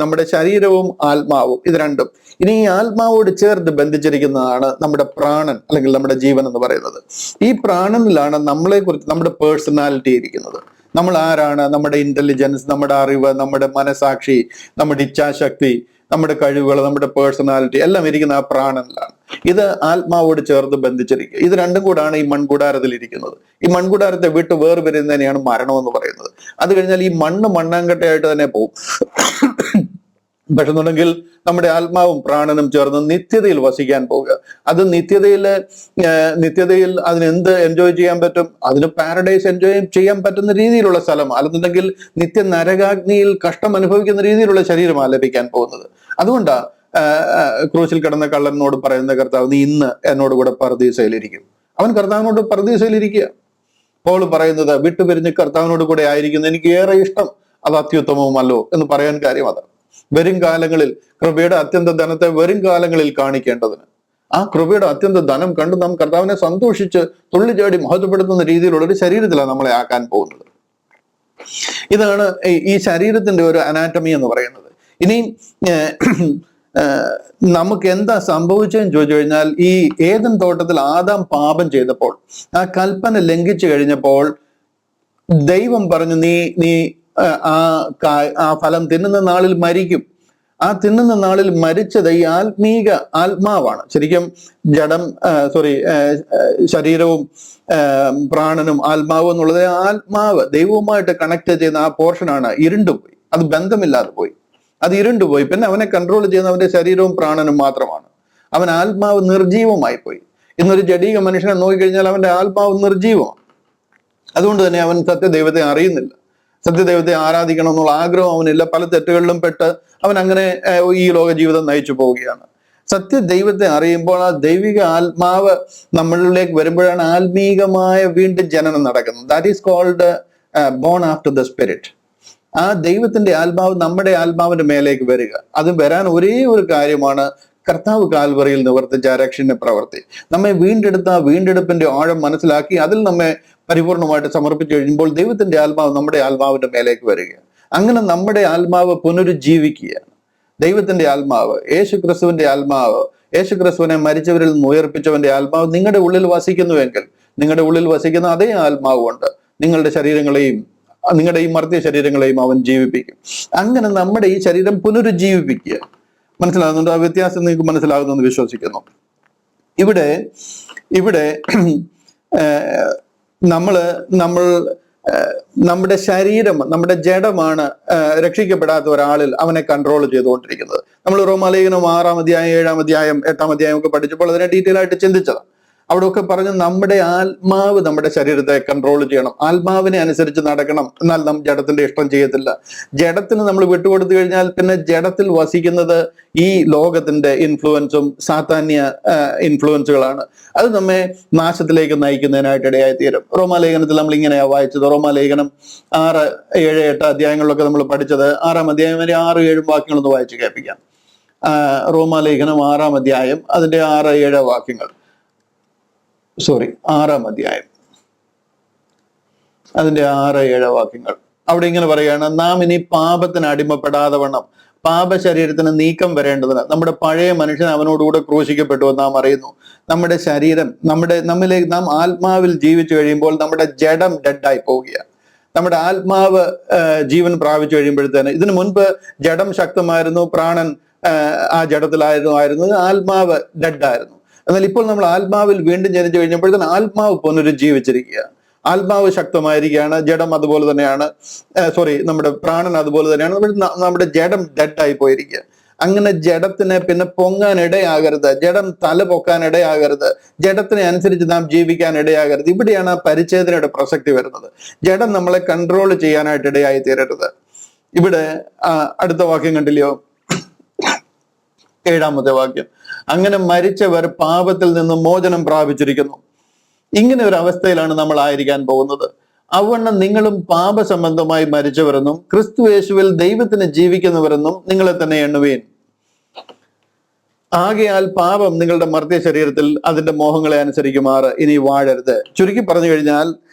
നമ്മുടെ ശരീരവും ആത്മാവും ഇത് രണ്ടും, ഇനി ഈ ആത്മാവോട് ചേർത്ത് ബന്ധിച്ചിരിക്കുന്നതാണ് നമ്മുടെ പ്രാണൻ അല്ലെങ്കിൽ നമ്മുടെ ജീവൻ എന്ന് പറയുന്നത്. ഈ പ്രാണനിലാണ് നമ്മളെക്കുറിച്ച് നമ്മുടെ പേഴ്സണാലിറ്റി ഇരിക്കുന്നത്. നമ്മൾ ആരാണ്, നമ്മുടെ ഇന്റലിജൻസ്, നമ്മുടെ അറിവ്, നമ്മുടെ മനസാക്ഷി, നമ്മുടെ ഇച്ഛാശക്തി, നമ്മുടെ കഴിവുകൾ, നമ്മുടെ പേഴ്സണാലിറ്റി എല്ലാം ഇരിക്കുന്ന ആ പ്രാണനിലാണ്. ഇത് ആത്മാവോട് ചേർത്ത് ബന്ധിച്ചിരിക്കുക. ഇത് രണ്ടും കൂടാണ് ഈ മൺകൂടാരത്തിൽ ഇരിക്കുന്നത്. ഈ മൺകൂടാരത്തെ വിട്ട് വേർപിരിയുന്നതിനെയാണ് മരണം എന്ന് പറയുന്നത്. അത് കഴിഞ്ഞാൽ ഈ മണ്ണാങ്കട്ടയായിട്ട് തന്നെ പോകും. പക്ഷെ എന്നുണ്ടെങ്കിൽ നമ്മുടെ ആത്മാവും പ്രാണനും ചേർന്ന് നിത്യതയിൽ വസിക്കാൻ പോവുക. അത് നിത്യതയിൽ അതിനെന്ത് എൻജോയ് ചെയ്യാൻ പറ്റും? അതിന് പാരഡൈസ് എൻജോയ് ചെയ്യാൻ പറ്റുന്ന രീതിയിലുള്ള സ്ഥലം, അല്ലെന്നുണ്ടെങ്കിൽ നിത്യ നരകാഗ്നിയിൽ കഷ്ടം അനുഭവിക്കുന്ന രീതിയിലുള്ള ശരീരമാണ് ലഭിക്കാൻ പോകുന്നത്. അതുകൊണ്ടാ ക്രൂശിൽ കിടന്ന കള്ളനോട് പറയുന്ന കർത്താവ്, നീ ഇന്ന് എന്നോട് കൂടെ പറുദീസയിലിരിക്കും. അവൻ കർത്താവിനോട് പറുദീസയിലിരിക്കുക. പോൾ പറയുന്നത്, വിട്ടുപിരിഞ്ഞ് കർത്താവിനോട് കൂടെ ആയിരിക്കുന്നു എനിക്ക് ഏറെ ഇഷ്ടം, അത് അത്യുത്തമവുമല്ലോ എന്ന് പറയാൻ കാര്യം അതാണ്. വരും കാലങ്ങളിൽ കൃപയുടെ അത്യന്ത ധനത്തെ വരും കാലങ്ങളിൽ കാണിക്കേണ്ടതിന് ആ കൃപയുടെ അത്യന്ത ധനം കണ്ട് നാം കർത്താവിനെ സന്തോഷിച്ച് തുള്ളിച്ചാടി മഹത്വപ്പെടുത്തുന്ന രീതിയിലുള്ള ഒരു ശരീരത്തിലാണ് നമ്മളെ ആക്കാൻ പോകുന്നത്. ഇതാണ് ഈ ശരീരത്തിന്റെ ഒരു അനാറ്റമി എന്ന് പറയുന്നത്. ഇനി നമുക്ക് എന്താ സംഭവിച്ചതെന്ന് ചോദിച്ചു കഴിഞ്ഞാൽ, ഈ ഏദൻ തോട്ടത്തിൽ ആദാം പാപം ചെയ്തപ്പോൾ, ആ കൽപ്പന ലംഘിച്ചു കഴിഞ്ഞപ്പോൾ ദൈവം പറഞ്ഞു, നീ ആ ഫലം തിന്നുന്ന നാളിൽ മരിക്കും. ആ തിന്നുന്ന നാളിൽ മരിച്ചത് ഈ ആത്മാവാണ്. ശരിക്കും ശരീരവും പ്രാണനും ആത്മാവും എന്നുള്ളത്, ആത്മാവ് ദൈവവുമായിട്ട് കണക്ട് ചെയ്യുന്ന ആ പോർഷനാണ് ഇരുണ്ടുപോയി. അത് ബന്ധമില്ലാതെ പോയി, അത് ഇരുണ്ടുപോയി. പിന്നെ അവനെ കൺട്രോൾ ചെയ്യുന്ന അവന്റെ ശരീരവും പ്രാണനും മാത്രമാണ്. അവൻ ആത്മാവ് നിർജീവമായി പോയി. ഇന്നൊരു ജഡീക മനുഷ്യനെ നോക്കിക്കഴിഞ്ഞാൽ അവന്റെ ആത്മാവ് നിർജീവമാണ്. അതുകൊണ്ട് തന്നെ അവൻ സത്യദൈവത്തെ അറിയുന്നില്ല, സത്യദൈവത്തെ ആരാധിക്കണം എന്നുള്ള ആഗ്രഹം അവനില്ല. പല തെറ്റുകളിലും പെട്ട് അവൻ അങ്ങനെ ഈ ലോക ജീവിതം നയിച്ചു പോവുകയാണ്. സത്യദൈവത്തെ അറിയുമ്പോൾ ആ ദൈവിക ആത്മാവ് നമ്മളിലേക്ക് വരുമ്പോഴാണ് ആത്മീകമായ വീണ്ടും ജനനം നടക്കുന്നത്. That is called born after the spirit. ആ ദൈവത്തിന്റെ ആത്മാവ് നമ്മുടെ ആത്മാവിന്റെ മേലേക്ക് വരിക. അത് വരാൻ ഒരേ ഒരു കാര്യമാണ്, കർത്താവ് കാൽവറിയിൽ നിവർത്തിച്ച രക്ഷണ പ്രവൃത്തി. നമ്മെ വീണ്ടെടുത്ത വീണ്ടെടുപ്പിന്റെ ആഴം മനസ്സിലാക്കി അതിൽ നമ്മെ പരിപൂർണമായിട്ട് സമർപ്പിച്ചു കഴിയുമ്പോൾ ദൈവത്തിന്റെ ആത്മാവ് നമ്മുടെ ആത്മാവിന്റെ മേലേക്ക് വരികയാണ്. അങ്ങനെ നമ്മുടെ ആത്മാവ് പുനരുജ്ജീവിക്കുകയാണ്. ദൈവത്തിന്റെ ആത്മാവ്, യേശുക്രിസ്തുവിന്റെ ആത്മാവ്, യേശുക്രിസ്തുവിനെ മരിച്ചവരിൽ നിന്ന് ഉയർപ്പിച്ചവന്റെ ആത്മാവ് നിങ്ങളുടെ ഉള്ളിൽ വസിക്കുന്നുവെങ്കിൽ, നിങ്ങളുടെ ഉള്ളിൽ വസിക്കുന്ന അതേ ആത്മാവ് കൊണ്ട് നിങ്ങളുടെ ശരീരങ്ങളെയും, നിങ്ങളുടെ ഈ മർത്യയ ശരീരങ്ങളെയും അവൻ ജീവിപ്പിക്കും. അങ്ങനെ നമ്മുടെ ഈ ശരീരം പുനരുജ്ജീവിപ്പിക്കുക. മനസ്സിലാകുന്നുണ്ടോ? ആ വ്യത്യാസം നിങ്ങൾക്ക് മനസ്സിലാകുന്നെന്ന് വിശ്വസിക്കുന്നു. ഇവിടെ നമ്മൾ നമ്മുടെ ശരീരം, നമ്മുടെ ജഡമാണ് രക്ഷിക്കപ്പെടാത്ത ഒരാളിൽ അവനെ കൺട്രോൾ ചെയ്തുകൊണ്ടിരിക്കുന്നത്. നമ്മൾ റോമാലേഖനം 6-ാം അധ്യായം 7-ാം അധ്യായം 8-ാം അധ്യായം ഒക്കെ പഠിച്ചപ്പോൾ അതിനെ ഡീറ്റെയിൽ ആയിട്ട് ചിന്തിച്ചതാണ്. അവിടെ ഒക്കെ പറഞ്ഞ് നമ്മുടെ ആത്മാവ് നമ്മുടെ ശരീരത്തെ കൺട്രോൾ ചെയ്യണം, ആത്മാവിനെ അനുസരിച്ച് നടക്കണം, എന്നാൽ നാം ജഡത്തിന്റെ ഇഷ്ടം ചെയ്യത്തില്ല. ജഡത്തിന് നമ്മൾ വിട്ടുകൊടുത്തു കഴിഞ്ഞാൽ പിന്നെ ജഡത്തിൽ വസിക്കുന്നത് ഈ ലോകത്തിന്റെ ഇൻഫ്ലുവൻസും സാത്താന്യ ഇൻഫ്ലുവൻസുകളാണ്. അത് നമ്മെ നാശത്തിലേക്ക് നയിക്കുന്നതിനായിട്ട് ഇടയായി തീരും. റോമാലേഖനത്തിൽ നമ്മൾ ഇങ്ങനെയാ വായിച്ചത്. റോമാലേഖനം 6, 7, 8 അധ്യായങ്ങളിലൊക്കെ നമ്മൾ പഠിച്ചത്. 6-ാം അധ്യായം വരെ 6, 7 വാക്യങ്ങളൊന്ന് വായിച്ച് കേൾപ്പിക്കാം. റോമാലേഖനം 6-ാം അധ്യായം അതിന്റെ 6, 7 വാക്യങ്ങൾ. 6-ാം അധ്യായം അതിന്റെ 6, 7 വാക്യങ്ങൾ. അവിടെ ഇങ്ങനെ പറയുകയാണ്, നാം ഇനി പാപത്തിന് അടിമപ്പെടാതെ വണ്ണം പാപശരീരത്തിന് നീക്കം വരേണ്ടതിന് നമ്മുടെ പഴയ മനുഷ്യൻ അവനോടുകൂടെ ക്രൂശിക്കപ്പെട്ടു എന്ന് നാം അറിയുന്നു. നമ്മുടെ ശരീരം നമ്മിലേക്ക് നാം ആത്മാവിൽ ജീവിച്ചു കഴിയുമ്പോൾ നമ്മുടെ ജഡം ഡെഡായി പോവുകയാണ്. നമ്മുടെ ആത്മാവ് ജീവൻ പ്രാപിച്ചു കഴിയുമ്പോഴത്തേന്, ഇതിനു മുൻപ് ജഡം ശക്തമായിരുന്നു, പ്രാണൻ ആ ജഡത്തിലായിരുന്നു, ആത്മാവ് ഡെഡായിരുന്നു. എന്നാൽ ഇപ്പോൾ നമ്മൾ ആത്മാവിൽ വീണ്ടും ജനിച്ചു കഴിഞ്ഞപ്പോഴത്തേന് ആത്മാവ് പുനരുജ്ജീവിച്ചിരിക്കുക, ആത്മാവ് ശക്തമായിരിക്കുകയാണ്, ജഡം അതുപോലെ തന്നെയാണ്, നമ്മുടെ പ്രാണൻ അതുപോലെ തന്നെയാണ്. നമ്മുടെ ജഡം ഡെഡായി പോയിരിക്കുക. അങ്ങനെ ജഡത്തിന് പിന്നെ പൊങ്ങാൻ ഇടയാകരുത്, ജഡം തല പൊക്കാൻ ഇടയാകരുത്, ജഡത്തിനെ അനുസരിച്ച് നാം ജീവിക്കാൻ ഇടയാകരുത്. ഇവിടെയാണ് ആ പരിച്ഛേദനയുടെ പ്രസക്തി വരുന്നത്. ജഡം നമ്മളെ കൺട്രോൾ ചെയ്യാനായിട്ട് ഇടയായി തീരരുത്. ഇവിടെ അടുത്ത വാക്യം കണ്ടില്ലയോ? 7-ാമത്തെ വാക്യം. അങ്ങനെ മരിച്ചവർ പാപത്തിൽ നിന്ന് മോചനം പ്രാപിച്ചിരിക്കുന്നു. ഇങ്ങനെ ഒരു അവസ്ഥയിലാണ് നമ്മൾ ആയിരിക്കാൻ പോകുന്നത്. അവണ്ണം നിങ്ങളും പാപസംബന്ധമായി മരിച്ചവരെന്നും ക്രിസ്തു യേശുവിൽ ദൈവത്തിന് ജീവിക്കുന്നവരെന്നും നിങ്ങളെ തന്നെ എണ്ണുവീൻ. ആകയാൽ പാപം നിങ്ങളുടെ മർത്യ ശരീരത്തിൽ അതിന്റെ മോഹങ്ങളെ അനുസരിക്കുമാറ് ഇനി വാഴരുത്. ചുരുക്കി പറഞ്ഞു കഴിഞ്ഞാൽ,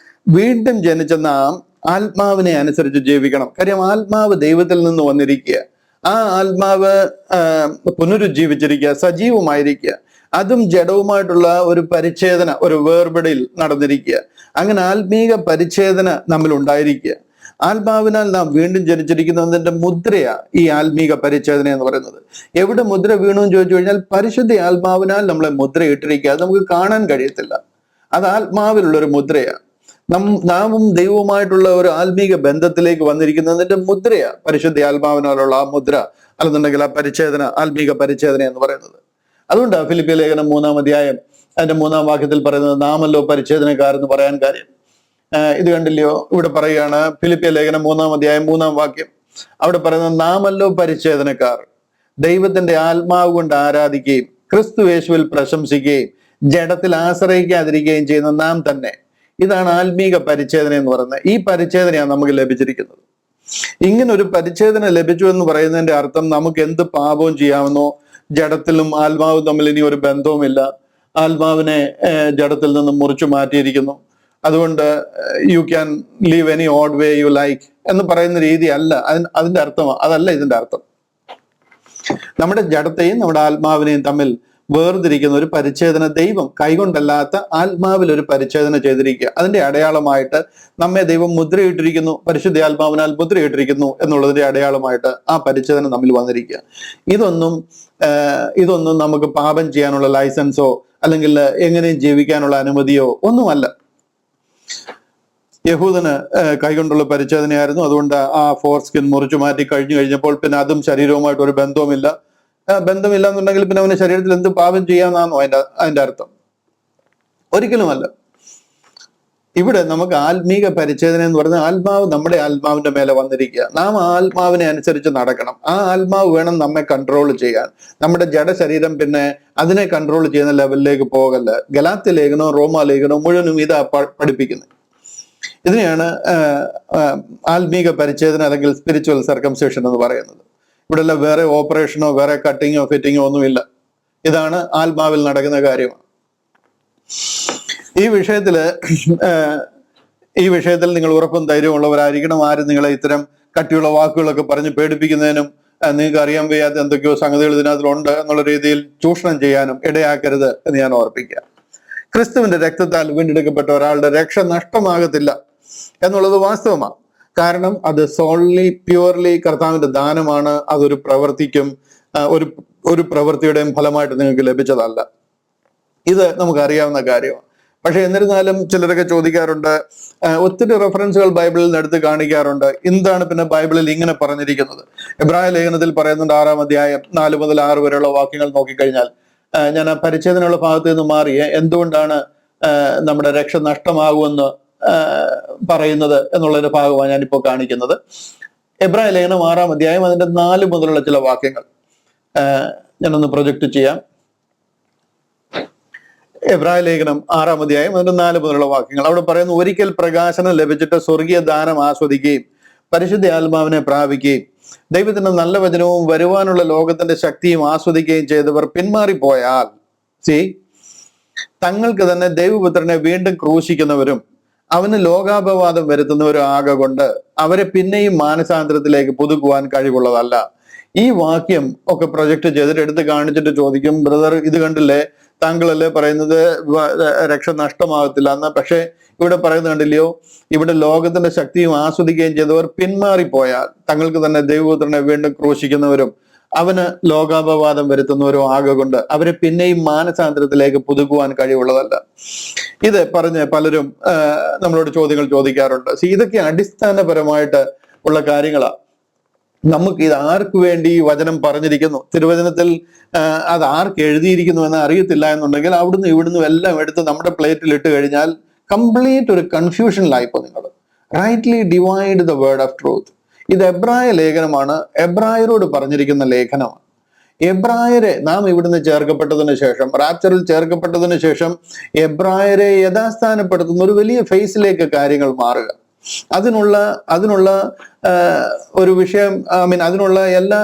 വീണ്ടും ജനിച്ച നാം ആത്മാവിനെ അനുസരിച്ച് ജീവിക്കണം. കാര്യം ആത്മാവ് ദൈവത്തിൽ നിന്ന് വന്നിരിക്കുക, ആ ആത്മാവ് പുനരുജ്ജീവിച്ചിരിക്കുക, സജീവമായിരിക്കുക. അതും ജഡവുമായിട്ടുള്ള ഒരു പരിച്ഛേദന, ഒരു വേർപെടൽ നടന്നിരിക്കുക. അങ്ങനെ ആത്മീക പരിച്ഛേദന നമ്മിൽ ഉണ്ടായിരിക്കുക. ആത്മാവിനാൽ നാം വീണ്ടും ജനിച്ചിരിക്കുന്നതിന്റെ മുദ്രയാ ഈ ആത്മീക പരിച്ഛേദന എന്ന് പറയുന്നത്. എവിടെ മുദ്ര വീണു എന്ന് ചോദിച്ചു കഴിഞ്ഞാൽ, പരിശുദ്ധ ആത്മാവിനാൽ നമ്മളെ മുദ്ര ഇട്ടിരിക്കുക. അത് നമുക്ക് കാണാൻ കഴിയത്തില്ല. അത് ആത്മാവിലുള്ളൊരു മുദ്രയാണ്. നാമും ദൈവവുമായിട്ടുള്ള ഒരു ആത്മീക ബന്ധത്തിലേക്ക് വന്നിരിക്കുന്നതിന്റെ മുദ്രയാ പരിശുദ്ധ ആത്മാവിനാലുള്ള ആ മുദ്ര, അല്ലെന്നുണ്ടെങ്കിൽ ആ പരിച്ഛേദന, ആത്മീക പരിച്ഛേദന എന്ന് പറയുന്നത്. അതുകൊണ്ടാണ് ഫിലിപ്പിയ ലേഖനം 3-ാം അധ്യായം അതിന്റെ 3-ാം വാക്യത്തിൽ പറയുന്നത് നാമല്ലോ പരിച്ഛേദനക്കാരെന്ന് പറയാൻ കാര്യം. ഇത് കണ്ടില്ലയോ? ഇവിടെ പറയുകയാണ്, ഫിലിപ്പിയ ലേഖനം 3-ാം അധ്യായം 3-ാം വാക്യം. അവിടെ പറയുന്നത് നാമല്ലോ പരിച്ഛേദനക്കാർ, ദൈവത്തിന്റെ ആത്മാവ് കൊണ്ട് ആരാധിക്കുകയും ക്രിസ്തു യേശുവിൽ പ്രശംസിക്കുകയും ജഡത്തിൽ ആശ്രയിക്കാതിരിക്കുകയും ചെയ്യുന്ന നാം തന്നെ. ഇതാണ് ആത്മീക പരിച്ഛേദന എന്ന് പറയുന്നത്. ഈ പരിച്ഛേദനയാണ് നമുക്ക് ലഭിച്ചിരിക്കുന്നത്. ഇങ്ങനെ ഒരു പരിച്ഛേദന ലഭിച്ചു എന്ന് പറയുന്നതിന്റെ അർത്ഥം നമുക്ക് എന്ത് പാപവും ചെയ്യാമെന്നോ, ജഡത്തിലും ആത്മാവും തമ്മിൽ ഇനി ഒരു ബന്ധവുമില്ല, ആത്മാവിനെ ജഡത്തിൽ നിന്നും മുറിച്ചു മാറ്റിയിരിക്കുന്നു, അതുകൊണ്ട് you can leave any odd way you like എന്ന് പറയുന്ന രീതി അല്ല അതിന്റെ അർത്ഥം. അതല്ല ഇതിന്റെ അർത്ഥം. നമ്മുടെ ജഡത്തെയും നമ്മുടെ ആത്മാവിനെയും തമ്മിൽ വേർതിരിക്കുന്ന ഒരു പരിച്ഛേദന ദൈവം കൈകൊണ്ടല്ലാത്ത ആത്മാവിൽ ഒരു പരിച്ഛേദന ചെയ്തിരിക്കുക. അതിന്റെ അടയാളമായിട്ട് നമ്മെ ദൈവം മുദ്രയിട്ടിരിക്കുന്നു, പരിശുദ്ധ ആത്മാവിനാൽ മുദ്രയിട്ടിരിക്കുന്നു എന്നുള്ളതിന്റെ അടയാളമായിട്ട് ആ പരിച്ഛേദന നമ്മിൽ വന്നിരിക്കുക. ഇതൊന്നും നമുക്ക് പാപം ചെയ്യാനുള്ള ലൈസൻസോ അല്ലെങ്കിൽ എങ്ങനെയും ജീവിക്കാനുള്ള അനുമതിയോ ഒന്നുമല്ല. യഹൂദന് കൈകൊണ്ടുള്ള പരിച്ഛേദനയായിരുന്നു. അതുകൊണ്ട് ആ ഫോർസ്കിൻ മുറിച്ചു മാറ്റി കഴിഞ്ഞപ്പോൾ പിന്നെ അതും ശരീരവുമായിട്ട് ഒരു ബന്ധവുമില്ല. ബന്ധമില്ല എന്നുണ്ടെങ്കിൽ പിന്നെ അവന് ശരീരത്തിൽ എന്ത് പാപം ചെയ്യാന്നാണോ അതിന്റെ അർത്ഥം? ഒരിക്കലുമല്ല. ഇവിടെ നമുക്ക് ആത്മീക പരിച്ഛേദന എന്ന് പറയുന്നത് ആത്മാവ് നമ്മുടെ ആത്മാവിന്റെ മേലെ വന്നിരിക്കുക. നാം ആ ആത്മാവിനെ അനുസരിച്ച് നടക്കണം. ആ ആത്മാവ് വേണം നമ്മെ കൺട്രോൾ ചെയ്യാൻ. നമ്മുടെ ജഡശരീരം പിന്നെ അതിനെ കൺട്രോൾ ചെയ്യുന്ന ലെവലിലേക്ക് പോകല്ല. ഗലാത്യ ലേഖനവും റോമാ ലേഖനവും മുഴുവനും ഇതാ പഠിപ്പിക്കുന്നത്. ഇതിനെയാണ് ആത്മീക പരിച്ഛേദന അല്ലെങ്കിൽ സ്പിരിച്വൽ സർക്കംസിഷൻ എന്ന് പറയുന്നത്. ഇവിടെ എല്ലാം വേറെ ഓപ്പറേഷനോ വേറെ കട്ടിങ്ങോ ഫിറ്റിങ്ങോ ഒന്നുമില്ല. ഇതാണ് ആത്മാവിൽ നടക്കുന്ന കാര്യമാണ്. ഈ വിഷയത്തിൽ നിങ്ങൾ ഉറപ്പും ധൈര്യമുള്ളവരായിരിക്കണം. ആരും നിങ്ങളെ ഇത്തരം കട്ടിയുള്ള വാക്കുകളൊക്കെ പറഞ്ഞ് പേടിപ്പിക്കുന്നതിനും നിങ്ങൾക്ക് അറിയാൻ വയ്യാത്ത എന്തൊക്കെയോ സംഗതികൾ ഇതിനകത്തിലുണ്ട് എന്നുള്ള രീതിയിൽ ചൂഷണം ചെയ്യാനും ഇടയാക്കരുത് എന്ന് ഞാൻ ഓർപ്പിക്കുക. ക്രിസ്തുവിന്റെ രക്തത്താൽ വീണ്ടെടുക്കപ്പെട്ട ഒരാളുടെ രക്ഷ നഷ്ടമാകത്തില്ല എന്നുള്ളത് വാസ്തവമാണ്. കാരണം അത് സോൺലി പ്യുവർലി കർത്താവിന്റെ ദാനമാണ്. അതൊരു പ്രവർത്തിക്കും ഒരു പ്രവൃത്തിയുടെയും ഫലമായിട്ട് നിങ്ങൾക്ക് ലഭിച്ചതല്ല. ഇത് നമുക്കറിയാവുന്ന കാര്യമാണ്. പക്ഷെ എന്നിരുന്നാലും ചിലരൊക്കെ ചോദിക്കാറുണ്ട്, ഒത്തിരി റെഫറൻസുകൾ ബൈബിളിൽ നിന്ന് എടുത്ത് കാണിക്കാറുണ്ട്, എന്താണ് പിന്നെ ബൈബിളിൽ ഇങ്ങനെ പറഞ്ഞിരിക്കുന്നത്? എബ്രായ ലേഖനത്തിൽ പറയുന്നുണ്ട് 6-ാം അധ്യായം 4 മുതൽ 6 വരെയുള്ള വാക്യങ്ങൾ നോക്കിക്കഴിഞ്ഞാൽ, ഞാൻ ആ പരിച്ഛേദനയുള്ള ഭാഗത്ത് നിന്ന് മാറിയ എന്തുകൊണ്ടാണ് നമ്മുടെ രക്ഷ നഷ്ടമാകുമെന്ന് പറയുന്നത് എന്നുള്ളതിന്റെ ഭാഗമാണ് ഞാനിപ്പോൾ കാണിക്കുന്നത്. എബ്രായ ലേഖനം 6-ാം അധ്യായം അതിന്റെ 4 മുതലുള്ള ചില വാക്യങ്ങൾ ഞാനൊന്ന് പ്രൊജക്ട് ചെയ്യാം. എബ്രായ ലേഖനം 6-ാം അധ്യായം അതിന്റെ 4 മുതലുള്ള വാക്യങ്ങൾ. അവിടെ പറയുന്നു, ഒരിക്കൽ പ്രകാശനം ലഭിച്ചിട്ട് സ്വർഗീയ ദാനം ആസ്വദിക്കുകയും പരിശുദ്ധ ആത്മാവിനെ പ്രാപിക്കുകയും ദൈവത്തിന്റെ നല്ല വചനവും വരുവാനുള്ള ലോകത്തിന്റെ ശക്തിയും ആസ്വദിക്കുകയും ചെയ്തവർ പിന്മാറിപ്പോയാൽ തങ്ങൾക്ക് തന്നെ ദൈവപുത്രനെ വീണ്ടും ക്രൂശിക്കുന്നവരും അവന് ലോകാപവാദം വരുത്തുന്നവരും ആകൊണ്ട് അവരെ പിന്നെയും മാനസാന്തരത്തിലേക്ക് പുതുക്കുവാൻ കഴിവുള്ളതല്ല. ഈ വാക്യം ഒക്കെ പ്രൊജക്ട് ചെയ്തിട്ട് എടുത്ത് കാണിച്ചിട്ട് ചോദിക്കും, ബ്രദർ ഇത് കണ്ടില്ലേ, താങ്കളല്ലേ പറയുന്നത് രക്ഷ നഷ്ടമാകത്തില്ല എന്ന്. പക്ഷെ ഇവിടെ പറയുന്നത് കണ്ടില്ലയോ, ഇവിടെ ലോകത്തിന്റെ ശക്തിയും ആസ്വദിക്കുകയും ചെയ്തവർ പിന്മാറിപ്പോയാൽ തങ്ങൾക്ക് തന്നെ ദൈവപുത്രനെ വീണ്ടും ക്രൂശിക്കുന്നവരും അവന് ലോകാപവാദം വരുത്തുന്നവരും കൊണ്ട് അവരെ പിന്നെയും മാനസാന്തരത്തിലേക്ക് പുതുക്കുവാൻ കഴിവുള്ളതല്ല. ഇത് പറഞ്ഞ് പലരും നമ്മളോട് ചോദ്യങ്ങൾ ചോദിക്കാറുണ്ട്. ഇതൊക്കെ അടിസ്ഥാനപരമായിട്ട് ഉള്ള കാര്യങ്ങളാണ്. നമുക്ക് ഇത് ആർക്ക് വേണ്ടി ഈ വചനം പറഞ്ഞിരിക്കുന്നു, തിരുവചനത്തിൽ അത് ആർക്ക് എഴുതിയിരിക്കുന്നു എന്ന് അറിയത്തില്ല എന്നുണ്ടെങ്കിൽ അവിടുന്ന് ഇവിടുന്ന് എല്ലാം എടുത്ത് നമ്മുടെ പ്ലേറ്റിൽ ഇട്ട് കഴിഞ്ഞാൽ കംപ്ലീറ്റ് ഒരു കൺഫ്യൂഷനിലായിപ്പോ നിങ്ങൾ. Rightly divide the word of truth. ഇത് എബ്രായ ലേഖനമാണ്, എബ്രായരോട് പറഞ്ഞിരിക്കുന്ന ലേഖനമാണ്. എബ്രായരെ നാം ഇവിടുന്ന് ചേർക്കപ്പെട്ടതിന് ശേഷം, റാപ്ചറിൽ ചേർക്കപ്പെട്ടതിന് ശേഷം എബ്രായരെ യഥാസ്ഥാനപ്പെടുത്തുന്ന ഒരു വലിയ ഫേസിലേക്ക് കാര്യങ്ങൾ മാറുക. അതിനുള്ള ഒരു വിഷയം, അതിനുള്ള എല്ലാ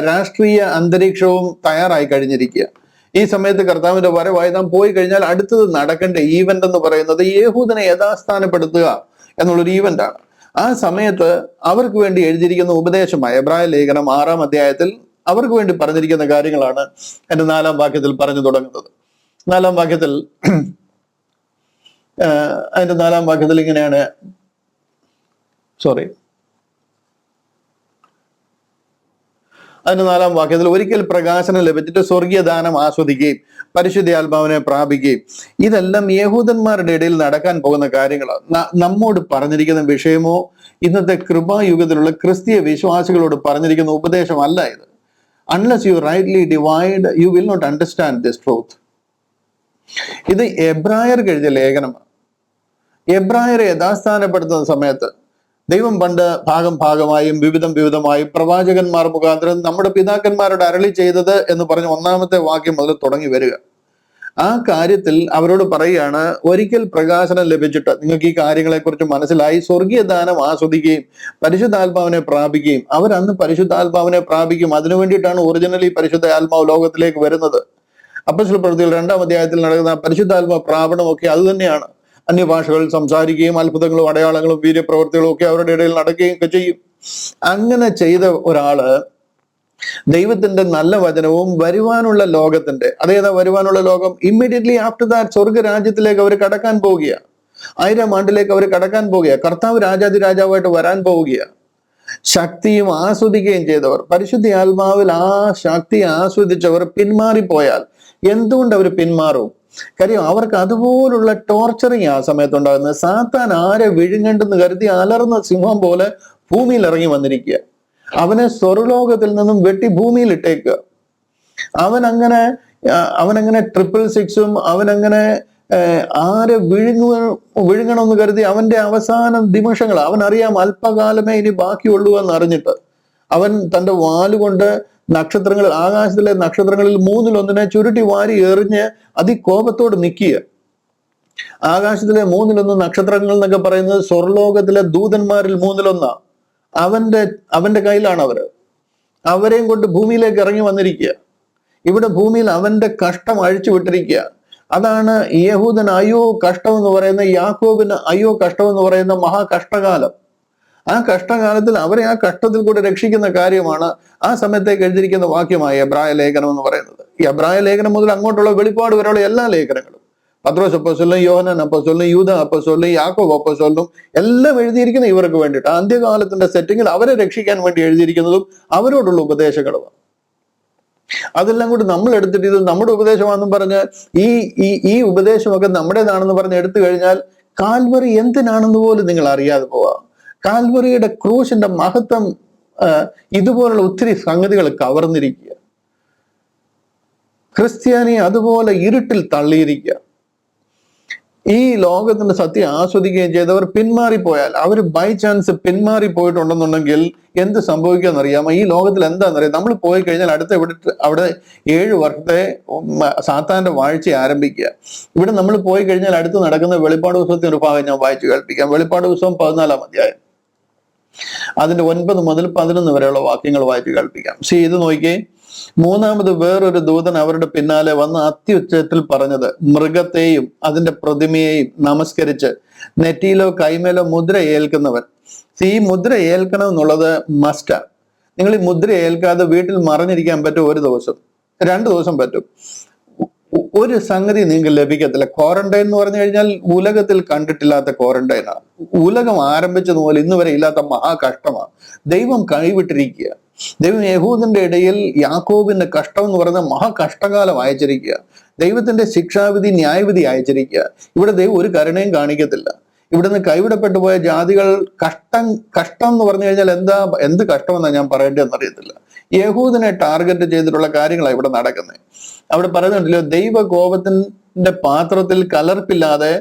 രാഷ്ട്രീയ അന്തരീക്ഷവും തയ്യാറായി കഴിഞ്ഞിരിക്കുക. ഈ സമയത്ത് കർത്താവിന്റെ വരവായി നാം പോയി കഴിഞ്ഞാൽ അടുത്തത് നടക്കേണ്ട ഈവന്റ് എന്ന് പറയുന്നത് യഹൂദനെ യഥാസ്ഥാനപ്പെടുത്തുക എന്നുള്ളൊരു ഈവന്റാണ്. ആ സമയത്ത് അവർക്ക് വേണ്ടി എഴുതിയിരിക്കുന്ന ഉപദേശമായ എബ്രായ ലേഖനം 6-ാം അധ്യായത്തിൽ അവർക്ക് വേണ്ടി പറഞ്ഞിരിക്കുന്ന കാര്യങ്ങളാണ് എൻ്റെ 4-ാം വാക്യത്തിൽ പറഞ്ഞു തുടങ്ങുന്നത്. 4-ാം വാക്യത്തിൽ അതിന്റെ 4-ാം വാക്യത്തിൽ ഇങ്ങനെയാണ്, അതിന്റെ 4-ാം വാക്യത്തിൽ, ഒരിക്കൽ പ്രകാശനം ലഭിച്ചിട്ട് സ്വർഗീയ ദാനം ആസ്വദിക്കുകയും പരിശുദ്ധാത്മാവിനെ പ്രാപിക്കുകയും, ഇതെല്ലാം യഹൂദന്മാരുടെ ഇടയിൽ നടക്കാൻ പോകുന്ന കാര്യങ്ങളാണ്. നമ്മോട് പറഞ്ഞിരിക്കുന്ന വിഷയമോ ഇന്നത്തെ കൃപായുഗത്തിലുള്ള ക്രിസ്തീയ വിശ്വാസികളോട് പറഞ്ഞിരിക്കുന്ന ഉപദേശമല്ല ഇത്. Unless you rightly divide you will not understand this truth. ഇത് എബ്രായർക്ക് എഴുതിയ ലേഖനമാണ്. എബ്രായരെ യഥാസ്ഥാനപ്പെടുത്തുന്ന സമയത്ത് ദൈവം പണ്ട് ഭാഗമായും വിവിധമായും പ്രവാചകന്മാർ മുഖാന്തരം നമ്മുടെ പിതാക്കന്മാരോട് അരുളി ചെയ്തത് എന്ന് പറഞ്ഞ് 1-ാമത്തെ വാക്യം മുതൽ തുടങ്ങി വരിക. ആ കാര്യത്തിൽ അവരോട് പറയുകയാണ്, ഒരിക്കൽ പ്രകാശനം ലഭിച്ചിട്ട് നിങ്ങൾക്ക് ഈ കാര്യങ്ങളെക്കുറിച്ച് മനസ്സിലായി സ്വർഗീയ ദാനം ആസ്വദിക്കുകയും പരിശുദ്ധാത്മാവിനെ പ്രാപിക്കുകയും, അവരന്ന് പരിശുദ്ധാത്മാവിനെ പ്രാപിക്കും. അതിനു വേണ്ടിയിട്ടാണ് ഒറിജിനലി പരിശുദ്ധ ആത്മാവ് ലോകത്തിലേക്ക് വരുന്നത്. അപ്പോസ്തല പ്രവൃത്തികൾ 2-ാം അധ്യായത്തിൽ നടക്കുന്ന പരിശുദ്ധാത്മാ പ്രാപണമൊക്കെ അത് തന്നെയാണ്. അന്യഭാഷകൾ സംസാരിക്കുകയും അത്ഭുതങ്ങളും അടയാളങ്ങളും വീര്യപ്രവൃത്തികളും ഒക്കെ അവരുടെ ഇടയിൽ നടക്കുകയും ഒക്കെ ചെയ്യും. അങ്ങനെ ചെയ്ത ഒരാള് ദൈവത്തിന്റെ നല്ല വചനവും വരുവാനുള്ള ലോകത്തിന്റെ, അതേതാ വരുവാനുള്ള ലോകം? ഇമ്മീഡിയറ്റ്ലി ആഫ്റ്റർ ദാറ്റ് സ്വർഗരാജ്യത്തിലേക്ക് അവർ കടക്കാൻ പോവുകയാണ്. 1000 ആണ്ടിലേക്ക് അവർ കടക്കാൻ പോവുകയാണ്. കർത്താവ് രാജാവായിട്ട് വരാൻ പോവുകയാണ്. ശക്തിയും ആസ്വദിക്കുകയും ചെയ്തവർ, പരിശുദ്ധ ആത്മാവിൽ ആ ശക്തി ആസ്വദിച്ചവർ പിന്മാറിപ്പോയാൽ എന്തുകൊണ്ട് അവർ പിന്മാറും? കാര്യം അവർക്ക് അതുപോലുള്ള ടോർച്ചറിങ് ആ സമയത്തുണ്ടാകുന്നത്. സാത്താൻ ആരെ വിഴുങ്ങണ്ടെന്ന് കരുതി അലർന്ന സിംഹം പോലെ ഭൂമിയിൽ ഇറങ്ങി വന്നിരിക്കുക. അവനെ സ്വർലോകത്തിൽ നിന്നും വെട്ടി ഭൂമിയിൽ ഇട്ടേക്കുക. അവനങ്ങനെ 666 അവനങ്ങനെ ആരെ വിഴുങ്ങണമെന്ന് കരുതി അവന്റെ അവസാന നിമിഷങ്ങൾ അവനറിയാം, അല്പകാലമേ ഇനി ബാക്കിയുള്ളൂ എന്ന് അറിഞ്ഞിട്ട് അവൻ തന്റെ വാലുകൊണ്ട് നക്ഷത്രങ്ങൾ, ആകാശത്തിലെ നക്ഷത്രങ്ങളിൽ 1/3 ചുരുട്ടി വാരി എറിഞ്ഞ് അതികോപത്തോട് നിൽക്കുക. ആകാശത്തിലെ 1/3 നക്ഷത്രങ്ങൾ എന്നൊക്കെ പറയുന്നത് സ്വർലോകത്തിലെ ദൂതന്മാരിൽ 1/1 അവന്റെ കയ്യിലാണ്. അവരെയും കൊണ്ട് ഭൂമിയിലേക്ക് ഇറങ്ങി വന്നിരിക്കുക. ഇവിടെ ഭൂമിയിൽ അവന്റെ കഷ്ടം അഴിച്ചു വിട്ടിരിക്കുക. അതാണ് യഹൂദൻ അയ്യോ കഷ്ടം എന്ന് പറയുന്ന, യാക്കോബിന് അയ്യോ കഷ്ടം എന്ന് പറയുന്ന മഹാകഷ്ടകാലം. ആ കഷ്ടകാലത്തിൽ അവരെ ആ കഷ്ടത്തിൽ കൂടെ രക്ഷിക്കുന്ന കാര്യമാണ് ആ സമയത്തേക്ക് എഴുതിയിരിക്കുന്ന വാക്യമായ എബ്രായ ലേഖനം എന്ന് പറയുന്നത്. ഈ എബ്രായ ലേഖനം മുതൽ അങ്ങോട്ടുള്ള വെളിപ്പാട് വരെയുള്ള എല്ലാ ലേഖനങ്ങളും, പത്രോസ് അപ്പോസ്തലനും യോഹന്നാൻ അപ്പോസ്തലനും യൂദ അപ്പോസ്തലനും യാക്കോബ് അപ്പോസ്തലനും എല്ലാം എഴുതിയിരിക്കുന്ന ഇവർക്ക് വേണ്ടിയിട്ട്, അന്ത്യകാലത്തിന്റെ സെറ്റിങ്ങിൽ അവരെ രക്ഷിക്കാൻ വേണ്ടി എഴുതിയിരിക്കുന്നതും അവരോടുള്ള ഉപദേശങ്ങളുമാണ്. അതെല്ലാം കൂടി നമ്മൾ എടുത്തിട്ട് ഇത് നമ്മുടെ ഉപദേശമാണെന്നും പറഞ്ഞ് ഈ ഉപദേശമൊക്കെ നമ്മുടേതാണെന്ന് പറഞ്ഞ് എടുത്തു കഴിഞ്ഞാൽ കാൽവറി എന്തിനാണെന്ന് പോലും നിങ്ങൾ അറിയാതെ പോവാം. കാൽവറിയുടെ ക്രൂശിന്റെ മഹത്വം ഇതുപോലുള്ള ഒത്തിരി സംഗതികൾ കവർന്നിരിക്കുക. ക്രിസ്ത്യാനി അതുപോലെ ഇരുട്ടിൽ തള്ളിയിരിക്കുക. ഈ ലോകത്തിന്റെ സത്യം ആസ്വദിക്കുകയും ചെയ്തവർ പിന്മാറിപ്പോയാൽ, അവർ ബൈ ചാൻസ് പിന്മാറിപ്പോയിട്ടുണ്ടെന്നുണ്ടെങ്കിൽ എന്ത് സംഭവിക്കാന്നറിയാമോ? ഈ ലോകത്തിൽ എന്താണെന്നറിയാം, നമ്മൾ പോയി കഴിഞ്ഞാൽ അവിടെ 7 വർഷത്തെ സാത്താന്റെ വാഴ്ച ആരംഭിക്കുക. ഇവിടെ നമ്മൾ പോയി കഴിഞ്ഞാൽ അടുത്ത് നടക്കുന്ന വെളിപ്പാട് പുസ്തകത്തിന്റെ ഒരു ഭാഗം ഞാൻ വായിച്ചു കേൾപ്പിക്കാം. വെളിപ്പാട് പുസ്തകം 14-ാം അധ്യായം അതിന്റെ 9 മുതൽ 11 വരെയുള്ള വാക്യങ്ങൾ വായിച്ചു കേൾപ്പിക്കാം. ഇത് നോക്കിയേ. 3ാമത് വേറൊരു ദൂതൻ അവരുടെ പിന്നാലെ വന്ന് അത്യുച്ചത്തിൽ പറഞ്ഞത്, മൃഗത്തെയും അതിന്റെ പ്രതിമയെയും നമസ്കരിച്ച് നെറ്റിയിലോ കൈമേലോ മുദ്ര ഏൽക്കുന്നവൻ. ഈ മുദ്ര ഏൽക്കണം എന്നുള്ളത് മസ്റ്റാ. നിങ്ങൾ ഈ മുദ്ര ഏൽക്കാതെ വീട്ടിൽ മറഞ്ഞിരിക്കാൻ പറ്റും 1 ദിവസം, 2 ദിവസം പറ്റും. ഒരു സംഗതി നിങ്ങൾക്ക് ലഭിക്കത്തില്ല. ക്വാറന്റൈൻ എന്ന് പറഞ്ഞു കഴിഞ്ഞാൽ ഉലകത്തിൽ കണ്ടിട്ടില്ലാത്ത ക്വാറന്റൈനാണ്. ഉലകം ആരംഭിച്ചതുപോലെ ഇന്ന് വരെ ഇല്ലാത്ത മഹാകഷ്ടമാണ്. ദൈവം കൈവിട്ടിരിക്കുക. ദൈവം യഹൂദന്റെ ഇടയിൽ യാക്കോബിന്റെ കഷ്ടം എന്ന് പറയുന്ന മഹാകഷ്ടകാലം അയച്ചിരിക്കുക. ദൈവത്തിന്റെ ശിക്ഷാവിധി, ന്യായവിധി അയച്ചിരിക്കുക. ഇവിടെ ദൈവം ഒരു കരുണയും കാണിക്കത്തില്ല. ഇവിടുന്ന് കൈവിടപ്പെട്ടു പോയ ജാതികൾ കഷ്ടം എന്ന് പറഞ്ഞു കഴിഞ്ഞാൽ എന്ത് കഷ്ടമെന്നാണ് ഞാൻ പറയേണ്ടതെന്ന് അറിയത്തില്ല. യഹൂദനെ ടാർഗറ്റ് ചെയ്തിട്ടുള്ള കാര്യങ്ങളാണ് ഇവിടെ നടക്കുന്നത്. അവിടെ പറയുന്നുണ്ടല്ലോ, ദൈവകോപത്തിന്റെ പാത്രത്തിൽ കലർപ്പില്ലാതെ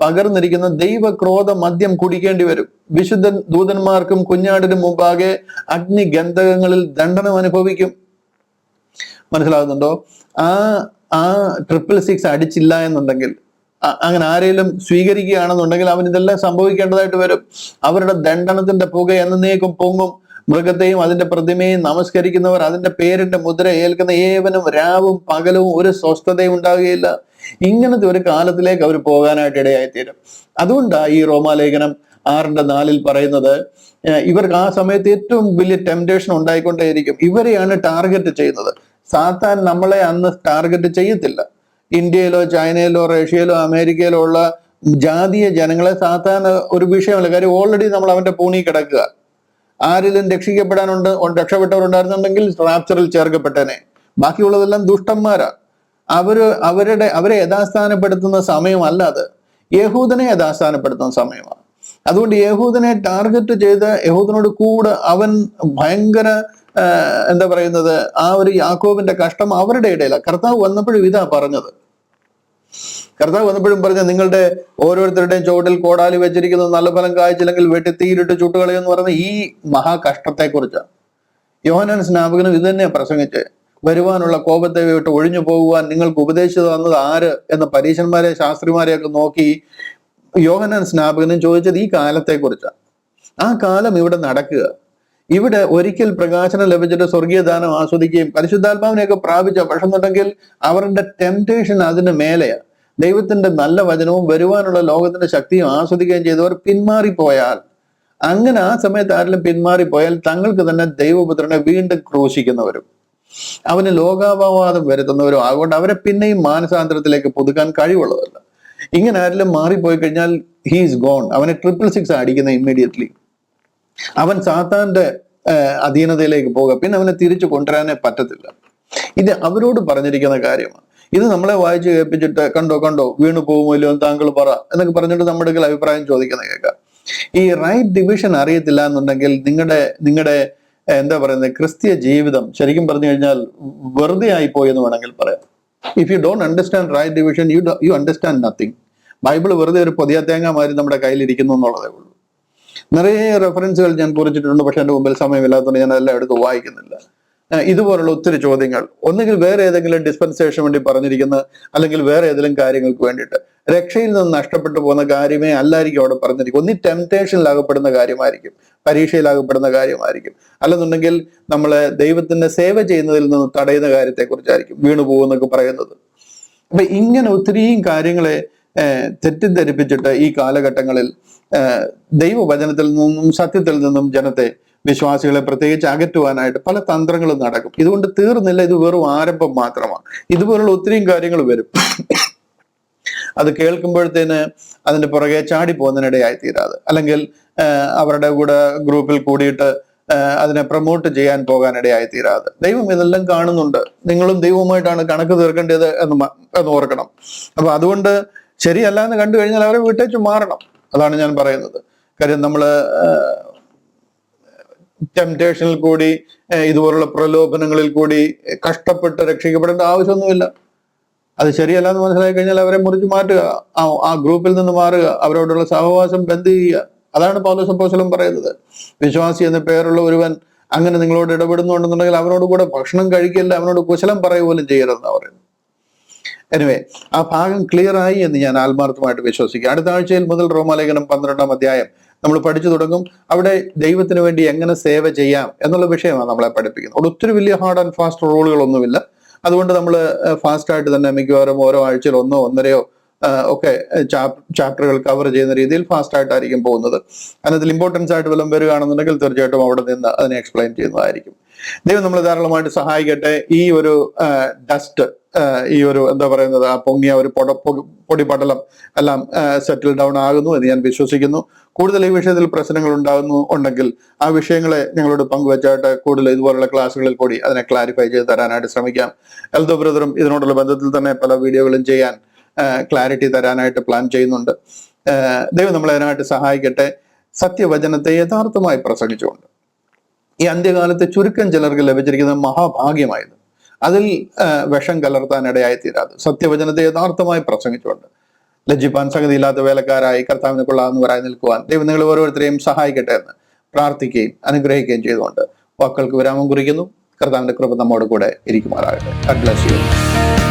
പകർന്നിരിക്കുന്ന ദൈവക്രോധ മദ്യം കുടിക്കേണ്ടി വരും. വിശുദ്ധ ദൂതന്മാർക്കും കുഞ്ഞാടിനും മുമ്പാകെ അഗ്നിഗന്ധകങ്ങളിൽ ദണ്ഡനം അനുഭവിക്കും. മനസ്സിലാകുന്നുണ്ടോ? ആ ആ 666 അടിച്ചില്ല എന്നുണ്ടെങ്കിൽ, അങ്ങനെ ആരെങ്കിലും സ്വീകരിക്കുകയാണെന്നുണ്ടെങ്കിൽ അവൻ ഇതെല്ലാം സംഭവിക്കേണ്ടതായിട്ട് വരും. അവരുടെ ദണ്ഡനത്തിന്റെ പുക എന്നേക്കും പൊങ്ങും. മൃഗത്തെയും അതിന്റെ പ്രതിമയും നമസ്കരിക്കുന്നവർ, അതിന്റെ പേരിന്റെ മുദ്ര ഏൽക്കുന്ന ഏവനും രാവും പകലും ഒരു സ്വസ്ഥതയും ഉണ്ടാവുകയില്ല. ഇങ്ങനത്തെ ഒരു കാലത്തിലേക്ക് അവർ പോകാനായിട്ട് ഇടയായിത്തീരും. അതുകൊണ്ടാണ് ഈ റോമാലേഖനം 6:4 പറയുന്നത്, ഇവർക്ക് ആ സമയത്ത് ഏറ്റവും വലിയ ടെംപ്റ്റേഷൻ ഉണ്ടായിക്കൊണ്ടേയിരിക്കും. ഇവരെയാണ് ടാർഗറ്റ് ചെയ്യുന്നത്. സാത്താൻ നമ്മളെ അന്ന് ടാർഗറ്റ് ചെയ്യത്തില്ല. ഇന്ത്യയിലോ ചൈനയിലോ റഷ്യയിലോ അമേരിക്കയിലോ ഉള്ള ജാതീയ ജനങ്ങളെ സാത്താൻ ഒരു വിഷയമല്ല. കാര്യം ഓൾറെഡി നമ്മൾ അവന്റെ പൂണി കിടക്കുക. ആരിലും രക്ഷപ്പെട്ടവരുണ്ടായിരുന്നുണ്ടെങ്കിൽ റാപ്ചറിൽ ചേർക്കപ്പെട്ടനെ. ബാക്കിയുള്ളതെല്ലാം ദുഷ്ടന്മാരാ. അവരെ യഥാസ്ഥാനപ്പെടുത്തുന്ന സമയമല്ല അത്. യഹൂദനെ യഥാസ്ഥാനപ്പെടുത്തുന്ന സമയമാണ്. അതുകൊണ്ട് യഹൂദനെ ടാർഗറ്റ് ചെയ്ത് യഹൂദനോട് കൂടെ അവൻ ഭയങ്കര എന്താ പറയുന്നത്, ആ ഒരു യാക്കോബിന്റെ കഷ്ടം അവരുടെ ഇടയിലാണ്. കർത്താവ് വന്നപ്പോഴും ഇതാ പറഞ്ഞത്. കർത്താവ് വന്നപ്പോഴും പറഞ്ഞ, നിങ്ങളുടെ ഓരോരുത്തരുടെയും ചുവട്ടിൽ കോടാലി വെച്ചിരിക്കുന്നത് നല്ല ഫലം കായ്ച്ചില്ലെങ്കിൽ വെട്ടി തീയിലിട്ട് ചുട്ടുകളയെന്ന് പറഞ്ഞ ഈ മഹാകഷ്ടത്തെക്കുറിച്ചാണ്. യോഹന്നാൻ സ്നാപകനും ഇത് തന്നെയാണ് പ്രസംഗിച്ച്. വരുവാനുള്ള കോപത്തെ വിട്ട് ഒഴിഞ്ഞു പോകുവാൻ നിങ്ങൾക്ക് ഉപദേശിച്ചു തന്നത് ആര് എന്ന പരീശന്മാരെ ശാസ്ത്രിമാരെയൊക്കെ നോക്കി യോഹന്നാൻ സ്നാപകനും ചോദിച്ചത് ഈ കാലത്തെക്കുറിച്ചാണ്. ആ കാലം ഇവിടെ നടക്കുക. ഇവിടെ ഒരിക്കൽ പ്രകാശനം ലഭിച്ചിട്ട് സ്വർഗീയ ദാനം ആസ്വദിക്കുകയും പരിശുദ്ധാത്മാവിനെയൊക്കെ പ്രാപിച്ച പക്ഷെന്നുണ്ടെങ്കിൽ അവരുടെ ടെംപ്റ്റേഷൻ അതിന് മേലെയാണ്. ദൈവത്തിന്റെ നല്ല വചനവും വരുവാനുള്ള ലോകത്തിന്റെ ശക്തിയും ആസ്വദിക്കുകയും ചെയ്തവർ പിന്മാറിപ്പോയാൽ, അങ്ങനെ ആ സമയത്ത് ആരെങ്കിലും പിന്മാറിപ്പോയാൽ തങ്ങൾക്ക് തന്നെ ദൈവപുത്രനെ വീണ്ടും ക്രൂശിക്കുന്നവരും അവന് ലോകാപവാദം വരുത്തുന്നവരും അതുകൊണ്ട് അവരെ പിന്നെയും മാനസാന്തരത്തിലേക്ക് പുതുക്കാൻ കഴിവുള്ളതല്ല. ഇങ്ങനെ ആരെങ്കിലും മാറിപ്പോയി കഴിഞ്ഞാൽ ഹീസ് ഗോൺ. അവനെ 666 അടിക്കുന്ന ഇമ്മീഡിയറ്റ്ലി. അവൻ സാത്താന്റെ അധീനതയിലേക്ക് പോകുക. പിന്നെ അവനെ തിരിച്ചു കൊണ്ടുവരാനേ പറ്റത്തില്ല. ഇത് അവരോട് പറഞ്ഞിരിക്കുന്ന കാര്യമാണ്. ഇത് നമ്മളെ വായിച്ച് കേൾപ്പിച്ചിട്ട് കണ്ടോ വീണു പോകുമല്ലോ താങ്കൾ പറ എന്നൊക്കെ പറഞ്ഞിട്ട് നമ്മുടെ അഭിപ്രായം ചോദിക്കുന്ന കേൾക്കാം. ഈ റൈറ്റ് ഡിവിഷൻ അറിയത്തില്ല എന്നുണ്ടെങ്കിൽ നിങ്ങളുടെ എന്താ പറയുന്നത്, ക്രിസ്തീയ ജീവിതം ശരിക്കും പറഞ്ഞു കഴിഞ്ഞാൽ വെറുതെ ആയിപ്പോയി എന്ന് വേണമെങ്കിൽ പറയാം. If you don't understand right division, you understand nothing. Bible വെറുതെ ഒരു പൊതിയ തേങ്ങ മാതിരി നമ്മുടെ കയ്യിലിരിക്കുന്നു എന്നുള്ളതേ ഉള്ളൂ. നിറയെ റെഫറൻസുകൾ ഞാൻ കുറിച്ചിട്ടുണ്ട്, പക്ഷെ എൻ്റെ മുമ്പിൽ സമയമില്ലാത്തതുകൊണ്ട് ഞാൻ എല്ലാം എടുത്ത് വായിക്കുന്നില്ല. ഇതുപോലുള്ള ഒത്തിരി ചോദ്യങ്ങൾ ഒന്നുകിൽ വേറെ ഏതെങ്കിലും ഡിസ്പെൻസേഷൻ വേണ്ടി പറഞ്ഞിരിക്കുന്ന, അല്ലെങ്കിൽ വേറെ ഏതെങ്കിലും കാര്യങ്ങൾക്ക് വേണ്ടിയിട്ട്. രക്ഷയിൽ നിന്ന് നഷ്ടപ്പെട്ടു പോകുന്ന കാര്യമേ അല്ലായിരിക്കും അവിടെ പറഞ്ഞിരിക്കും. ഒന്നി ടെംപ്റ്റേഷനിലാകപ്പെടുന്ന കാര്യമായിരിക്കും, പരീക്ഷയിലാകപ്പെടുന്ന കാര്യമായിരിക്കും, അല്ലെന്നുണ്ടെങ്കിൽ നമ്മളെ ദൈവത്തിന്റെ സേവ ചെയ്യുന്നതിൽ നിന്ന് തടയുന്ന കാര്യത്തെക്കുറിച്ചായിരിക്കും വീണു പോകുന്നൊക്കെ പറയുന്നത്. അപ്പൊ ഇങ്ങനെ ഒത്തിരിയും കാര്യങ്ങളെ തെറ്റിദ്ധരിപ്പിച്ചിട്ട് ഈ കാലഘട്ടങ്ങളിൽ ദൈവവചനത്തിൽ നിന്നും സത്യത്തിൽ നിന്നും ജനത്തെ, വിശ്വാസികളെ പ്രത്യേകിച്ച് അകറ്റുവാനായിട്ട് പല തന്ത്രങ്ങളും നടക്കും. ഇതുകൊണ്ട് തീർന്നില്ല, ഇത് വെറും ആരംഭം മാത്രമാണ്. ഇതുപോലുള്ള ഒത്തിരിയും കാര്യങ്ങൾ വരും. അത് കേൾക്കുമ്പോഴത്തേന് അതിന്റെ പുറകെ ചാടി പോകുന്നതിനിടയായി തീരാതെ, അല്ലെങ്കിൽ അവരുടെ കൂടെ ഗ്രൂപ്പിൽ കൂടിയിട്ട് അതിനെ പ്രൊമോട്ട് ചെയ്യാൻ പോകാനിടയായി തീരാതെ. ദൈവം ഇതെല്ലാം കാണുന്നുണ്ട്. നിങ്ങളും ദൈവവുമായിട്ടാണ് കണക്ക് തീർക്കേണ്ടത് എന്ന് ഓർക്കണം. അപ്പൊ അതുകൊണ്ട് ശരിയല്ല എന്ന് കണ്ടു കഴിഞ്ഞാൽ അവരെ വിട്ടേച്ച് മാറണം. അതാണ് ഞാൻ പറയുന്നത്. കാര്യം നമ്മള് ടെംപ്റ്റേഷനിൽ കൂടി, ഇതുപോലുള്ള പ്രലോഭനങ്ങളിൽ കൂടി കഷ്ടപ്പെട്ട് രക്ഷിക്കപ്പെടേണ്ട ആവശ്യമൊന്നുമില്ല. അത് ശരിയല്ല എന്ന് മനസ്സിലാക്കി കഴിഞ്ഞാൽ അവരെ മുറിച്ച് മാറ്റുക, ആ ഗ്രൂപ്പിൽ നിന്ന് മാറുക, അവരോടുള്ള സഹവാസം ബന്ദ് ചെയ്യുക. അതാണ് പൗലോസ് അപ്പോസ്തലൻ പറയുന്നത്. വിശ്വാസി എന്ന പേരുള്ള ഒരുവൻ അങ്ങനെ നിങ്ങളോട് ഇടപെടുന്നുണ്ടെന്നുണ്ടെങ്കിൽ അവനോട് കൂടെ ഭക്ഷണം കഴിക്കില്ല, അവനോട് കുശലം പറയുക പോലും ചെയ്യരുതെന്നാണ് പറയുന്നത്. എനിവേ, ആ ഭാഗം ക്ലിയർ ആയി എന്ന് ഞാൻ ആത്മാർത്ഥമായിട്ട് വിശ്വസിക്കുക. അടുത്ത ആഴ്ചയിൽ മുതൽ റോമാലേഖനം 12-ാം അധ്യായം നമ്മൾ പഠിച്ചു തുടങ്ങും. അവിടെ ദൈവത്തിന് വേണ്ടി എങ്ങനെ സേവ ചെയ്യാം എന്നുള്ള വിഷയമാണ് നമ്മളെ പഠിപ്പിക്കുന്നത്. അവിടെ ഒത്തിരി വലിയ ഹാർഡ് ആൻഡ് ഫാസ്റ്റ് റൂളുകളൊന്നുമില്ല. അതുകൊണ്ട് നമ്മൾ ഫാസ്റ്റായിട്ട് തന്നെ മിക്കവാറും ഓരോ ആഴ്ചയിൽ 1-1.5 ഒക്കെ ചാപ്റ്ററുകൾ കവർ ചെയ്യുന്ന രീതിയിൽ ഫാസ്റ്റ് ആയിട്ടായിരിക്കും പോകുന്നത്. അതിനകത്തിൽ ഇമ്പോർട്ടൻസ് ആയിട്ട് വല്ലതും വരികയാണെന്നുണ്ടെങ്കിൽ തീർച്ചയായിട്ടും അവിടെ നിന്ന് അതിനെ എക്സ്പ്ലെയിൻ ചെയ്യുന്നതായിരിക്കും. ദൈവം നമ്മളെ ധാരാളമായിട്ട് സഹായിക്കട്ടെ. ഈ ഒരു ഡസ്റ്റ്, ഈ ഒരു എന്താ പറയുന്നത്, ആ പൊങ്ങിയ ഒരു പൊടിപടലം എല്ലാം സെറ്റിൽ ഡൗൺ ആകുന്നു എന്ന് ഞാൻ വിശ്വസിക്കുന്നു. കൂടുതൽ ഈ വിഷയത്തിൽ പ്രശ്നങ്ങൾ ഉണ്ടെങ്കിൽ ആ വിഷയങ്ങളെ ഞങ്ങളോട് പങ്കുവെച്ചായിട്ട് കൂടുതൽ ഇതുപോലുള്ള ക്ലാസ്സുകളിൽ കൂടി അതിനെ ക്ലാരിഫൈ ചെയ്ത് തരാനായിട്ട് ശ്രമിക്കാം. എൽദോ ബ്രദറും ഇതിനോടുള്ള ബന്ധത്തിൽ തന്നെ പല വീഡിയോകളും ചെയ്യാൻ ക്ലാരിറ്റി തരാനായിട്ട് പ്ലാൻ ചെയ്യുന്നുണ്ട്. ദൈവം നമ്മളെ അതിനായിട്ട് സഹായിക്കട്ടെ. സത്യവചനത്തെ യഥാർത്ഥമായി പ്രസംഗിച്ചുകൊണ്ട് ഈ അന്ത്യകാലത്ത് ചുരുക്കം ചിലർക്ക് ലഭിച്ചിരിക്കുന്ന മഹാഭാഗ്യമായത്, അതിൽ വിഷം കലർത്താനിടയായി തീരാതെ സത്യവചനത്തെ യഥാർത്ഥമായി പ്രസംഗിച്ചുകൊണ്ട് ലജ്ജിപ്പാൻ സംഗതിയില്ലാത്ത വേലക്കാരായി കർത്താവിനെ കൊള്ളാവുന്നവരായി നിൽക്കുവാൻ ദൈവം നിങ്ങൾ ഓരോരുത്തരെയും സഹായിക്കട്ടെ എന്ന് പ്രാർത്ഥിക്കുകയും അനുഗ്രഹിക്കുകയും ചെയ്തുകൊണ്ട് വാക്കുകൾക്ക് വിരാമം കുറിക്കുന്നു. കർത്താവിന്റെ കൃപ നമ്മോട് കൂടെ ഇരിക്കുമാറാകട്ടെ. God bless you.